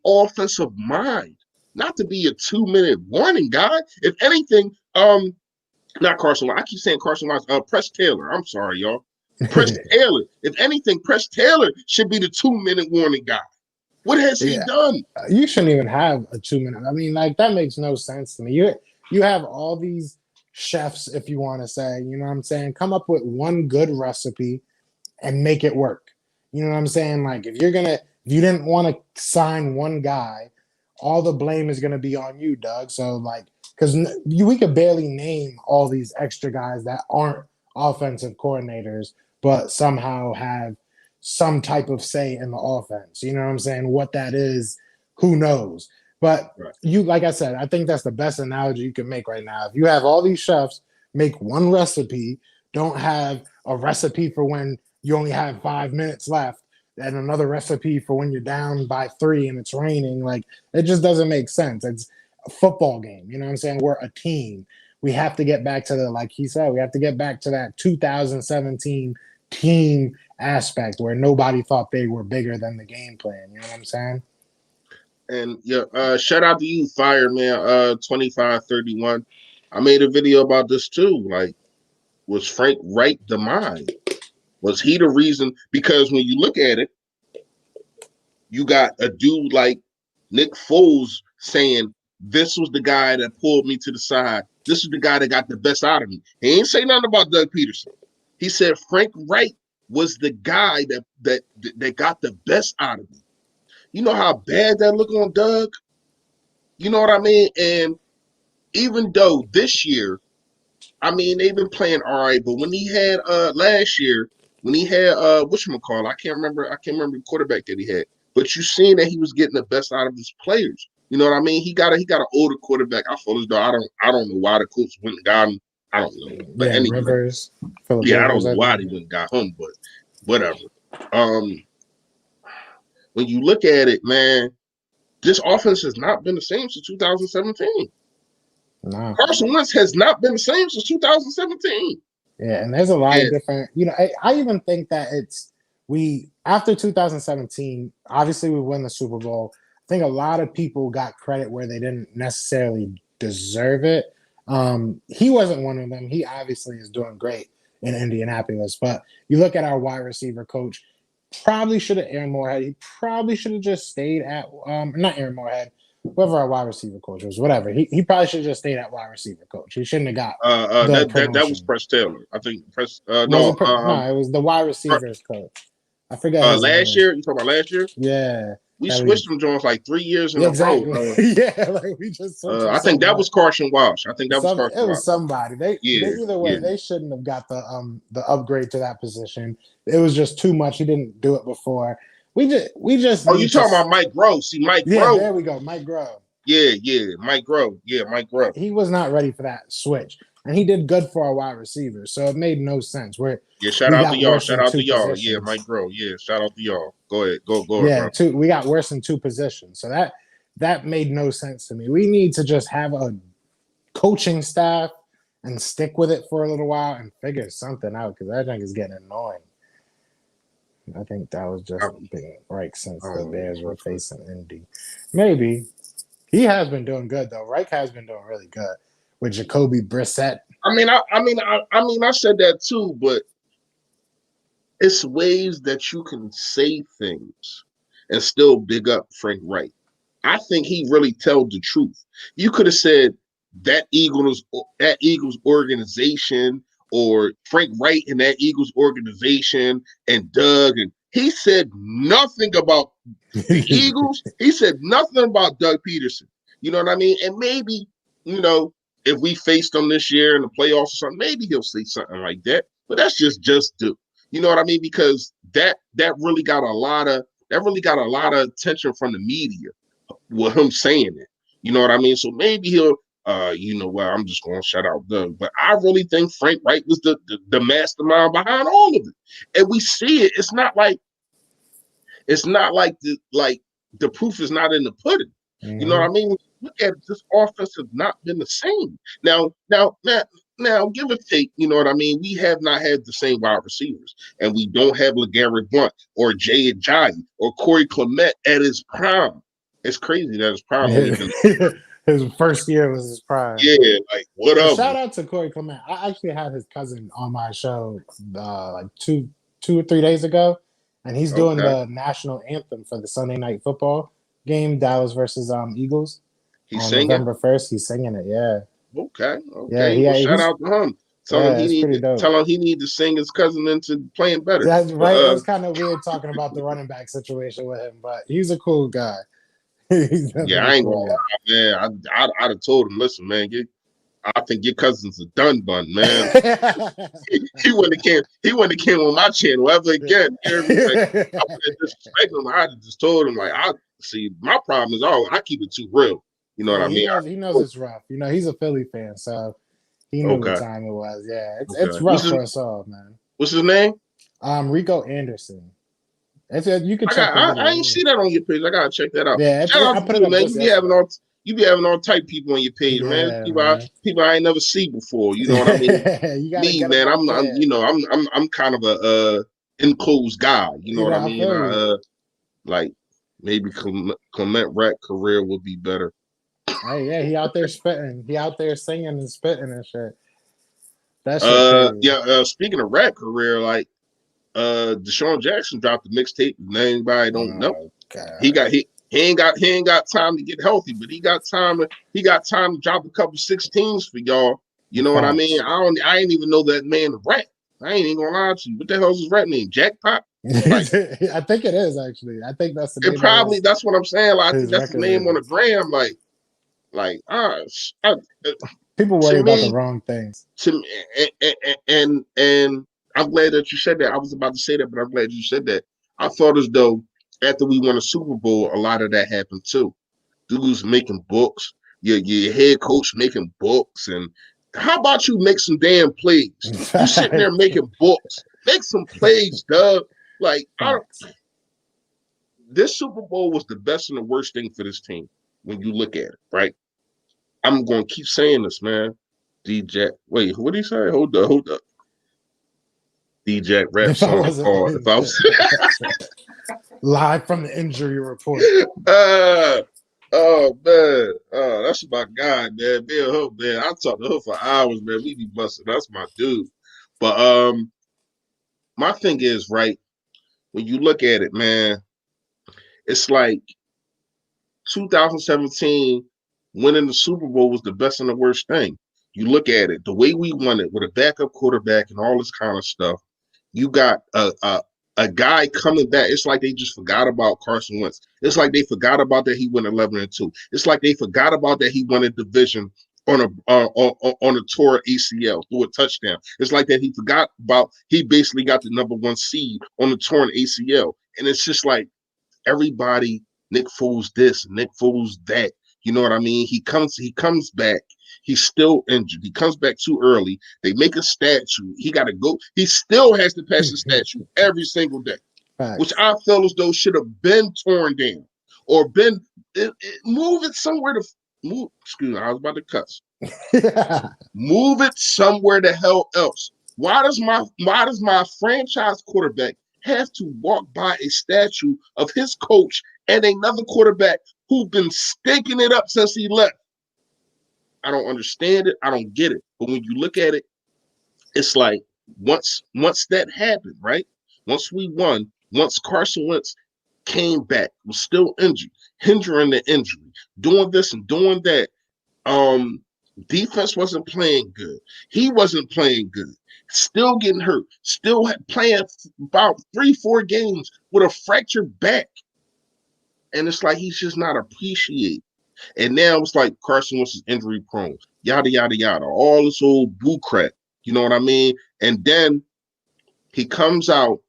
offensive mind, not to be a 2-minute warning guy. If anything, not Carson. I keep saying Carson Wentz. Press Taylor. I'm sorry, y'all. Press Taylor. If anything, Press Taylor should be the 2-minute warning guy. What has he done? You shouldn't even have a 2-minute. I mean, like that makes no sense to me. You have all these chefs, if you want to say, you know what I'm saying, come up with one good recipe and make it work. You know what I'm saying? Like if you didn't want to sign one guy, all the blame is gonna be on you, Doug. So like, because we could barely name all these extra guys that aren't offensive coordinators, but somehow have some type of say in the offense. You know what I'm saying? What that is, who knows? But like I said, I think that's the best analogy you can make right now. If you have all these chefs make one recipe, don't have a recipe for when you only have 5 minutes left, and another recipe for when you're down by 3 and it's raining. Like it just doesn't make sense. It's a football game. You know what I'm saying? We're a team. We have to get back to like he said, we have to get back to that 2017 team aspect where nobody thought they were bigger than the game plan. You know what I'm saying? And shout out to you, Fireman 2531. I made a video about this too. Like, was Frank Wright the mind? Was he the reason? Because when you look at it, you got a dude like Nick Foles saying, this was the guy that pulled me to the side. This is the guy that got the best out of me. He ain't say nothing about Doug Peterson. He said Frank Wright was the guy that got the best out of me. You know how bad that look on Doug? You know what I mean? And even though this year, I mean, they've been playing all right, but when he had last year, when he had whatchamacallit, I can't remember the quarterback that he had. But you seen that he was getting the best out of his players. You know what I mean? He got an older quarterback. I feel as though I don't know why the Colts went and got him. I don't know. But anyway, Rivers. Yeah, I don't know why they went and got him, but whatever. When you look at it, man, this offense has not been the same since 2017. No. Carson Wentz has not been the same since 2017. Yeah, and there's a lot of different, I even think that after 2017, obviously we won the Super Bowl. I think a lot of people got credit where they didn't necessarily deserve it. He wasn't one of them. He obviously is doing great in Indianapolis, but you look at our wide receiver coach, probably should have Aaron Moorhead. He probably should have just stayed at not Aaron Moorhead. whoever our wide receiver coach was, whatever. He probably should just stay at wide receiver coach. He shouldn't have got the That was promotion. Press Taylor. I think Press. Was it? No, it was the wide receivers coach. I forget his last name. year. You talking about last year? Yeah, We switched them Jones like 3 years in a exactly. row. Yeah, like we just switched them I so think that much. was Carson Walsh. I think that was Carson It Walsh. was somebody. They either way, they shouldn't have got the upgrade to that position. It was just too much. He didn't do it before. We just Oh, you talking about Mike Grove? See, Mike Grove. There we go, Mike Grove. Yeah, Mike Grove. Yeah, Mike Grove. He was not ready for that switch, and he did good for our wide receivers, so it made no sense. Shout out to y'all. Shout out to y'all. Yeah, Mike Grove. Yeah, shout out to y'all. Go ahead. Go ahead. Yeah, we got worse in two positions, so that made no sense to me. We need to just have a coaching staff and stick with it for a little while and figure something out, because I think it's getting annoying. I think that was just been right since the Bears were facing Indy. Maybe. He has been doing good though. Reich has been doing really good with Jacoby Brissett. I said that too, but it's ways that you can say things and still big up Frank Reich. I think he really tells the truth. You could have said that Eagles organization, or Frank Reich and that Eagles organization, and Doug, and he said nothing about the Eagles. He said nothing about Doug Peterson. You know what I mean? And maybe, if we faced him this year in the playoffs or something, maybe he'll say something like that. But that's just do. You know what I mean? Because that really got a lot of attention from the media with him saying it. You know what I mean? So maybe he'll I'm just going to shout out Doug. But I really think Frank Reich was the mastermind behind all of it. And we see it. It's not like the proof is not in the pudding. Mm-hmm. You know what I mean? When you look at it, this offense has not been the same. Now, give or take, you know what I mean? We have not had the same wide receivers. And we don't have LeGarrette Blount or Jay Ajayi or Corey Clement at his prime. It's crazy that his prime his first year was his prime. Yeah, like what up? Shout out to Corey Clement. I actually had his cousin on my show like two or 3 days ago, and he's doing the national anthem for the Sunday Night Football game, Dallas versus Eagles. He's on singing? November 1st. He's singing it. Yeah. Okay. Yeah, shout out to him. Tell him he need to sing his cousin into playing better. That's right. It was kind of weird talking about the running back situation with him, but he's a cool guy. I ain't gonna lie, man. I'd have told him, listen, man, I think your cousin's a done bun, man. he wouldn't have came on my channel ever again. I would have disrespected him. I'd have just told him, like, my problem is I keep it too real. You know what I mean? He knows it's rough. He's a Philly fan, so he knew what time it was. Yeah, it's rough for us all, man. What's his name? Rico Anderson. You can check. I ain't see that on your page. I gotta check that out. Yeah, shout out to you, man. You be having all type people on your page, man. People I ain't never see before. You know what I mean? Me, man. I'm kind of a enclosed guy. You know what I mean? Like maybe Clement Rat career would be better. Hey, yeah, he out there spitting. He out there singing and spitting and shit. That's crazy. Speaking of Rat career, like. Deshaun Jackson dropped a mixtape that anybody don't know. God. He ain't got time to get healthy, but he got time to drop a couple 16s for y'all. You know what I mean? I ain't even know that man Rat. I ain't even gonna lie to you. What the hell's his rap name? Jackpot? Like, I think it is actually. I think that's the name. Probably that's what I'm saying. Like, I think that's the name on the gram. People worry about the wrong things. To me, and I'm glad that you said that. I was about to say that, but I'm glad you said that. I thought as though after we won a Super Bowl, a lot of that happened too. Dudes making books, your head coach making books, and how about you make some damn plays? You sitting there making books, make some plays, Doug. Like this Super Bowl was the best and the worst thing for this team when you look at it, right? I'm going to keep saying this, man. DJ, wait, what did he say? Hold up. DJ rap song. If I was live from the injury report. Oh man, that's my guy, man. Bill Hope, man. I talked to her for hours, man. We be busting. That's my dude. But my thing is, right, when you look at it, man, it's like 2017, winning the Super Bowl was the best and the worst thing. You look at it, the way we won it with a backup quarterback and all this kind of stuff. You got a guy coming back. It's like they just forgot about Carson Wentz. It's like they forgot about that he went 11-2. It's like they forgot about that he won a division on a torn ACL through a touchdown. It's like that he forgot about he basically got the number one seed on the torn ACL, and it's just like everybody. Nick Foles this, Nick Foles that. You know what I mean? He comes back. He's still injured. He comes back too early. They make a statue. He got to go. He still has to pass the statue every single day, which Facts. I feel as though should have been torn down or been move it somewhere to move. Excuse me, I was about to cuss. Move it somewhere the hell else. Why does my franchise quarterback have to walk by a statue of his coach and another quarterback who's been stinking it up since he left? I don't understand it. I don't get it. But when you look at it, it's like once that happened, right? Once we won, once Carson Wentz came back, was still injured, hindering the injury, doing this and doing that. Defense wasn't playing good. He wasn't playing good. Still getting hurt. Still playing about 3-4 games with a fractured back. And it's like he's just not appreciated. And now it's like Carson Wentz is injury prone. Yada, yada, yada. All this old boo crap. You know what I mean? And then he comes out.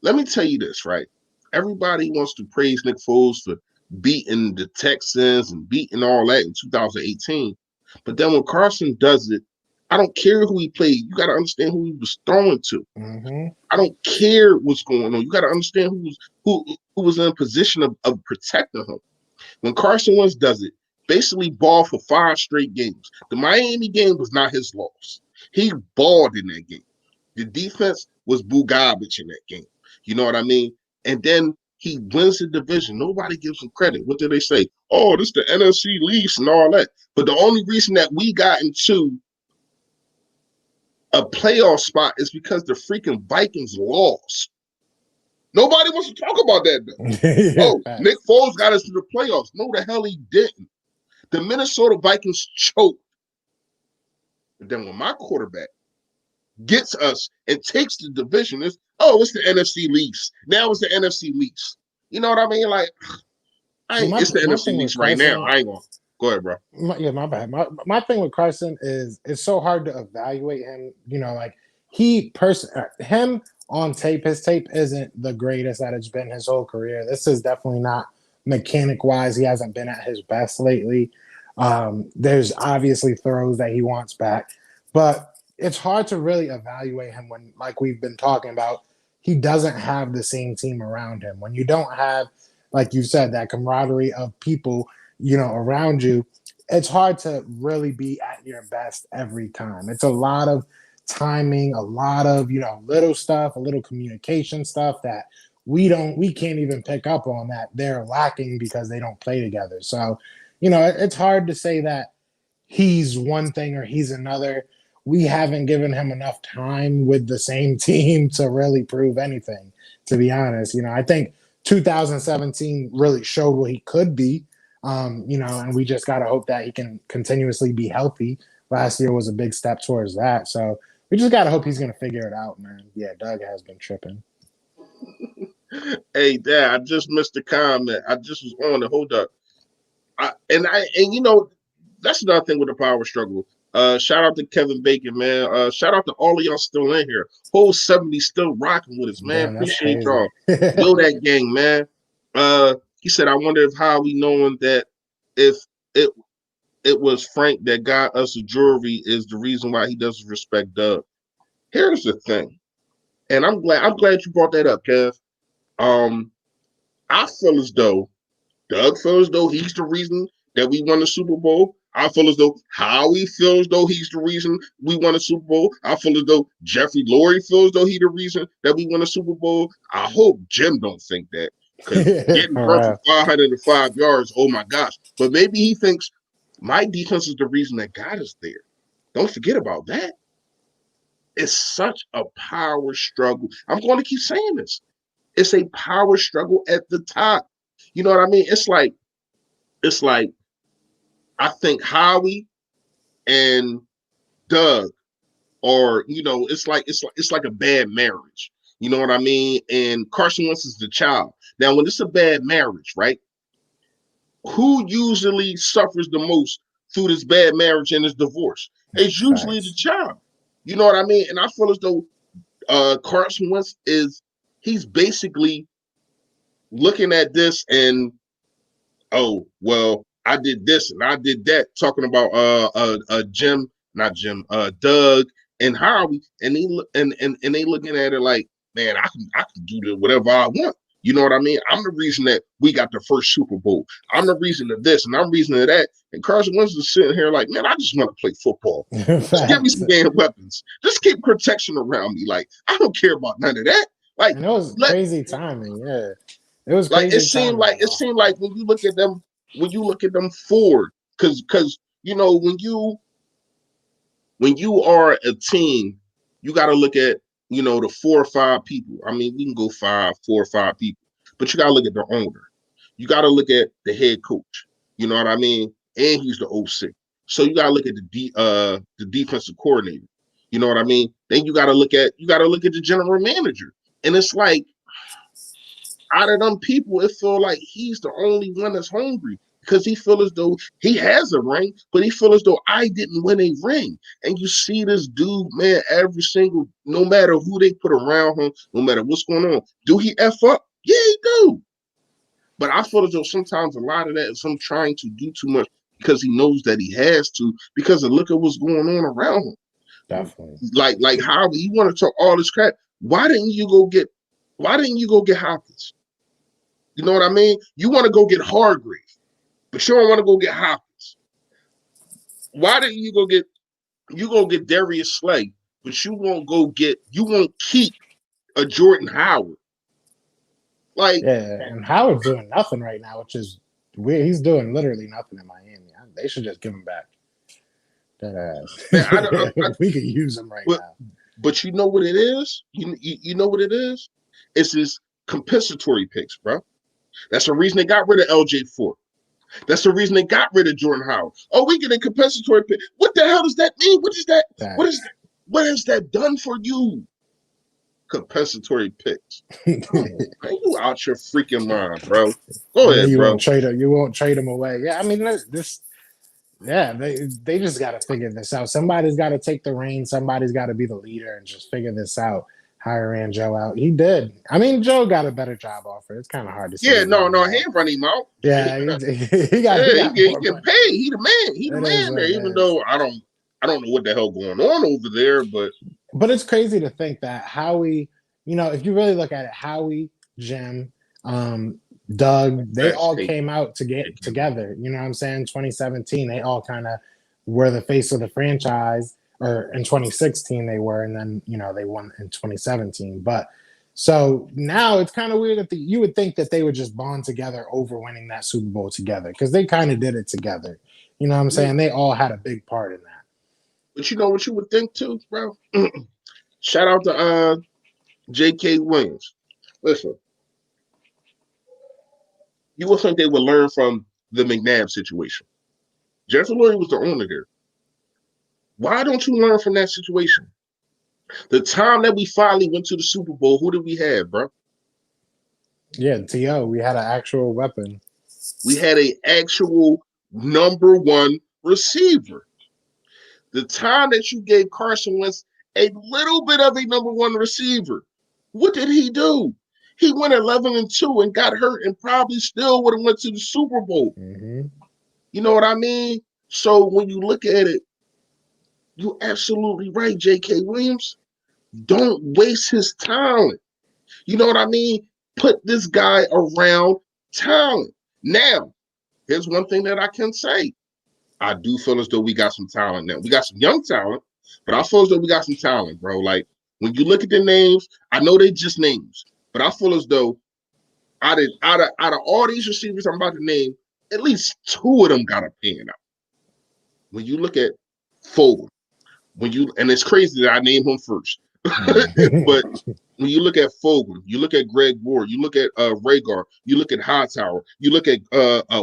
Let me tell you this, right? Everybody wants to praise Nick Foles for beating the Texans and beating all that in 2018. But then when Carson does it, I don't care who he played. You got to understand who he was throwing to. Mm-hmm. I don't care what's going on. You got to understand who was in a position of protecting him. When Carson Wentz does it, basically ball for 5 straight games. The Miami game was not his loss. He balled in that game. The defense was boo garbage in that game. You know what I mean? And then he wins the division. Nobody gives him credit. What do they say? Oh, this is the NFC Leafs and all that. But the only reason that we got into a playoff spot is because the freaking Vikings lost. Nobody wants to talk about that though. Yeah, Oh, Nick facts. Foles got us to the playoffs. No, the hell he didn't. The Minnesota Vikings choked. And then when my quarterback gets us and takes the division, it's the NFC Leafs. Now it's the NFC Leafs. You know what I mean? Like, Well, it's the my NFC thing with Leafs right now. Carson, I ain't gonna go ahead, bro. my bad. My thing with Carson is it's so hard to evaluate him. Like him on tape, his tape isn't the greatest that it's been his whole career. This is definitely not mechanic wise. He hasn't been at his best lately. There's obviously throws that he wants back, but it's hard to really evaluate him when, like we've been talking about, he doesn't have the same team around him. When you don't have, like you said, that camaraderie of people, around you, it's hard to really be at your best every time. It's a lot of timing, a lot of, little stuff, a little communication stuff that we can't even pick up on that they're lacking because they don't play together. So, it's hard to say that he's one thing or he's another. We haven't given him enough time with the same team to really prove anything, to be honest. I think 2017 really showed what he could be, and we just got to hope that he can continuously be healthy. Last year was a big step towards that. So we just got to hope he's going to figure it out, man. Yeah, Doug has been tripping. Hey, Dad, I just missed the comment. I just was on the hold up. That's another thing with the power struggle. Shout out to Kevin Bacon, man. Shout out to all of y'all still in here. Whole 70 still rocking with us, man. Damn, that's Appreciate crazy. y'all. Build that gang, man. He said, I wonder if Howie knowing that if it it was Frank that got us the jewelry is the reason why he doesn't respect Doug. Here's the thing, and I'm glad you brought that up, Kev. Um, I feel as though Doug feels as though he's the reason that we won the Super Bowl. I feel as though Howie feels as though he's the reason we won the Super Bowl. I feel as though Jeffrey Lurie feels as though he's the reason that we won the Super Bowl. I hope Jim don't think that, because getting For burnt for real. 505 yards, oh my gosh. But maybe he thinks my defense is the reason that got us there. Don't forget about that. It's such a power struggle. I'm going to keep saying this. It's a power struggle at the top. You know what I mean? It's like it's like I think Howie and Doug are, it's like a bad marriage. You know what I mean? And Carson Wentz is the child. Now, when it's a bad marriage, right? Who usually suffers the most through this bad marriage and this divorce? It's usually the Facts. child. You know what I mean? And I feel as though Carson Wentz he's basically looking at this and, oh, well, I did this and I did that, talking about Doug and Howie, and they looking at it like, man, I can do whatever I want. You know what I mean? I'm the reason that we got the first Super Bowl. I'm the reason of this and I'm the reason of that. And Carson Wentz is sitting here like, man, I just want to play football. Just give me some damn weapons. Just keep protection around me. Like, I don't care about none of that. Like, And it was crazy timing. Yeah, it was like crazy timing. it seemed like when you look at them forward, because when you are a team, you got to look at, the 4 or 5 people. I mean, we can go 4 or 5 people, but you got to look at the owner. You got to look at the head coach. You know what I mean? And he's the OC. So you got to look at the defensive coordinator. You know what I mean? Then you got to look at the general manager. And it's like, out of them people, it feel like he's the only one that's hungry, because he feel as though he has a ring, but he feel as though I didn't win a ring. And you see this dude, man, no matter who they put around him, no matter what's going on, do he F up? Yeah, he do. But I feel as though sometimes a lot of that is him trying to do too much because he knows that he has to, because of look at what's going on around him. Definitely. Like how you want to talk all this crap. Why didn't you go get Hopkins? You know what I mean? You want to go get Hargrave, but you don't want to go get Hopkins. Why didn't you go get Darius Slay, but you won't keep a Jordan Howard? Like, Yeah, and Howard's doing nothing right now, which is weird. He's doing literally nothing in Miami. They should just give him back. That ass. man, we could use him right now. But you know what it is? You know what it is? It's his compensatory picks, bro. That's the reason they got rid of LJ Fort. That's the reason they got rid of Jordan Howard. Oh, we get a compensatory pick. What the hell does that mean? What is that? What has that done for you? Compensatory picks. Man, you out your freaking mind, bro. Go ahead, you bro. You won't trade him away. Yeah, I mean this. Yeah, they just got to figure this out. Somebody's got to take the reins. Somebody's got to be the leader and just figure this out. Hire Joe out. He did. I mean, Joe got a better job offer. It's kind of hard to say. Yeah, no, he ain't running him out. Yeah, he get paid. He the man. He the man there. Even though I don't know what the hell going on over there, but it's crazy to think that Howie, if you really look at it, Howie, Jim, Doug, they all came out to get together. You know what I'm saying? 2017, they all kind of were the face of the franchise. Or in 2016 they were, and then they won in 2017. But so now it's kind of weird that you would think that they would just bond together over winning that Super Bowl together, because they kind of did it together. You know what I'm saying? They all had a big part in that. But you know what you would think too, bro? Shout out to J.K. Williams. Listen, you would think they would learn from the McNabb situation. Jeffrey Lurie was the owner there. Why don't you learn from that situation? The time that we finally went to the Super Bowl, who did we have, bro? Yeah, T.O. We had an actual weapon. We had an actual number one receiver. The time that you gave Carson Wentz a little bit of a number one receiver, what did he do? He went 11-2 and got hurt and probably still would have went to the Super Bowl. Mm-hmm. You know what I mean? So when you look at it, you're absolutely right, J.K. Williams. Don't waste his talent. You know what I mean? Put this guy around talent. Now, here's one thing that I can say. I do feel as though we got some talent now. We got some young talent, but I feel as though we got some talent, bro. Like, when you look at the names, I know they just names, but I feel as though out of all these receivers I'm about to name, at least 2 of them got a pan out. When you look at Fogle, and it's crazy that I named him first, but when you look at Fogle, you look at Greg Ward, you look at Rhaegar, you look at Hightower, you look at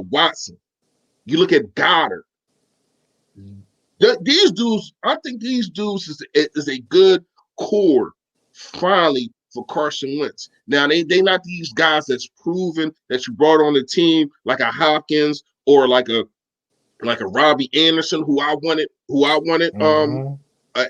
Watson. You look at Goddard. These dudes, I think these dudes is a good core finally for Carson Wentz. Now they not these guys that's proven that you brought on the team like a Hopkins or like a Robbie Anderson who I wanted Mm-hmm.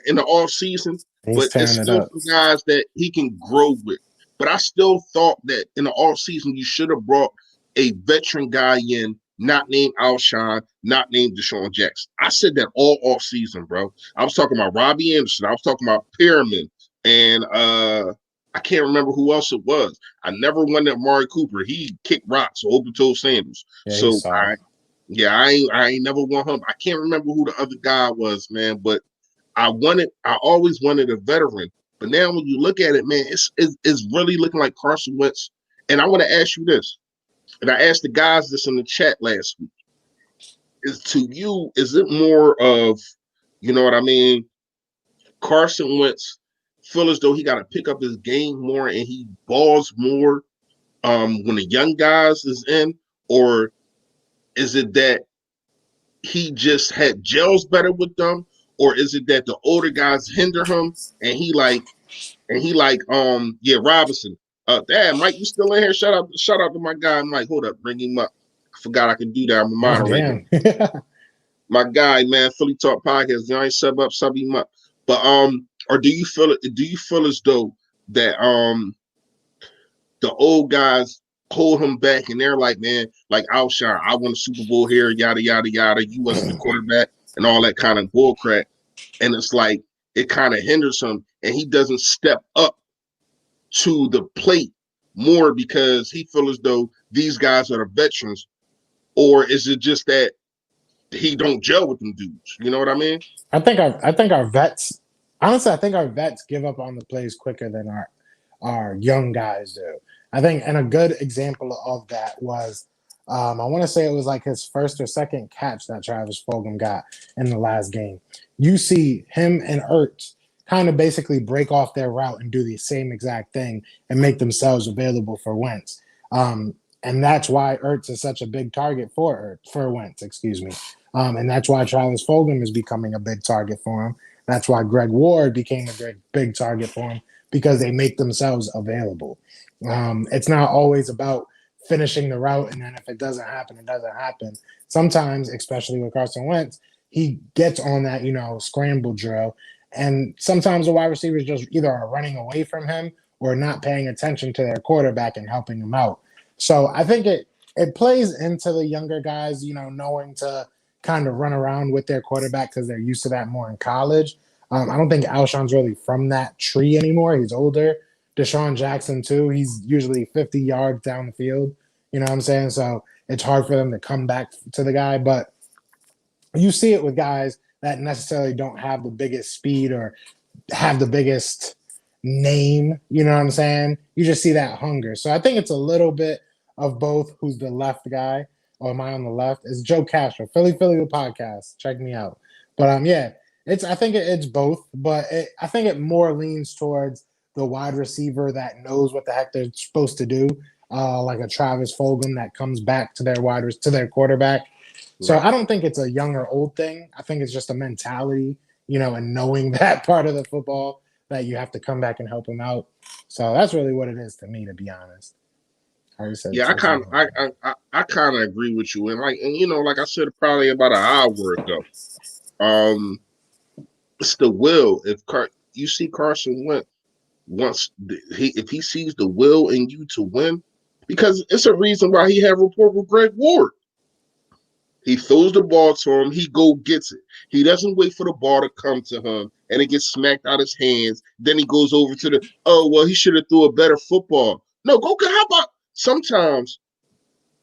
in the off season, He's but it's tearing it still up. some guys that he can grow with. But I still thought that in the off season you should have brought a veteran guy in, not named Alshon, not named Deshaun Jackson. I said that all off season, bro. I was talking about Robbie Anderson. I was talking about Perriman, and I can't remember who else it was. I never wanted Amari Cooper. He kicked rocks, open toe sandals. Yeah, he's So soft. I ain't never want him. I can't remember who the other guy was, man, but I always wanted a veteran. But now when you look at it, man, it's really looking like Carson Wentz. And I want to ask you this, and I asked the guys this in the chat last week. Is it more of, you know what I mean, Carson Wentz feel as though he got to pick up his game more and he balls more when the young guys is in, or is it that he just had gels better with them, or is it that the older guys hinder him and he like Robinson. Dad, Mike, you still in here? Shout out to my guy, Mike. Hold up, bring him up. I forgot I can do that. I'm a Oh moderator. damn. My guy, man, Philly Talk Podcast. You ain't sub him up. But or do you feel it? Do you feel as though that the old guys hold him back and they're like, man, like Alshon, I won a Super Bowl here, yada yada yada. You wasn't the quarterback and all that kind of bull crap. And it's like it kind of hinders him and he doesn't step up to the plate more because he feels as though these guys are the veterans, or is it just that he don't gel with them dudes? You know what I mean? I think our vets, honestly, I think our vets give up on the plays quicker than our young guys do. I think, and a good example of that was, I want to say it was like his first or second catch that Travis Fulgham got in the last game. You see him and Ertz kind of basically break off their route and do the same exact thing and make themselves available for Wentz. And that's why Ertz is such a big target for Wentz, excuse me. And that's why Travis Fulgham is becoming a big target for him. That's why Greg Ward became a big target for him because they make themselves available. It's not always about finishing the route, and then if it doesn't happen, it doesn't happen. Sometimes, especially with Carson Wentz, he gets on that, scramble drill, and sometimes the wide receivers just either are running away from him or not paying attention to their quarterback and helping him out. So I think it plays into the younger guys, knowing to kind of run around with their quarterback because they're used to that more in college. I don't think Alshon's really from that tree anymore. He's older. Deshaun Jackson too. He's usually 50 yards down the field. You know what I'm saying? So it's hard for them to come back to the guy. But you see it with guys that necessarily don't have the biggest speed or have the biggest name. You know what I'm saying? You just see that hunger. So I think it's a little bit of both. Who's the left guy? Or am I on the left? It's Joe Castro, Philly the podcast. Check me out. But yeah, I think it's both, but I think it more leans towards the wide receiver that knows what the heck they're supposed to do, like a Travis Fulgham that comes back to their quarterback. So Right. I don't think it's a young or old thing. I think it's just a mentality, and knowing that part of the football that you have to come back and help them out. So that's really what it is to me, to be honest. I said, Yeah, I kind of I kind of agree with you, and like I said probably about an hour ago. Um, it's the will. You see Carson Wentz if he sees the will in you to win, because it's a reason why he had rapport with Greg Ward. He throws the ball to him. He go gets it. He doesn't wait for the ball to come to him and it gets smacked out his hands. Then he goes over to he should have threw a better football. No, go. How about sometimes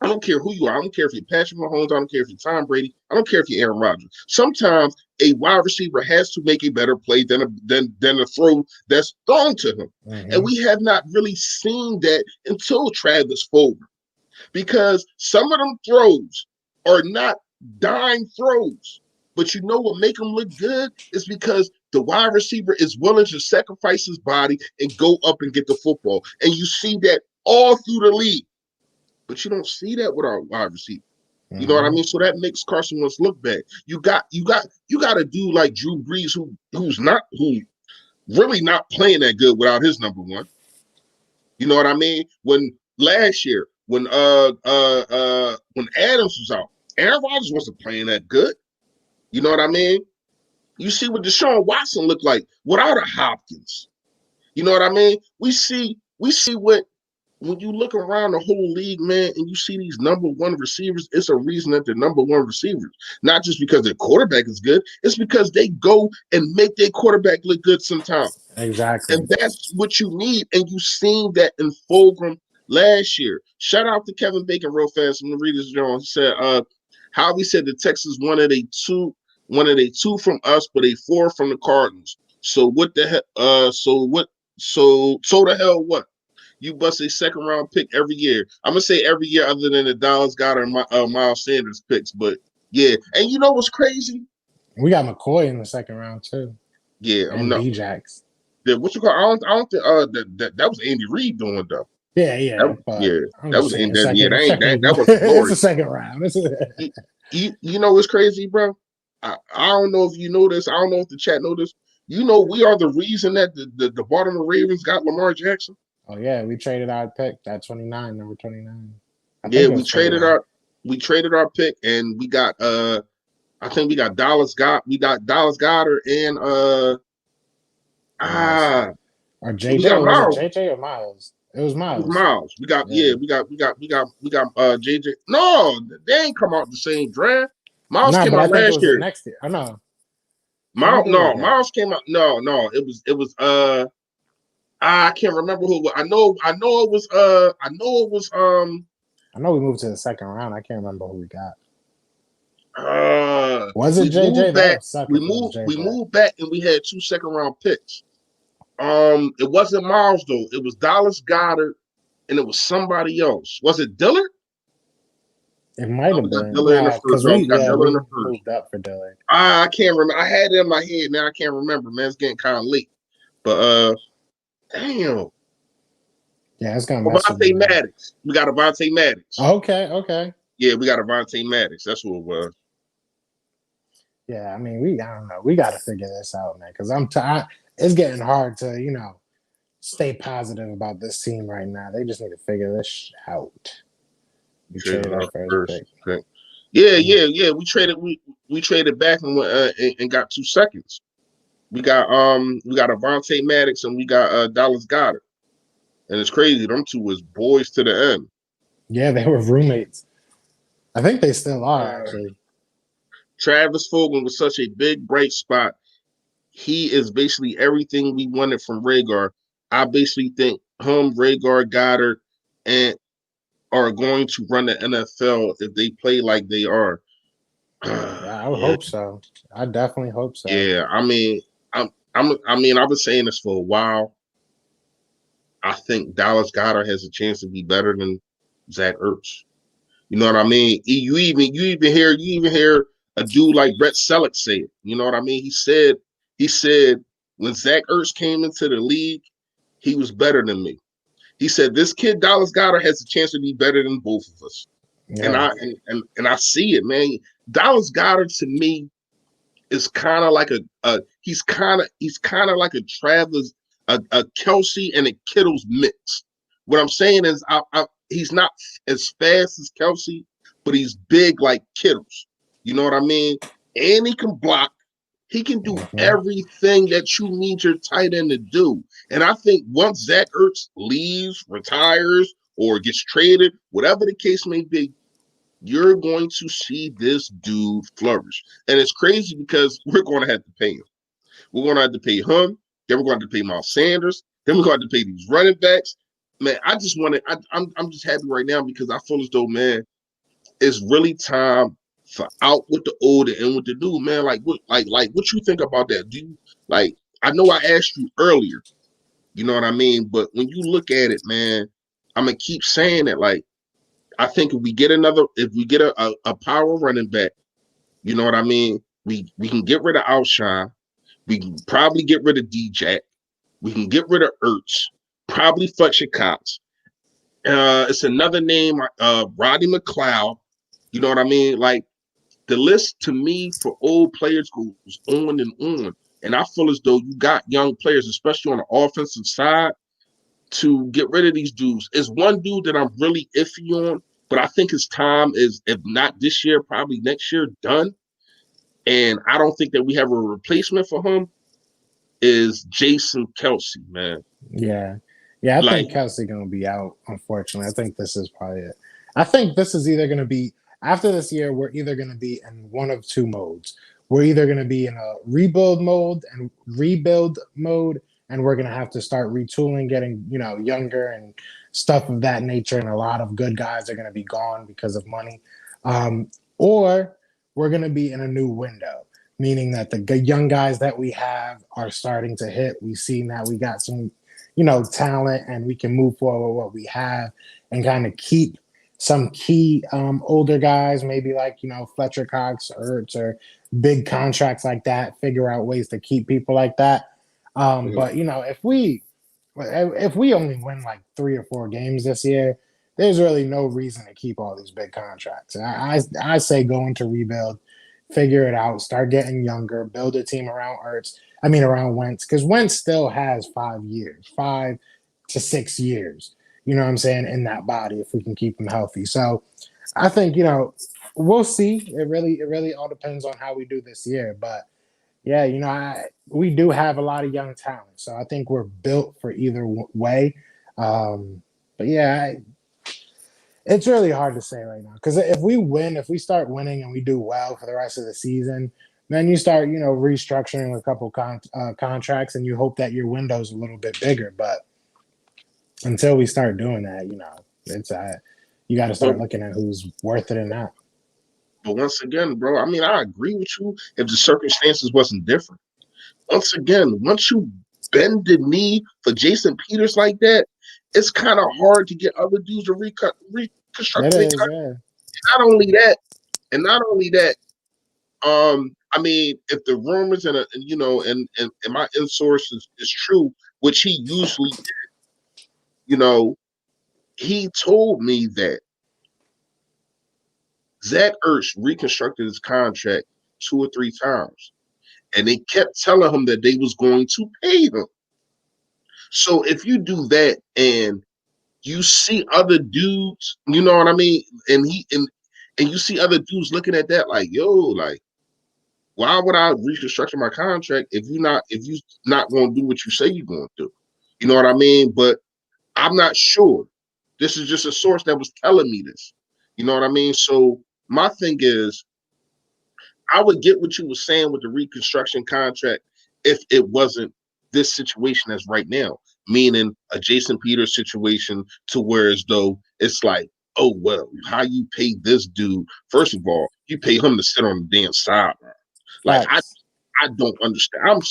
I don't care who you are. I don't care if you're Patrick Mahomes. I don't care if you're Tom Brady. I don't care if you're Aaron Rodgers. Sometimes a wide receiver has to make a better play than a throw that's thrown to him. And mm-hmm. we have not really seen that until Travis Fulgham, because some of them throws are not dime throws. But you know what make them look good is because the wide receiver is willing to sacrifice his body and go up and get the football. And you see that all through the league. But you don't see that with our wide receiver. You know what I Mm-hmm. mean? So that makes Carson Wentz look bad. You got a dude like Drew Brees who really not playing that good without his number one. You know what I mean? When last year, when Adams was out, Aaron Rodgers wasn't playing that good. You know what I mean? You see what Deshaun Watson looked like without a Hopkins. You know what I mean? We see what when you look around the whole league, man, and you see these number one receivers, it's a reason that they're number one receivers. Not just because their quarterback is good, it's because they go and make their quarterback look good sometimes. Exactly. And that's what you need. And you seen that in Fulgham last year. Shout out to Kevin Bacon real fast. I'm gonna read this, John. He said, Howie said the Texans wanted a two from us, but a four from the Cardinals. So what the hell? So the hell what? You bust a second round pick every year. I'm gonna say every year other than the Dallas Goedert and Miles Sanders picks, but yeah. And you know what's crazy? We got McCoy in the second round too, Yeah, I'm and not. Djax. What you call? I don't think that was Andy Reid doing though. Yeah, but Yeah, I'm that just was saying that. Yeah, second, second. that wasn't It's Lori. a second round. You know what's crazy, bro? I don't know if you know this. I don't know if the chat know this. You know, we are the reason that the Baltimore Ravens got Lamar Jackson. Oh yeah, we traded our pick, that 29, number 29. I Yeah, think it was 29. we traded our pick and we got I think we got Dallas Goddard and Miles. ah Or we JJ, got or was it Miles. JJ or Miles? It was It was Miles. Miles. We got Yeah. we got JJ. No, they ain't come out the same draft. Miles Nah, came but I out think it last was the year. next year. I know. I Miles think it was no, that. Miles came out. No, it was I can't remember who. I know we moved to the second round. I can't remember who we got. uh Was it we JJ? moved That back. would suck if it was We JJ. moved back and we had 2 second-round picks. It wasn't Miles though. It was Dallas Goddard and it was somebody else. Was it Dillard? It might No, have we got been. Dillard in the Nah, first because round. We got Dillard in we the first. moved up for Dillard. I can't remember. I had it in my head. Now I can't remember, man. It's getting kind of late. But damn. Yeah, it's gonna mess with me Avante now. Maddox. We got Avante Maddox. Okay. Yeah, we got Avante Maddox. That's what it was. Yeah, I mean, I don't know. We got to figure this out, man. Because I'm tired. It's getting hard to, stay positive about this team right now. They just need to figure this out. We Traded traded our our first first pick. pick. Yeah. We traded back and got 2 seconds. We got Avante Maddox and we got Dallas Goddard. And it's crazy. Them two was boys to the end. Yeah, they were roommates. I think they still are, Uh, actually. Travis Fulgham was such a big bright spot. He is basically everything we wanted from Rhaegar. I basically think him, Rhaegar, Goddard, and are going to run the NFL if they play like they are. Yeah, I would Yeah, hope so. I definitely hope so. yeah. I've been saying this for a while. I think Dallas Goddard has a chance to be better than Zach Ertz. You know what I mean? You even hear a dude like Brett Selleck say it. You know what I mean? He said when Zach Ertz came into the league, he was better than me. He said this kid Dallas Goddard has a chance to be better than both of us. And Yeah. I see it, man. Dallas Goddard to me is kind of like he's kind of like a Travis, a Kelsey and a Kittle's mix. What I'm saying is, he's not as fast as Kelsey, but he's big like Kittle's. You know what I mean? And he can block. He can do Mm-hmm. everything that you need your tight end to do. And I think once Zach Ertz leaves, retires, or gets traded, whatever the case may be, you're going to see this dude flourish. And it's crazy because we're going to have to pay him. We're going to have to pay him. Then we're going to have to pay Miles Sanders. Then we're going to have to pay these running backs. Man, I just want to. I'm just happy right now because I feel as though, man, it's really time for out with the old and in with the new, man. Like what you think about that? Do you like? I know I asked you earlier. You know what I mean? But when you look at it, man, I'm gonna keep saying that. Like, I think if we get a power running back, you know what I mean? We can get rid of Alshon. We can probably get rid of DJ. We can get rid of Ertz. Probably Fletcher Cox. It's another name, Roddy McLeod. You know what I mean? Like the list to me for old players goes on and on. And I feel as though you got young players, especially on the offensive side, to get rid of these dudes. Is one dude that I'm really iffy on, but I think his time is, if not this year, probably next year, done. And I don't think that we have a replacement for him. Is Jason Kelsey, man? Yeah. Yeah, I Like, think Kelsey gonna be out, unfortunately. I think this is probably it. I think this is either gonna be after this year, we're either gonna be in one of two modes. We're either gonna be in a rebuild mode, and we're gonna have to start retooling, getting, younger and stuff of that nature, and a lot of good guys are gonna be gone because of money. Or we're gonna be in a new window, meaning that the young guys that we have are starting to hit. We've seen that we got some talent, and we can move forward with what we have and kind of keep some key older guys, maybe like, Fletcher Cox, Ertz, or big contracts like that, figure out ways to keep people like that. But, if we only win like 3 or 4 games this year, there's really no reason to keep all these big contracts. I say go into rebuild, figure it out, start getting younger, build a team around around Wentz, because Wentz still has 5 years, 5 to 6 years. You know what I'm saying, in that body, if we can keep him healthy. So I think, we'll see. It really all depends on how we do this year. But yeah, we do have a lot of young talent, so I think we're built for either way. But yeah, it's really hard to say right now, because if we start winning and we do well for the rest of the season, then you start, restructuring a couple contracts, and you hope that your window's a little bit bigger. But until we start doing that, it's you got to but start looking at who's worth it and not. but once again, bro, I mean, I agree with you if the circumstances wasn't different. Once again, once you bend the knee for Jason Peters like that, it's kind of hard to get other dudes to reconstruct It their is, cut. yeah. Not only that, I mean, if the rumors and my in-source is true, which he usually, you know, he told me that Zach Ertz reconstructed his contract 2 or 3 times, and they kept telling him that they was going to pay him. So if you do that and you see other dudes, you know what I mean, and you see other dudes looking at that like, yo, like, why would I reconstruct my contract if you not going to do what you say you're going to do? You know what I mean? But I'm not sure. This is just a source that was telling me this. You know what I mean? So my thing is, I would get what you were saying with the reconstruction contract if it wasn't this situation as right now, meaning a Jason Peters situation, to where as though it's like, oh well, how you pay this dude? First of all, you pay him to sit on the damn sideline. Like Facts. I don't understand.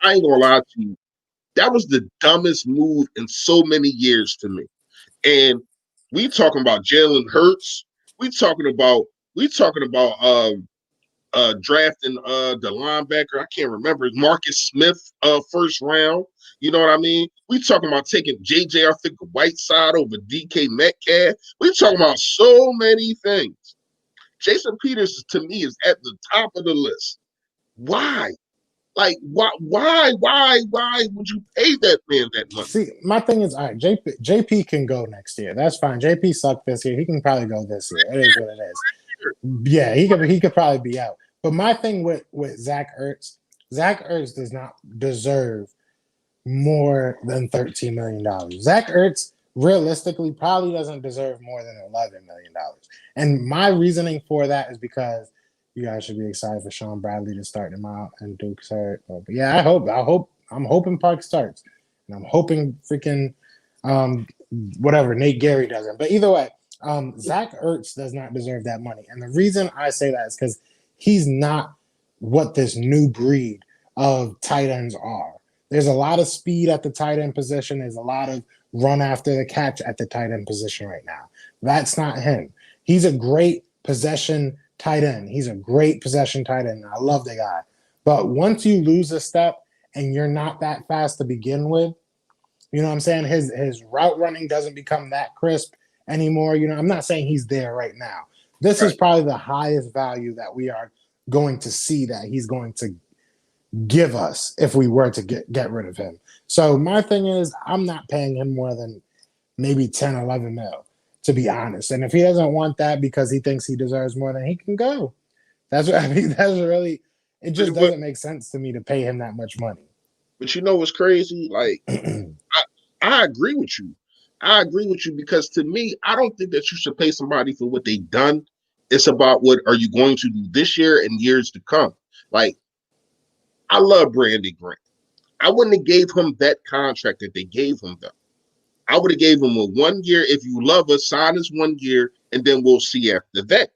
I ain't gonna lie to you. That was the dumbest move in so many years to me. And we talking about Jalen Hurts. We talking about we talking about drafting the linebacker. I can't remember, Marcus Smith, first round. You know what I mean? We talking about taking JJ, I think, Whiteside over DK Metcalf. We talking about so many things. Jason Peters to me is at the top of the list. Why? Like why would you pay that man that money? See, my thing is, all right, JP can go next year. That's fine. JP sucked this year. He can probably go this year. It is what it is. Yeah, he could probably be out. But my thing with Zach Ertz does not deserve more than $13 million. Zach Ertz realistically probably doesn't deserve more than $11 million. And my reasoning for that is because you guys should be excited for Sean Bradley to start him out and Duke's hurt. But yeah, I'm hoping Park starts, and I'm hoping freaking whatever Nate Gerry doesn't. But either way, Zach Ertz does not deserve that money, and the reason I say that is because he's not what this new breed of tight ends are. There's a lot of speed at the tight end position. There's a lot of run after the catch at the tight end position right now. That's not him. He's a great possession tight end. He's a great possession tight end. I love the guy. But once you lose a step and you're not that fast to begin with, you know what I'm saying? His route running doesn't become that crisp anymore. I'm not saying he's there right now. This is Right. probably the highest value that we are going to see that he's going to give us if we were to get rid of him. So my thing is, I'm not paying him more than maybe 10, 11 mil, to be honest. And if he doesn't want that because he thinks he deserves more, then he can go. That's what I mean. That's really, it just But doesn't make sense to me to pay him that much money. but you know what's crazy? Like I, I agree with you. I agree with you because to me, I don't think that you should pay somebody for what they've done. It's about what are you going to do this year and years to come. Like I love Brandon Grant. I wouldn't have gave him that contract that they gave him though. I would have gave him a 1 year. If you love us, sign us 1 year, and then we'll see after that.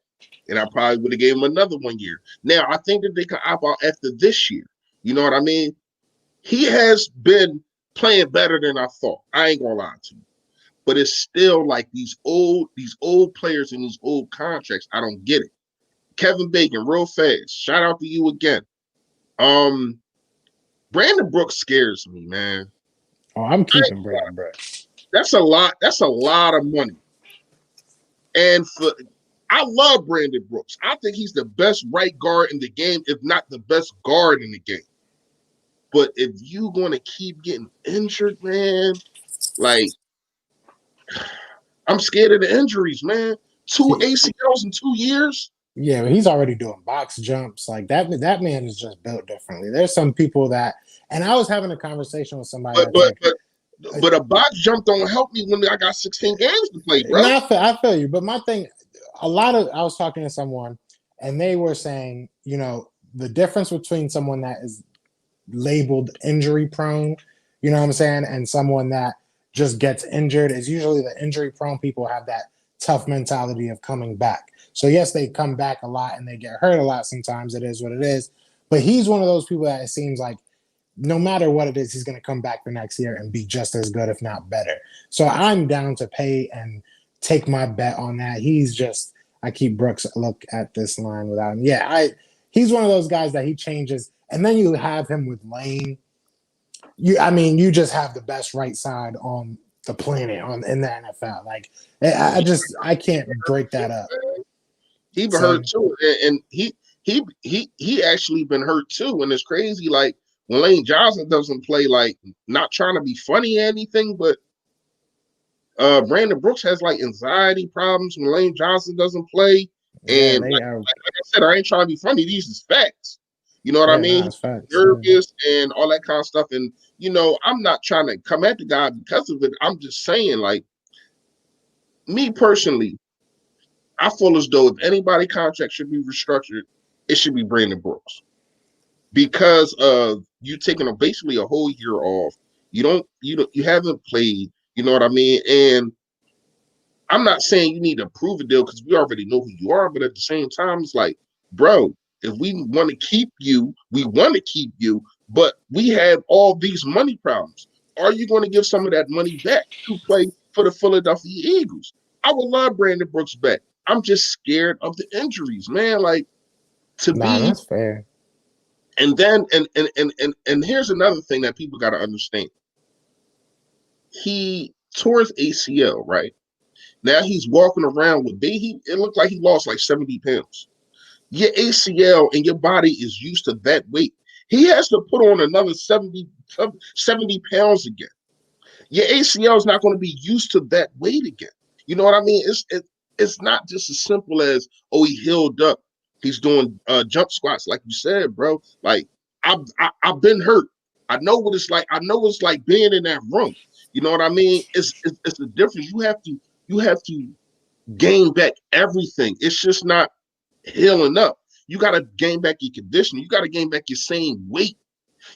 And I probably would have gave him another 1 year. Now I think that they can opt out after this year. You know what I mean? He has been playing better than I thought. I ain't gonna lie to you. But it's still like these old players and these old contracts. I don't get it. Kevin Bacon, real fast. Shout out to you again. Um, Brandon Brooks scares me, man. Oh, I'm keeping Brandon Brooks. That's a lot. That's a lot of money. And I love Brandon Brooks. I think he's the best right guard in the game, if not the best guard in the game. But if you're going to keep getting injured, man, like I'm scared of the injuries, man. Two See, ACLs in 2 years. yeah, but he's already doing box jumps. Like that, that man is just built differently. There's some people that, and I was having a conversation with somebody But that's but like, but but a box jump don't help me when I got 16 games to play, bro. no, I feel you. But my thing, I was talking to someone and they were saying, the difference between someone that is labeled injury prone, you know what I'm saying, and someone that just gets injured is usually the injury prone people have that tough mentality of coming back. So yes, they come back a lot and they get hurt a lot sometimes. It is what it is. But he's one of those people that it seems like no matter what it is, he's going to come back the next year and be just as good, if not better. So I'm down to pay and take my bet on that. I keep Brooks look at this line without him. Yeah, he's one of those guys that he changes. And then you have him with Lane. You just have the best right side on the planet in the NFL. Like, I can't break that up. He been hurt So too, and he actually been hurt too. And it's crazy, like when Lane Johnson doesn't play, like not trying to be funny or anything, but Brandon Brooks has like anxiety problems when Lane Johnson doesn't play. yeah, And they are. like I said, I ain't trying to be funny. These is facts. You know what I Yeah, no, mean? it's facts. He's Yeah. nervous and all that kind of stuff. And I'm not trying to come at the guy because of it. I'm just saying, like me personally, I feel as though if anybody contract should be restructured, it should be Brandon Brooks because of you taking basically a whole year off. You haven't played. You know what I mean? And I'm not saying you need to prove a deal because we already know who you are, but at the same time, it's like, bro, if we want to keep you, we want to keep you, but we have all these money problems. Are you going to give some of that money back to play for the Philadelphia Eagles? I would love Brandon Brooks back. I'm just scared of the injuries, man. Like to Nah, be, that's fair. and then and here's another thing that people got to understand. He tore his ACL, right? Now he's walking around with it looked like he lost like 70 pounds. Your ACL and your body is used to that weight. He has to put on another 70 pounds again. Your ACL is not going to be used to that weight again. You know what I mean? It's not just as simple as, oh, he healed up. He's doing jump squats, like you said, bro. Like I've been hurt. I know what it's like. I know what it's like being in that room. You know what I mean? It's the difference. You have to gain back everything. It's just not healing up. You got to gain back your conditioning. You got to gain back your same weight.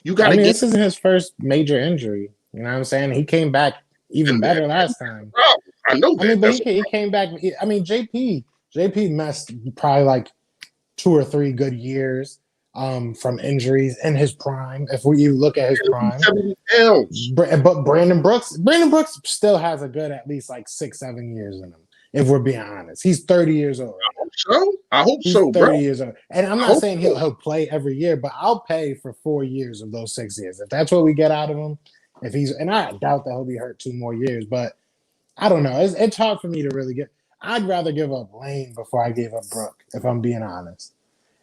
You got I to mean, get this isn't his first major injury. You know what I'm saying? He came back even and better that's last time. the problem. I know I mean, that. but That's he came back. I mean, JP missed probably like 2 or 3 good years from injuries in his prime. If you look at his prime, 70 pounds. But Brandon Brooks still has a good at least like 6, 7 years in him. If we're being honest, he's 30 years old right now. I hope He's so, bro. 30 years old, and I'm I not hope saying so. he'll play every year, but I'll pay for 4 years of those 6 years if that's what we get out of him. If he's, and I doubt that he'll be hurt 2 more years, but I don't know. It's hard for me to really get. I'd rather give up Lane before I gave up Brooke, if I'm being honest.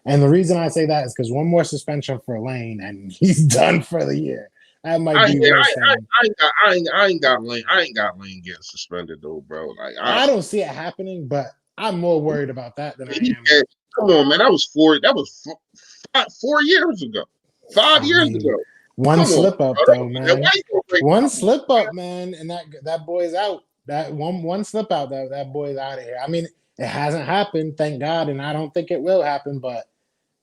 And the reason I say that is because one more suspension for Lane and he's done for the year. That might be worse than. I ain't got Lane. I ain't got Lane getting suspended though, bro. Like I don't see it happening, but I'm more worried about that than I am. come on, man. That was 4 years ago. 5 years mean, ago. one slip up though, man. One Out? slip up, man, and that boy's out. That one slip out, that boy's out of here. I mean, it hasn't happened, thank God, and I don't think it will happen. But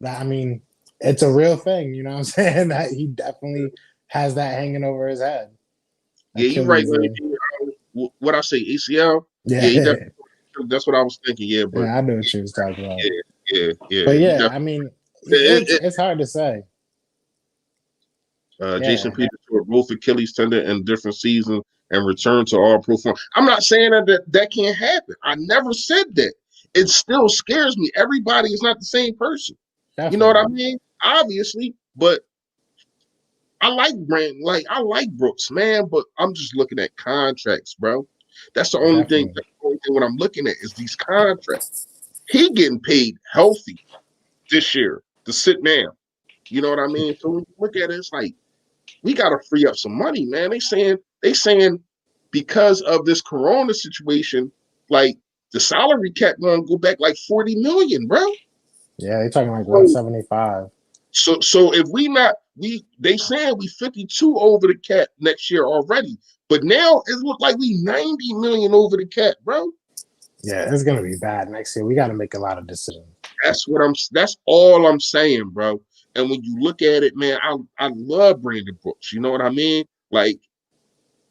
I mean, it's a real thing. You know what I'm saying? That he definitely has that hanging over his head. Yeah, you're right, man. What I say, ACL? Yeah, he definitely, that's what I was thinking. Yeah, but yeah, I know what you was talking about. Yeah. But yeah, I mean, it's hard to say. Jason Peters tore both Achilles tendon in different seasons and returned to all pro form. I'm not saying that can't happen. I never said that. It still scares me. Everybody is not the same person. Definitely. You know what I mean? Obviously, but I like I like Brooks, man. But I'm just looking at contracts, bro. That's the only thing. That's the only thing what I'm looking at is these contracts. He getting paid healthy this year to sit down. You know what I mean? So when you look at it, it's like we got to free up some money, man. They saying because of this corona situation, like the salary cap gonna go back like 40 million, bro. Yeah, they're talking like 175. So if they saying we 52 over the cap next year already, but now it look like we 90 million over the cap, bro. Yeah, it's gonna be bad next year. We got to make a lot of decisions. That's all I'm saying, bro. And when you look at it, man, I love Brandon Brooks. You know what I mean? Like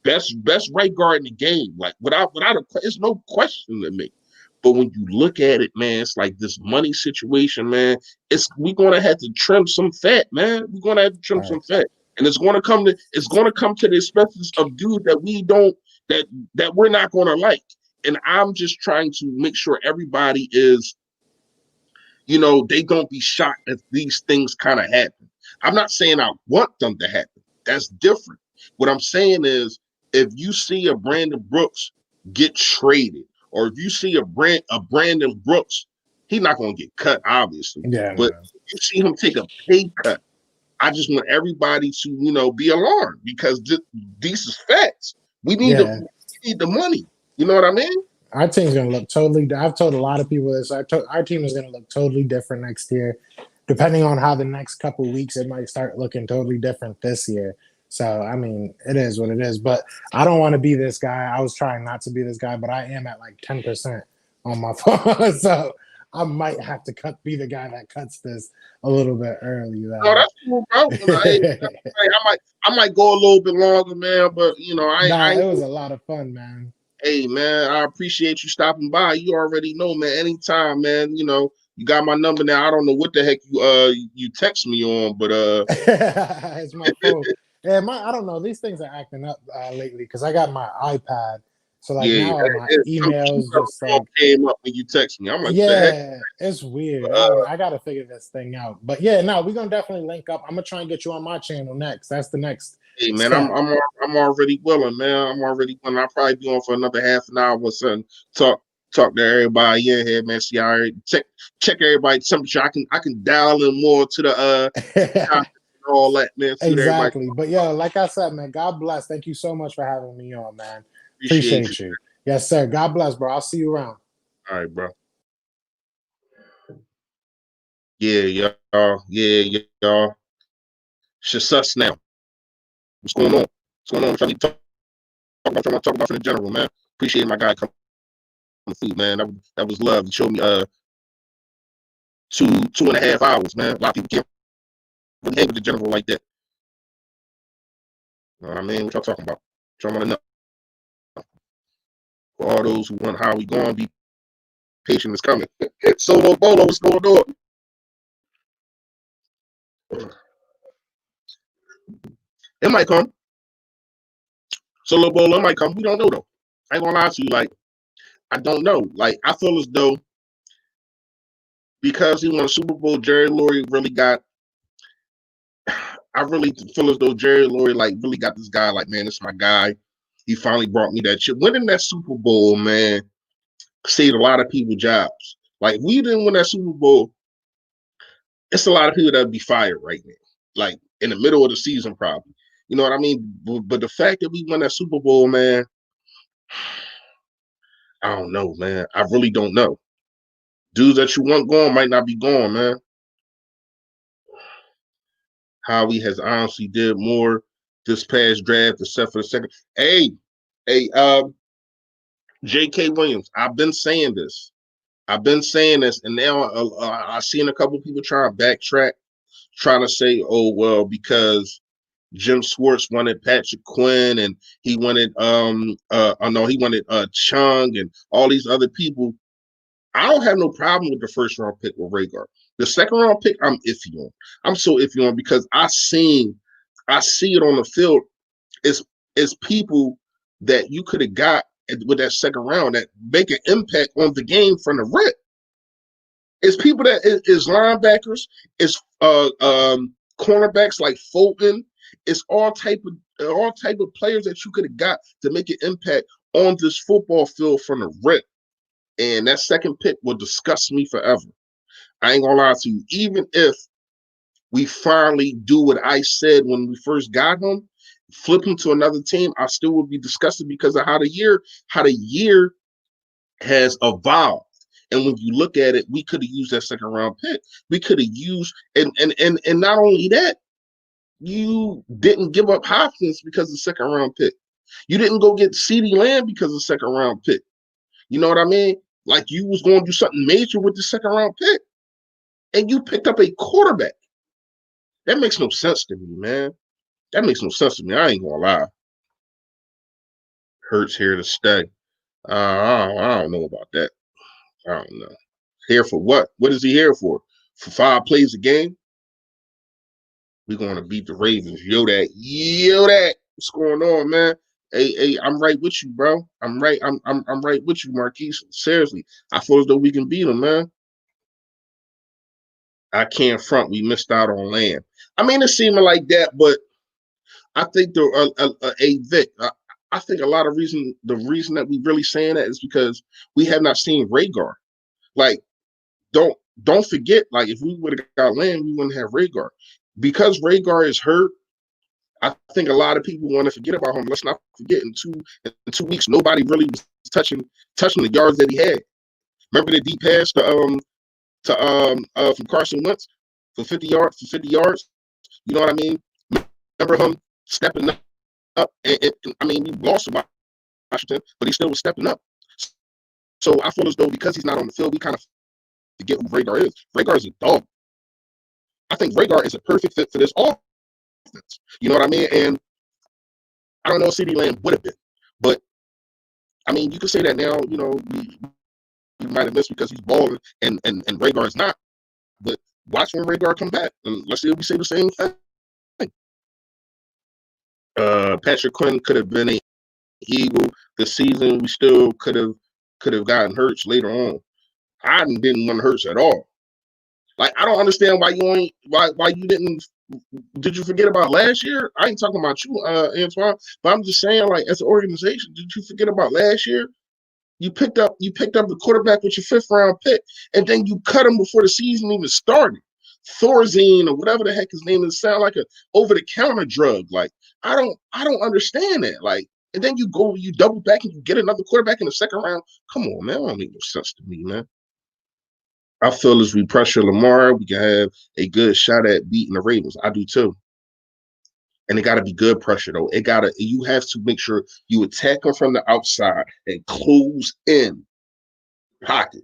best right guard in the game. Like without it's no question to me. But when you look at it, man, it's like this money situation, man. We're gonna have to trim some fat, man. We're gonna have to trim some fat, and it's gonna come to the expenses of dudes that we don't that we're not gonna like. And I'm just trying to make sure everybody is, they don't be shocked if these things kind of happen. I'm not saying I want them to happen. That's different. What I'm saying is, if you see a Brandon Brooks get traded, or if you see a Brandon Brooks, he's not going to get cut, obviously. Yeah, but if you see him take a pay cut, I just want everybody to, be alarmed, because these is facts. We need the money. You know what I mean? Our team's going to look totally. I've told a lot of people this. Our team is going to look totally different next year. Depending on how the next couple of weeks, it might start looking totally different this year. So, I mean, it is what it is. But I don't want to be this guy. I was trying not to be this guy, but I am at like 10% on my phone. So I might have to be the guy that cuts this a little bit early. Though. No, that's cool, bro. I might go a little bit longer, man. But it was a lot of fun, man. Hey, man, I appreciate you stopping by. You already know, man. Anytime, man. You got my number now. I don't know what the heck you text me on, but it's my phone. Yeah, I don't know. These things are acting up lately because I got my iPad. So now my emails just came up when you text me. I'm like, it's weird. I gotta figure this thing out. But we're gonna definitely link up. I'm gonna try and get you on my channel next. That's the next. Hey man, I'm already willing, man. I'm already willing. I'll probably be on for another half an hour or something. Talk to everybody in here, man. See, I already check everybody's temperature. I can dial in more to the all that, man. Exactly. But like I said, man, God bless. Thank you so much for having me on, man. Appreciate you. Yes, sir. God bless, bro. I'll see you around. All right, bro. Yeah, y'all. Y'all. It's just us now. What's going on? I'm trying to talk about in general, man. Appreciate my guy coming on the food, man. That was love. He showed me 2.5 hours, man. A lot of people can't really hang with the general like that. You know what I mean? What y'all talking about? What y'all want to know? For all those who want how we going, be patient is coming. Solo Bolo, what's going on? It might come. Solo Bolo might come. We don't know though. I ain't gonna lie to you. Like, I don't know. Like, I feel as though because he won a Super Bowl, Jerry Laurie really got. I really feel as though Jerry Laurie really got this guy. Like, man, this is my guy. He finally brought me that chip. Winning that Super Bowl, man. saved a lot of people jobs. Like if we didn't win that Super Bowl, it's a lot of people that would be fired right now. Like in the middle of the season, probably. You know what I mean? But the fact that we won that Super Bowl, man, I don't know, man. I really don't know. Dudes that you want gone might not be gone, man. Howie has honestly did more this past draft, except for the second. Hey, J.K. Williams. I've been saying this. And now I've seen a couple people trying to backtrack, trying to say, "Oh well, because Jim Schwartz wanted Patrick Quinn and he wanted I know he wanted Chung and all these other people." I don't have no problem with the first round pick with Rhaegar. The second round pick, I'm iffy on. I'm so iffy on because I see it on the field. It's people that you could have got with that second round that make an impact on the game from the rip. It's people that is linebackers, it's cornerbacks like Fulton. It's all type of players that you could have got to make an impact on this football field from the rip. And that second pick will disgust me forever. I ain't gonna lie to you. Even if we finally do what I said when we first got him, flip him to another team, I still would be disgusted because of how the year has evolved. And when you look at it, we could have used that second round pick. We could have used and not only that, you didn't give up Hopkins because of the second round pick. You didn't go get CeeDee Lamb because of the second round pick. You know what I mean? Like you was going to do something major with the second round pick, and you picked up a quarterback. That makes no sense to me, man. That makes no sense to me. I ain't gonna lie. Hurts here to stay. I don't know about that. I don't know. Here for what? What is he here for? For 5 plays a game? We're going to beat the Ravens. Yo, that. What's going on, man? Hey, I'm right with you, bro. I'm right. I'm right with you, Marquise. Seriously, I feel as though we can beat them, man. I can't front. We missed out on land. I mean, it's seeming like that, but I think Vic. I think a lot of the reason that we really saying that is because we have not seen Rhaegar. Like, don't forget. Like, if we would have got land, we wouldn't have Rhaegar. Because Rhaegar is hurt, I think a lot of people want to forget about him. Let's not forget in 2 weeks, nobody really was touching the yards that he had. Remember the deep pass from Carson Wentz for 50 yards. You know what I mean? Remember him stepping up? I mean, we lost to Washington, but he still was stepping up. So I feel as though because he's not on the field, we kind of forget who Rhaegar is. Rhaegar is a dog. I think Rhaegar is a perfect fit for this offense. You know what I mean? And I don't know if CeeDee Lamb would have been, but I mean, you could say that now. You know, we might have missed because he's balling and Rhaegar is not. But watch when Rhaegar come back, and let's see if we say the same thing. Patrick Quinn could have been a Eagle this season. We still could have gotten Hurts later on. I didn't want Hurts at all. Like I don't understand why you didn't. Did you forget about last year? I ain't talking about you, Antoine, but I'm just saying, like as an organization, did you forget about last year? You picked up the quarterback with your 5th round pick, and then you cut him before the season even started. Thorazine or whatever the heck his name is sound like a over the counter drug. Like I don't understand that. Like, and then you double back and you get another quarterback in the second round. Come on, man. That don't make no sense to me, man. I feel as we pressure Lamar, we can have a good shot at beating the Ravens. I do too. And it got to be good pressure though. You have to make sure you attack them from the outside and close in pocket.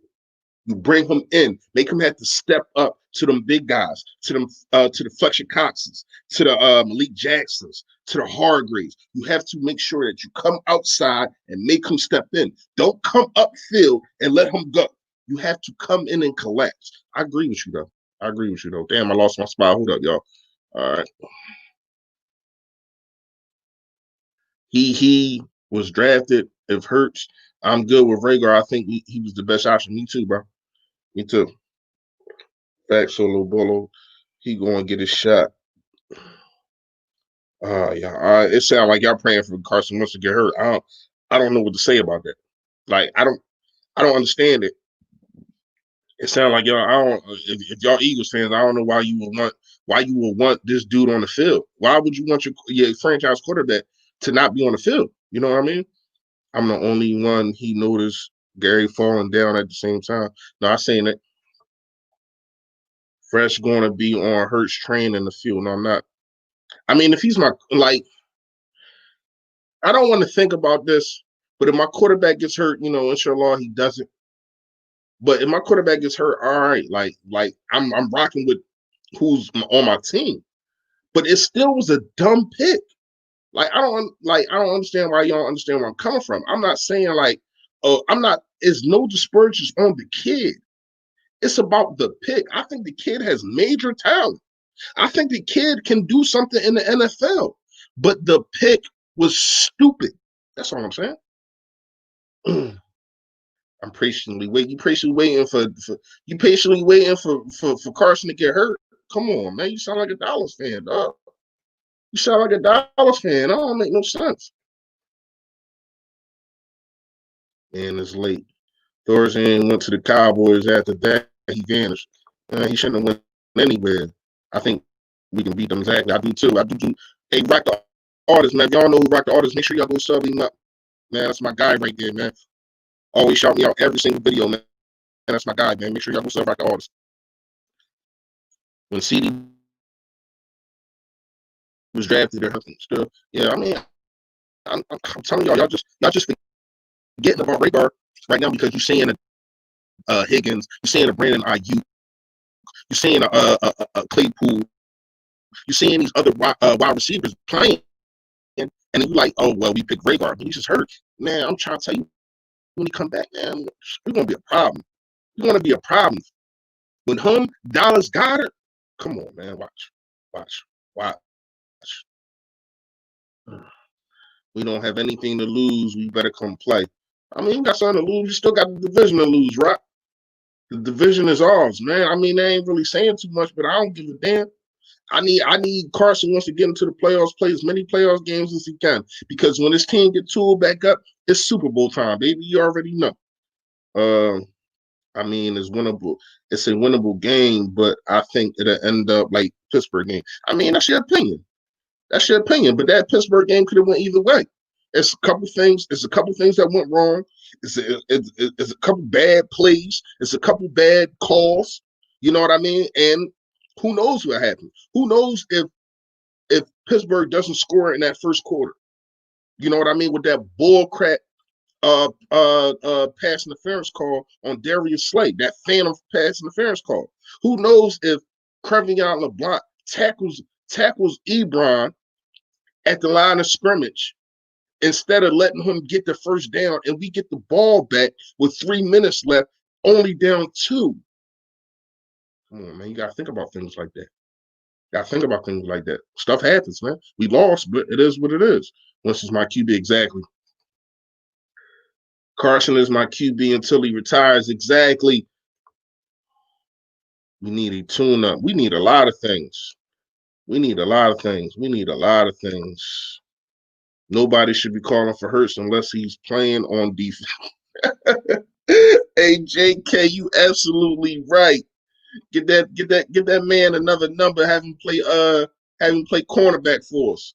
You bring him in, make him have to step up to them big guys, to the Fletcher Coxes, to the Malik Jacksons, to the Hargraves. You have to make sure that you come outside and make him step in. Don't come upfield and let him go. You have to come in and collapse. I agree with you though. Damn, I lost my spot. Hold up, y'all. All right. He was drafted. If Hurts, I'm good with Rhaegar. I think he was the best option. Me too, bro. Me too. Back solo bolo. He going to get his shot. Yeah. It sounds like y'all praying for Carson Wentz to get hurt. I don't know what to say about that. Like I don't I don't understand it. It sounds like y'all. I don't. If y'all Eagles fans, I don't know why you would want this dude on the field. Why would you want your franchise quarterback to not be on the field? You know what I mean? I'm the only one he noticed Gary falling down at the same time. No, I'm saying that Fresh going to be on Hurts train in the field. No, I'm not. I mean, if he's my I don't want to think about this, but if my quarterback gets hurt, inshallah he doesn't. But if my quarterback gets hurt, all right, I'm rocking with who's on my team. But it still was a dumb pick. I don't understand why y'all understand where I'm coming from. I'm not saying it's no dispersions on the kid. It's about the pick. I think the kid has major talent. I think the kid can do something in the NFL. But the pick was stupid. That's all I'm saying. I'm patiently waiting. You patiently waiting for Carson to get hurt. Come on, man. You sound like a Dallas fan, dog. You sound like a Dallas fan. That don't make no sense. And it's late. Thorson went to the Cowboys after that. He vanished. He shouldn't have went anywhere. I think we can beat them exactly. I do too. Hey, Rock the Artist, man. If y'all know who Rock the Artist, make sure y'all go sub him up. Man, that's my guy right there, man. Always shout me out every single video, man. And that's my guy, man. Make sure y'all go sub Rock the Artist. When CD was drafted, there still, yeah. I mean, I'm telling y'all just forgetting about Radar right now because you're seeing Higgins, you're seeing a Brandon Ayuk, you're seeing a Claypool, you're seeing these other wide receivers playing, and you're like, oh well, we picked Radar, but he's just hurt. Man, I'm trying to tell you, when he come back, man, we're gonna be a problem. We're gonna be a problem. When Dallas Goedert, come on, man, watch. We don't have anything to lose. We better come play. I mean, you got something to lose. You still got the division to lose, right? The division is ours, man. I mean, they ain't really saying too much, but I don't give a damn. I need Carson wants to get into the playoffs, play as many playoffs games as he can. Because when this team get tooled back up, it's Super Bowl time, baby. You already know. I mean, it's winnable. It's a winnable game, but I think it'll end up like Pittsburgh game. I mean, that's your opinion. But that Pittsburgh game could have went either way. It's a couple things. It's a couple things that went wrong. It's a couple bad plays. It's a couple bad calls. You know what I mean? And who knows what happened? Who knows if Pittsburgh doesn't score in that first quarter? You know what I mean? With that bull crap pass interference call on Darius Slay, that phantom pass interference call. Who knows if Crevion LeBlanc tackles Ebron at the line of scrimmage instead of letting him get the first down and we get the ball back with 3 minutes left, only down 2. Come on, man. You got to think about things like that. Stuff happens, man. We lost, but it is what it is. Once is my QB, exactly. Carson is my QB until he retires, exactly. We need a tune-up. We need a lot of things. Nobody should be calling for Hurts unless he's playing on defense. Hey, JK, you absolutely right. Get that man another number. Have him play cornerback for us.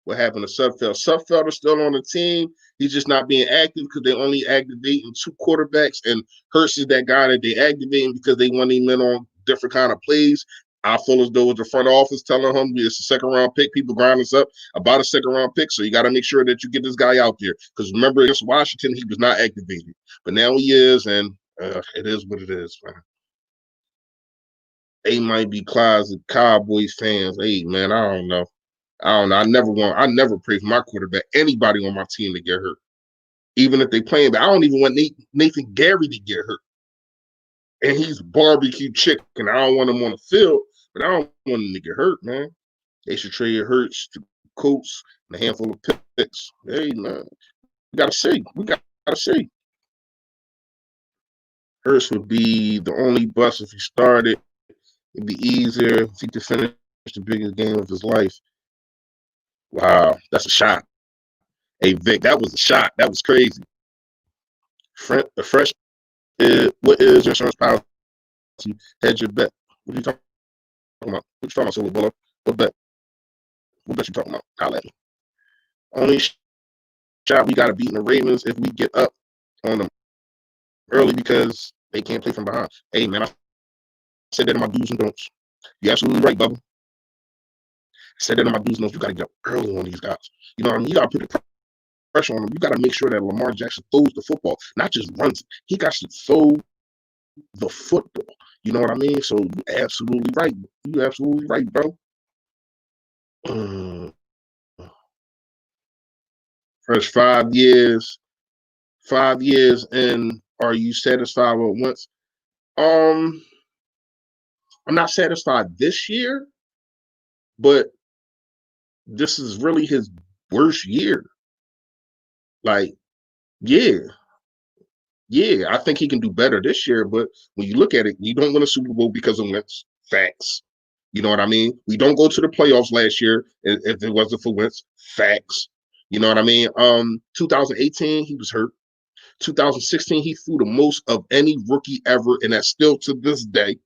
What happened to Sudfeld? Sudfeld is still on the team. He's just not being active because they're only activating 2 quarterbacks, and Hurts is that guy that they activating because they want him in on different kind of plays. I feel as though it's the front office telling him it's a second-round pick. People grind us up about a second-round pick, so you got to make sure that you get this guy out there. Because remember, against Washington, he was not activated. But now he is, and it is what it is, man. They might be Cowboys fans. Hey, man, I don't know. I never pray for my quarterback, anybody on my team to get hurt. Even if they playing, but I don't even want Nathan Gerry to get hurt. And he's barbecue chicken. I don't want him on the field, but I don't want him to get hurt, man. They should trade Hurts to Colts and a handful of picks. Hey, man, we gotta see. Hurts would be the only bust if he started. It'd be easier if he could finish the biggest game of his life. Wow, that's a shot. Hey, Vic, that was a shot. That was crazy. The fresh What is your insurance policy? Hedge your bet. What are you talking about? What you talking about, Silver Bullet? What bet? What bet you talking about? Holla at me. Only shot we got to beat the Ravens if we get up on them early because they can't play from behind. Hey, man, I said that in my do's and don'ts. You're absolutely right, Bubba. I said that in my do's and don'ts. You got to get up early on these guys. You know what I mean? You got to put the pressure on them. You got to make sure that Lamar Jackson throws the football, not just runs it. He got to throw the football. You know what I mean? So you're absolutely right. You're absolutely right, bro. First 5 years, and are you satisfied with once? I'm not satisfied this year, but this is really his worst year. Like, yeah, I think he can do better this year, but when you look at it, you don't win a Super Bowl because of Wentz. Facts. You know what I mean? We don't go to the playoffs last year if it wasn't for Wentz. Facts. You know what I mean? 2018, he was hurt. 2016, he threw the most of any rookie ever, and that's still to this day.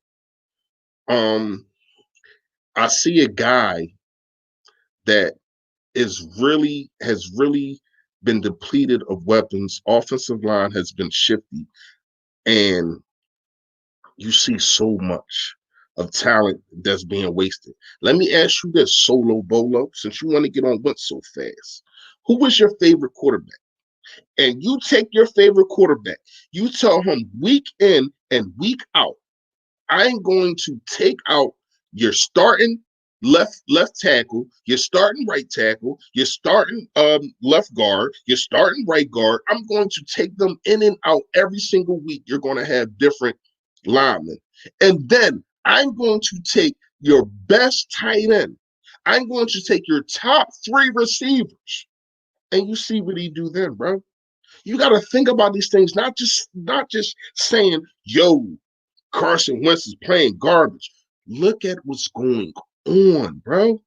I see a guy that has really been depleted of weapons. Offensive line has been shifty, and you see so much of talent that's being wasted. Let me ask you this, Solo Bolo, since you want to get on Wentz so fast. Who was your favorite quarterback? And you take your favorite quarterback, you tell him week in and week out, I'm going to take out your starting left tackle, your starting right tackle, your starting left guard, your starting right guard. I'm going to take them in and out every single week. You're going to have different linemen. And then I'm going to take your best tight end. I'm going to take your top 3 receivers. And you see what he do then, bro. You got to think about these things, not just saying, yo, Carson Wentz is playing garbage. Look at what's going on, bro.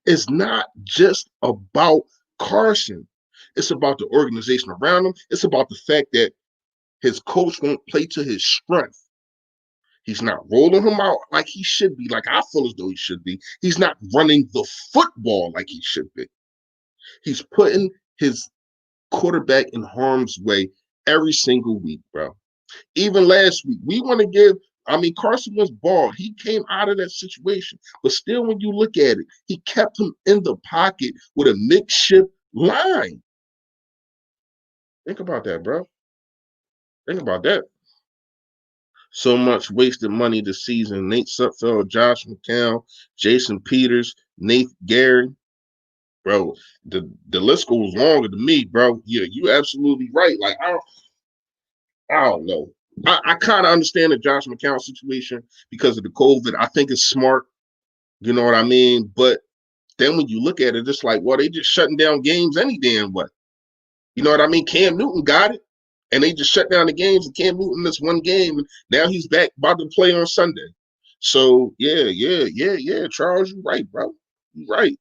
It's not just about Carson. It's about the organization around him. It's about the fact that his coach won't play to his strength. He's not rolling him out like he should be, like I feel as though he should be. He's not running the football like he should be. He's putting his quarterback in harm's way every single week, bro. Even last week, we want to give. I mean, Carson was bald. He came out of that situation. But still, when you look at it, he kept him in the pocket with a makeshift line. Think about that, bro. Think about that. So much wasted money this season. Nate Sudfeld, Josh McCown, Jason Peters, Nate Gerry. Bro, the list goes longer than me, bro. Yeah, you absolutely right. Like, I don't know. I kind of understand the Josh McCown situation because of the COVID. I think it's smart. You know what I mean? But then when you look at it, it's like, well, they just shutting down games any damn way. You know what I mean? Cam Newton got it, and they just shut down the games, and Cam Newton missed one game, and now he's back about to play on Sunday. So, yeah. Charles, you right, bro. You right.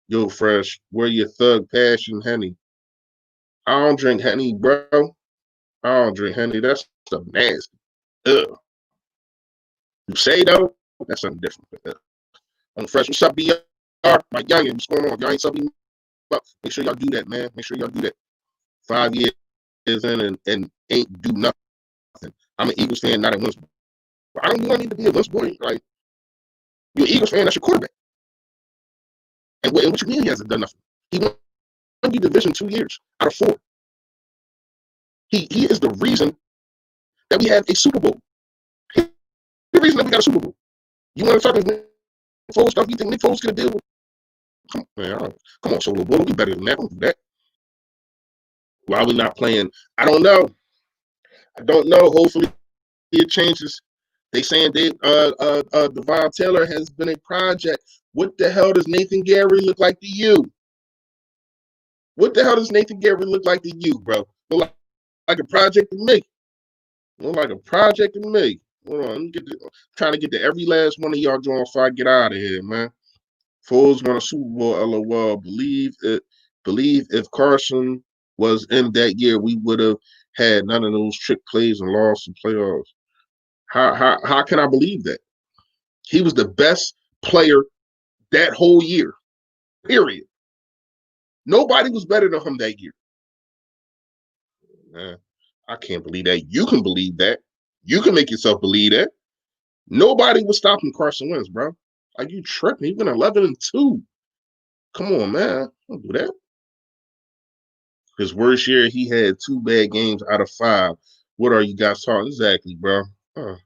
Yo, Fresh, where your thug passion, Henny? I don't drink Henny, bro. I don't drink Henny. That's stuff nasty. Ugh. You say, though, that's something different. On Fresh, what's up, BR? My youngin', what's going on? Y'all ain't subbing up. Make sure y'all do that, man. Make sure y'all do that. 5 years in and ain't do nothing. I'm an Eagles fan, not a Wentz boy. I don't want to be a Wentz boy. Like, you're an Eagles fan, that's your quarterback. And what you mean he hasn't done nothing? He won the division 2 years out of 4. He is the reason that we had a Super Bowl. He's the reason that we got a Super Bowl. You want to talk about Nick Foles stuff? You think Nick Foles can deal with? Come on, Solo. We'll be better than that. Don't do that. Why are we not playing? I don't know. Hopefully it changes. They saying Devon Taylor has been a project. What the hell does Nathan Gerry look like to you? What the hell does Nathan Gerry look like to you, bro? Look like a project to me. Look like a project to me. Hold on, trying to get to every last one of y'all joints before I get out of here, man. Foles won a Super Bowl, LOL. Believe if Carson was in that year, we would have had none of those trick plays and lost the playoffs. How can I believe that? He was the best player that whole year. Period. Nobody was better than him that year. I can't believe that. You can believe that. You can make yourself believe that. Nobody was stopping Carson Wentz, bro. Are you tripping? He went 11-2. Come on, man. Don't do that. His worst year, he had 2 bad games out of 5. What are you guys talking? Exactly, bro. I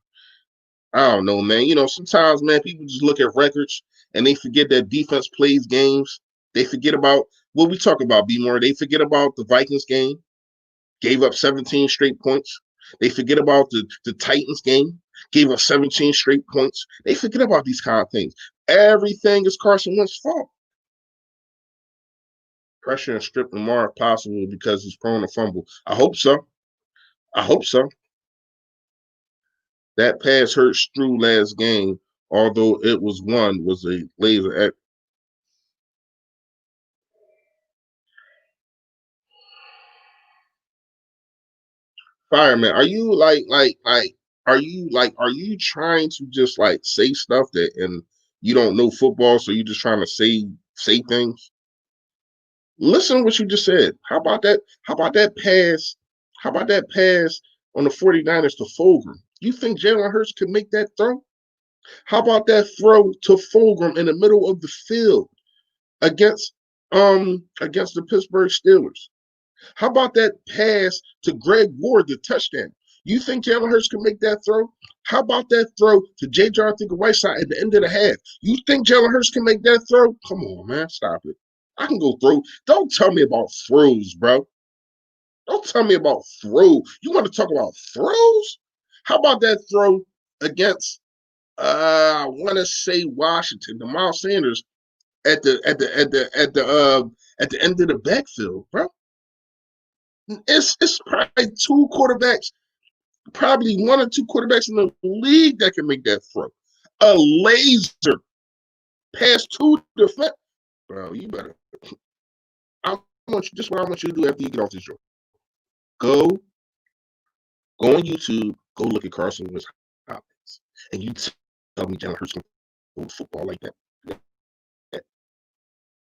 don't know, man. Sometimes, man, people just look at records and they forget that defense plays games. They forget about what we talk about, BMORE. They forget about the Vikings game, gave up 17 straight points. They forget about the Titans game, gave up 17 straight points. They forget about these kind of things. Everything is Carson Wentz's fault. Pressure and strip Lamar if possible because he's prone to fumble. I hope so. That pass hurt Strew last game, although it was a laser. Fireman, are you are you trying to just say stuff that and you don't know football, so you're just trying to say things? Listen to what you just said. How about that? How about that pass? How about that pass on the 49ers to Fulgham? You think Jalen Hurts could make that throw? How about that throw to Fulgham in the middle of the field against the Pittsburgh Steelers? How about that pass to Greg Ward, the touchdown? You think Jalen Hurts can make that throw? How about that throw to J.J. Arthur-Whiteside at the end of the half? You think Jalen Hurts can make that throw? Come on, man. Stop it. I can go throw. Don't tell me about throws, bro. Don't tell me about throw. You want to talk about throws? How about that throw against I want to say Washington, the Miles Sanders at the end of the backfield, bro? It's probably 2 quarterbacks, probably 1 or 2 quarterbacks in the league that can make that throw. A laser past 2 defense. Bro, you better. This is what I want you to do after you get off this show. Go on YouTube, go look at Carson Wentz highlights, and you tell me Jalen Hurts can go football like that.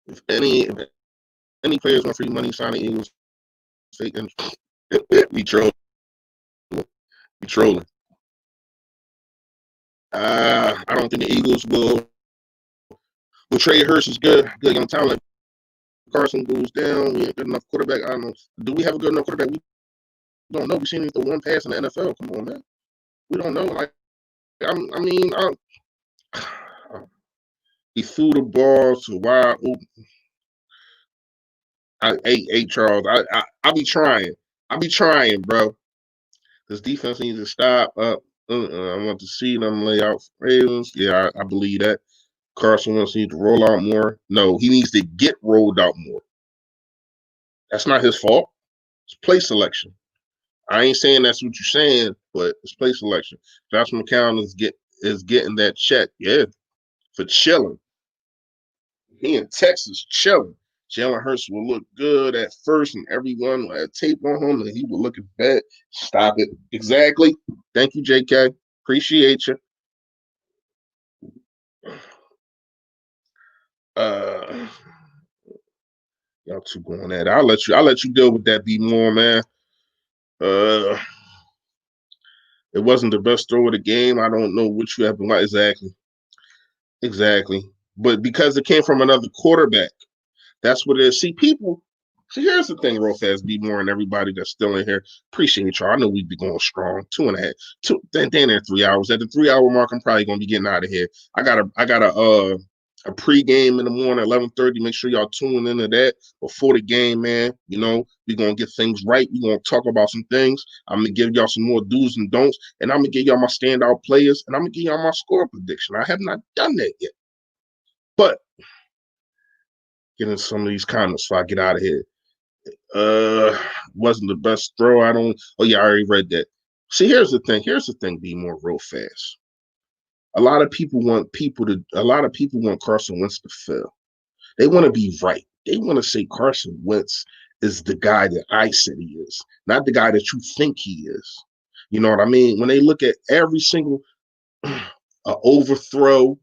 If any players want free money, sign the Eagles. We trolling. I don't think the Eagles will trade Hurts is good young talent. Carson goes down. We ain't good enough quarterback. I don't know. Do we have a good enough quarterback? We don't know. We've seen him throw 1 pass in the NFL. Come on, man. We don't know. He threw the ball to wide open. Hey, Charles. I be trying, bro. This defense needs to stop. I want to see them lay out Ravens. Yeah, I believe that. Carson Wentz needs to roll out more. No, he needs to get rolled out more. That's not his fault. It's play selection. I ain't saying that's what you're saying, but it's play selection. Josh McCown is getting that check, yeah, for chilling. He in Texas chilling. Jalen Hurts will look good at first, and everyone will have tape on him, and he will look bad. Stop it. Exactly. Thank you, JK. Appreciate you. Y'all two going at it. I'll let you deal with that, BMORE, man. It wasn't the best throw of the game. I don't know what you have been like exactly. But because it came from another quarterback, that's what it is. See, here's the thing, real fast, BMORE and everybody that's still in here. Appreciate y'all. I know we'd be going strong. 2.5, then there 3 hours. At the 3-hour mark, I'm probably gonna be getting out of here. I got a pregame in the morning, 11:30. Make sure y'all tune into that before the game, man. We're going to get things right. We're going to talk about some things. I'm going to give y'all some more do's and don'ts, and I'm going to give y'all my standout players, and I'm going to give y'all my score prediction. I have not done that yet. But get into some of these comments before I get out of here. Wasn't the best throw. I already read that. See, here's the thing, BMORE real fast. A lot of people want Carson Wentz to fail. They want to be right. They want to say Carson Wentz is the guy that I said he is, not the guy that you think he is. You know what I mean? When they look at every single overthrow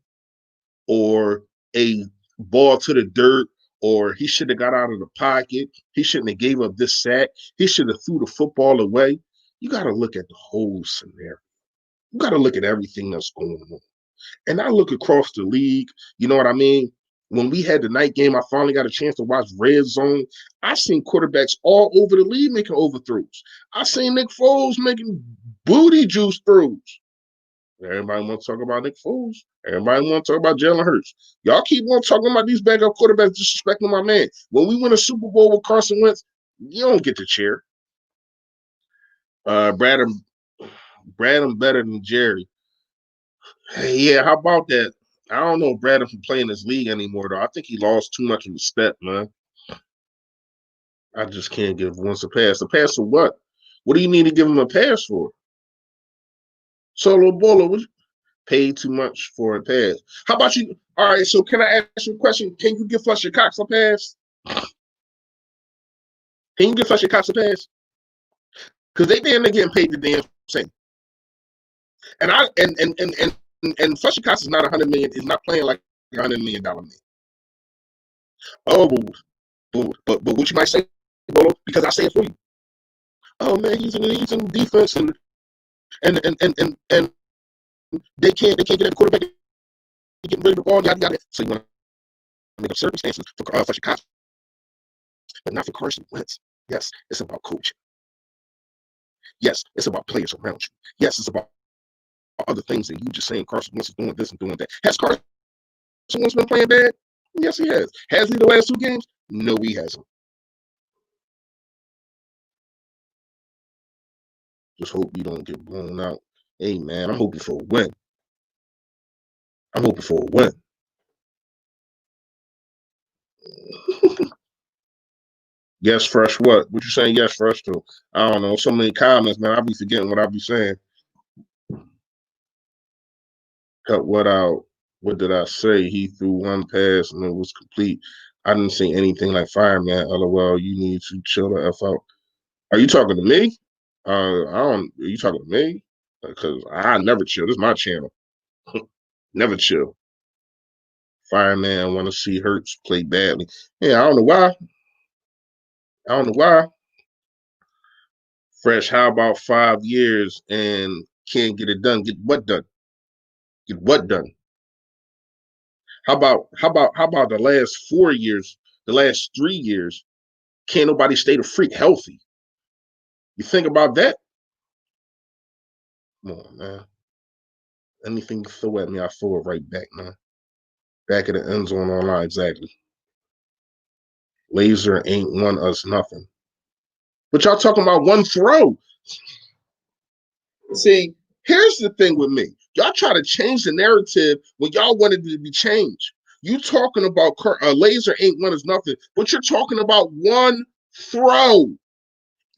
or a ball to the dirt, or he should have got out of the pocket, he shouldn't have gave up this sack, he should have threw the football away. You got to look at the whole scenario. You got to look at everything that's going on. And I look across the league, you know what I mean? When we had the night game, I finally got a chance to watch Red Zone. I seen quarterbacks all over the league making overthrows. I seen Nick Foles making booty juice throws. Everybody want to talk about Nick Foles. Everybody want to talk about Jalen Hurts. Y'all keep on talking about these backup quarterbacks disrespecting my man. When we win a Super Bowl with Carson Wentz, you don't get to cheer. Brad him better than Jerry. Hey, yeah, how about that? I don't know if Brad can play in this league anymore, though. I think he lost too much of a step, man. I just can't give Wentz a pass. A pass for what? What do you need to give him a pass for? Solo Bolo, paid too much for a pass. How about you? All right, so can I ask you a question? Can you give Fletcher Cox a pass? Can you give Fletcher Cox a pass? Because they damn near getting paid the damn same. And Fletcher Cox is not $100 million. Is not playing like $100 million man. Oh, but what you might say, Bolo, because I say it for you. Oh man, he's in defense and they can't get at the quarterback. Getting rid of the ball, yada yada. So you want to make up circumstances for Fletcher Cox, but not for Carson Wentz. Yes, it's about coaching. Yes, it's about players around you. Yes, it's about other things that you just saying Carson Wentz is doing this and doing that. Has Carson Wentz been playing bad? Yes, he has. Has he the last 2 games? No, he hasn't. Just hope you don't get blown out. Hey, man, I'm hoping for a win. I'm hoping for a win. Yes, fresh what? What you saying yes, fresh to? I don't know. So many comments, man. I'll be forgetting what I'll be saying. Cut what out? What did I say? He threw one pass and it was complete. I didn't say anything like fireman. LOL. You need to chill the f out. Are you talking to me? I don't. Are you talking to me? Because I never chill. This is my channel. Never chill. Fireman want to see Hurts play badly. Yeah, I don't know why. I don't know why. Fresh. How about 5 years and can't get it done? Get what done? Get what done? How about the last 4 years, the last 3 years, can't nobody stay the freak healthy? You think about that? Come on, man. Anything you throw at me, I throw it right back, man. Back of the end zone online, exactly. Laser ain't won us nothing. But y'all talking about one throw. See, here's the thing with me. Y'all try to change the narrative when y'all wanted it to be changed. You talking about laser ain't won us nothing, but you're talking about one throw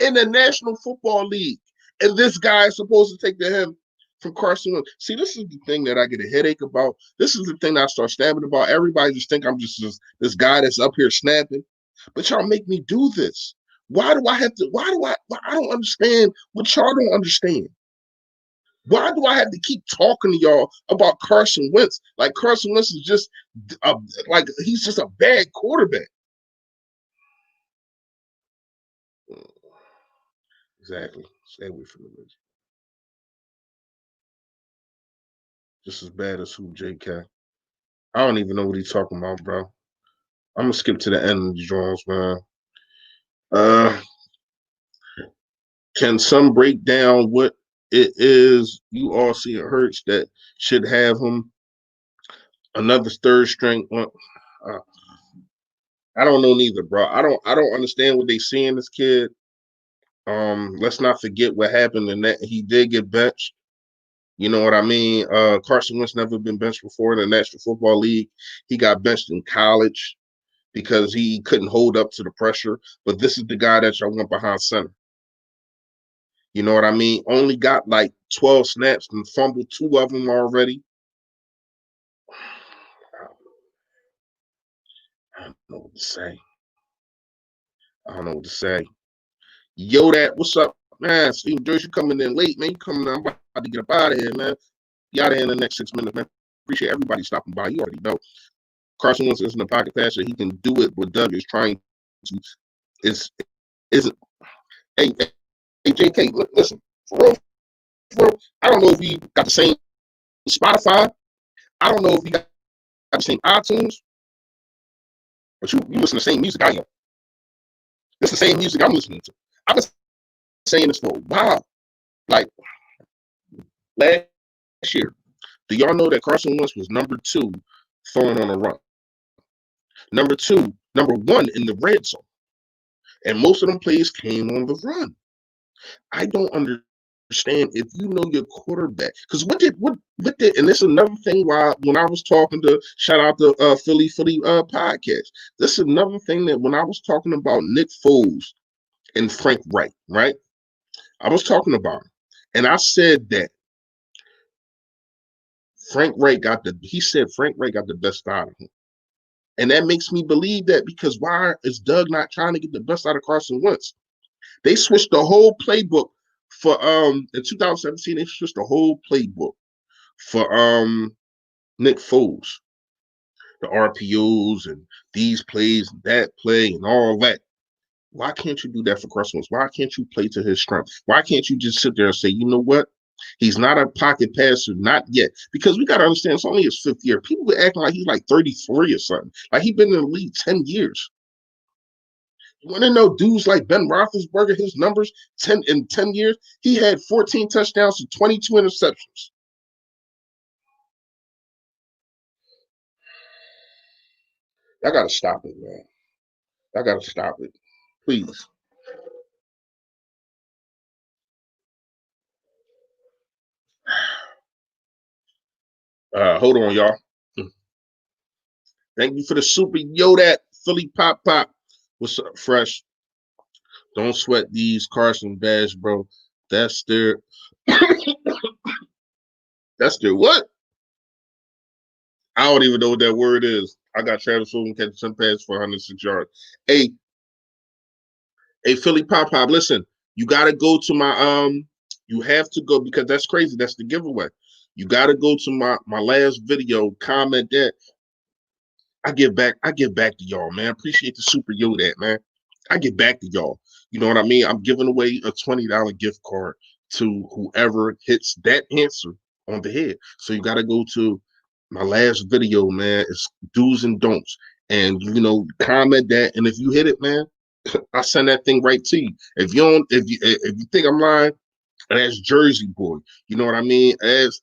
in the National Football League. And this guy is supposed to take the him from Carson Wentz. See, this is the thing that I get a headache about. This is the thing that I start stabbing about. Everybody just think I'm just this guy that's up here snapping. But y'all make me do this. Why do I have to? Why I don't understand what y'all don't understand. Why do I have to keep talking to y'all about Carson Wentz? Like Carson Wentz is just like he's just a bad quarterback. Exactly. Stay away from the religion. Just as bad as who, JK? I don't even know what he's talking about, bro. I'm gonna skip to the end of the drawings, man. Can some break down what it is you all see it hurts that should have him another third string? I don't know neither, bro. I don't understand what they see in this kid. Let's not forget what happened in that he did get benched. You know what I mean? Carson Wentz never been benched before in the National Football League. He got benched in college because he couldn't hold up to the pressure. But this is the guy that y'all want behind center. You know what I mean? Only got like 12 snaps and fumbled 2 of them already. I don't know what to say. I don't know what to say. Yo, that what's up, man? Steve Joyce, you coming in late, man. You coming in, I'm about to get up out of here, man. Be out of here in the next 6 minutes, man. Appreciate everybody stopping by. You already know. Carson Wentz isn't a pocket passer. He can do it, but Doug is trying to. Isn't. Hey, JK, listen. For real, I don't know if we got the same Spotify. I don't know if we got the same iTunes, but you listen to the same music I am. It's the same music I'm listening to. I've been saying this for a while. Like last year, do y'all know that Carson Wentz was number 2 throwing on a run? Number 1 in the red zone. And most of them plays came on the run. I don't understand if you know your quarterback. Because what did, and this is another thing why when I was talking to, shout out to Philly podcast. This is another thing that when I was talking about Nick Foles and Frank Reich, right? I was talking about him. And I said that Frank Reich got the best out of him. And that makes me believe that because why is Doug not trying to get the best out of Carson Wentz? They switched the whole playbook for in 2017. They switched the whole playbook for Nick Foles, the RPOs and these plays, and that play, and all that. Why can't you do that for Carson Wentz? Why can't you play to his strength? Why can't you just sit there and say, you know what? He's not a pocket passer, not yet. Because we got to understand, it's only his 5th year. People are acting like he's like 33 or something. Like he's been in the league 10 years. You want to know dudes like Ben Roethlisberger, his numbers 10 years? He had 14 touchdowns to 22 interceptions. I got to stop it, man. I got to stop it. Please. Hold on, y'all. Thank you for the super Yoda Philly Pop. What's up, Fresh? Don't sweat these Carson Bash, bro. That's their what? I don't even know what that word is. I got Travis Fulton catching some pass for 106 yards. Hey, Philly Pop. Listen, you gotta go to my you have to go because that's crazy. That's the giveaway. You gotta go to my last video, comment that. I give back to y'all, man. Appreciate the super Yoda, man. I get back to y'all. You know what I mean? I'm giving away a $20 gift card to whoever hits that answer on the head. So you got to go to my last video, man. It's do's and don'ts. And, comment that. And if you hit it, man, I send that thing right to you. If you think I'm lying, that's Jersey Boy. You know what I mean? It's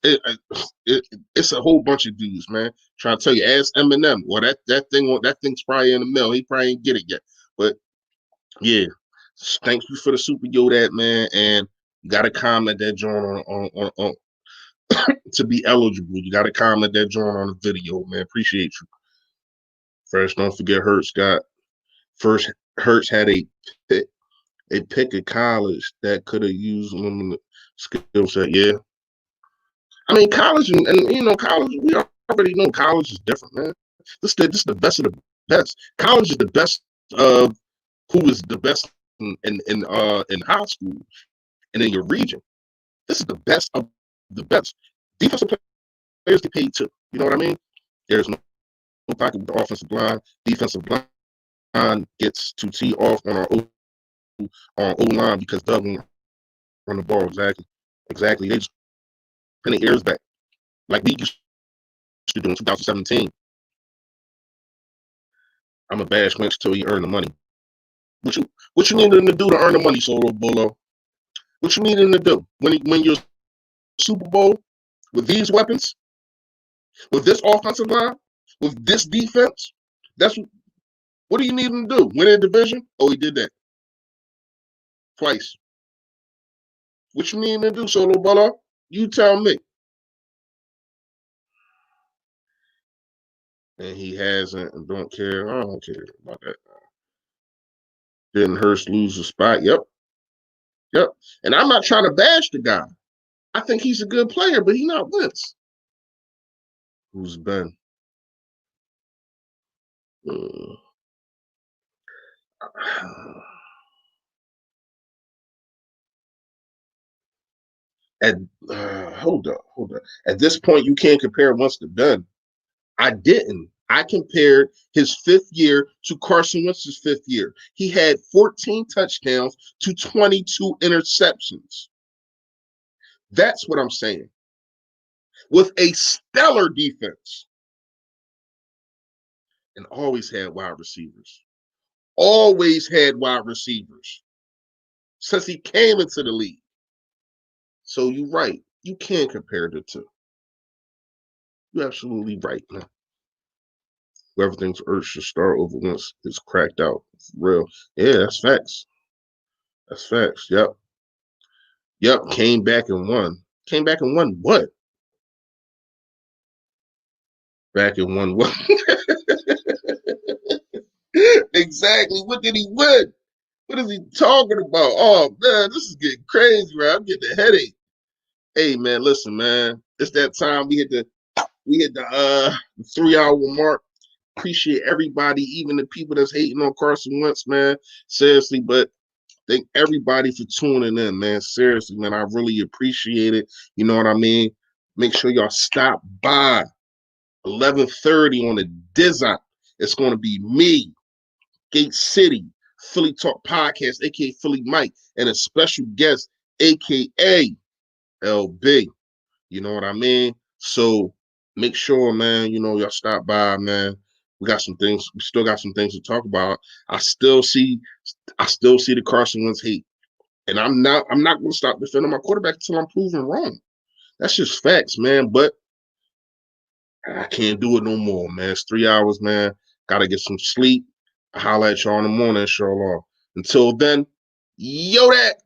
a whole bunch of dudes, man. Trying to tell you, ask Eminem. Well, that thing's probably in the mail. He probably ain't get it yet. But yeah, thank you for the super Yoda, man. And you got to comment that joint on to be eligible. You got to comment that joint on the video, man. Appreciate you. First, don't forget Hurts had a pick of college that could have used limited skill set. Yeah. I mean, college and college, we already know college is different, man. This is the best of the best. College is the best of who is the best in high school and in your region. This is the best of the best. Defensive players get paid too. You know what I mean? There's no pocket with the offensive line. Defensive line gets to tee off on our O line because Doug won't run the ball exactly. They just pin the ears back like we used to do in 2017. I'm a bash Lynch till he earn the money. What you need him to do to earn the money, Solo Bolo? What you need him to do when you're Super Bowl with these weapons, with this offensive line, with this defense? What do you need him to do? Win a division? Oh, he did that twice. What you need him to do, Solo Bolo? You tell me. And he hasn't and don't care. I don't care about that. Didn't Hurst lose a spot? Yep. And I'm not trying to bash the guy. I think he's a good player, but he's not Wentz. Who's Ben? At hold up. At this point, you can't compare once they're done. I didn't. I compared his 5th year to Carson Wentz's 5th year. He had 14 touchdowns to 22 interceptions. That's what I'm saying. With a stellar defense. And always had wide receivers. Always had wide receivers. Since he came into the league. So you're right. You can compare the two. You're absolutely right, man. Everything's urged should start over once it's cracked out. For real. Yeah, that's facts. That's facts. Yep. Came back and won. Came back and won what? Back and won what? Exactly. What did he win? What is he talking about? Oh man, this is getting crazy, right? I'm getting a headache. Hey man, listen, man. It's that time we hit the 3-hour mark. Appreciate everybody, even the people that's hating on Carson Wentz, man. Seriously, but thank everybody for tuning in, man. Seriously, man. I really appreciate it. You know what I mean? Make sure y'all stop by 11:30 on the Dizot. It's going to be me, Gate City, Philly Talk Podcast, aka Philly Mike, and a special guest, aka LB. You know what I mean? So make sure, man, y'all stop by, man. We still got some things to talk about. I still see the Carson Wentz hate. And I'm not gonna stop defending my quarterback until I'm proven wrong. That's just facts, man. But I can't do it no more, man. It's 3 hours, man. Gotta get some sleep. I'll holler at y'all in the morning, inshallah. Until then, yo that.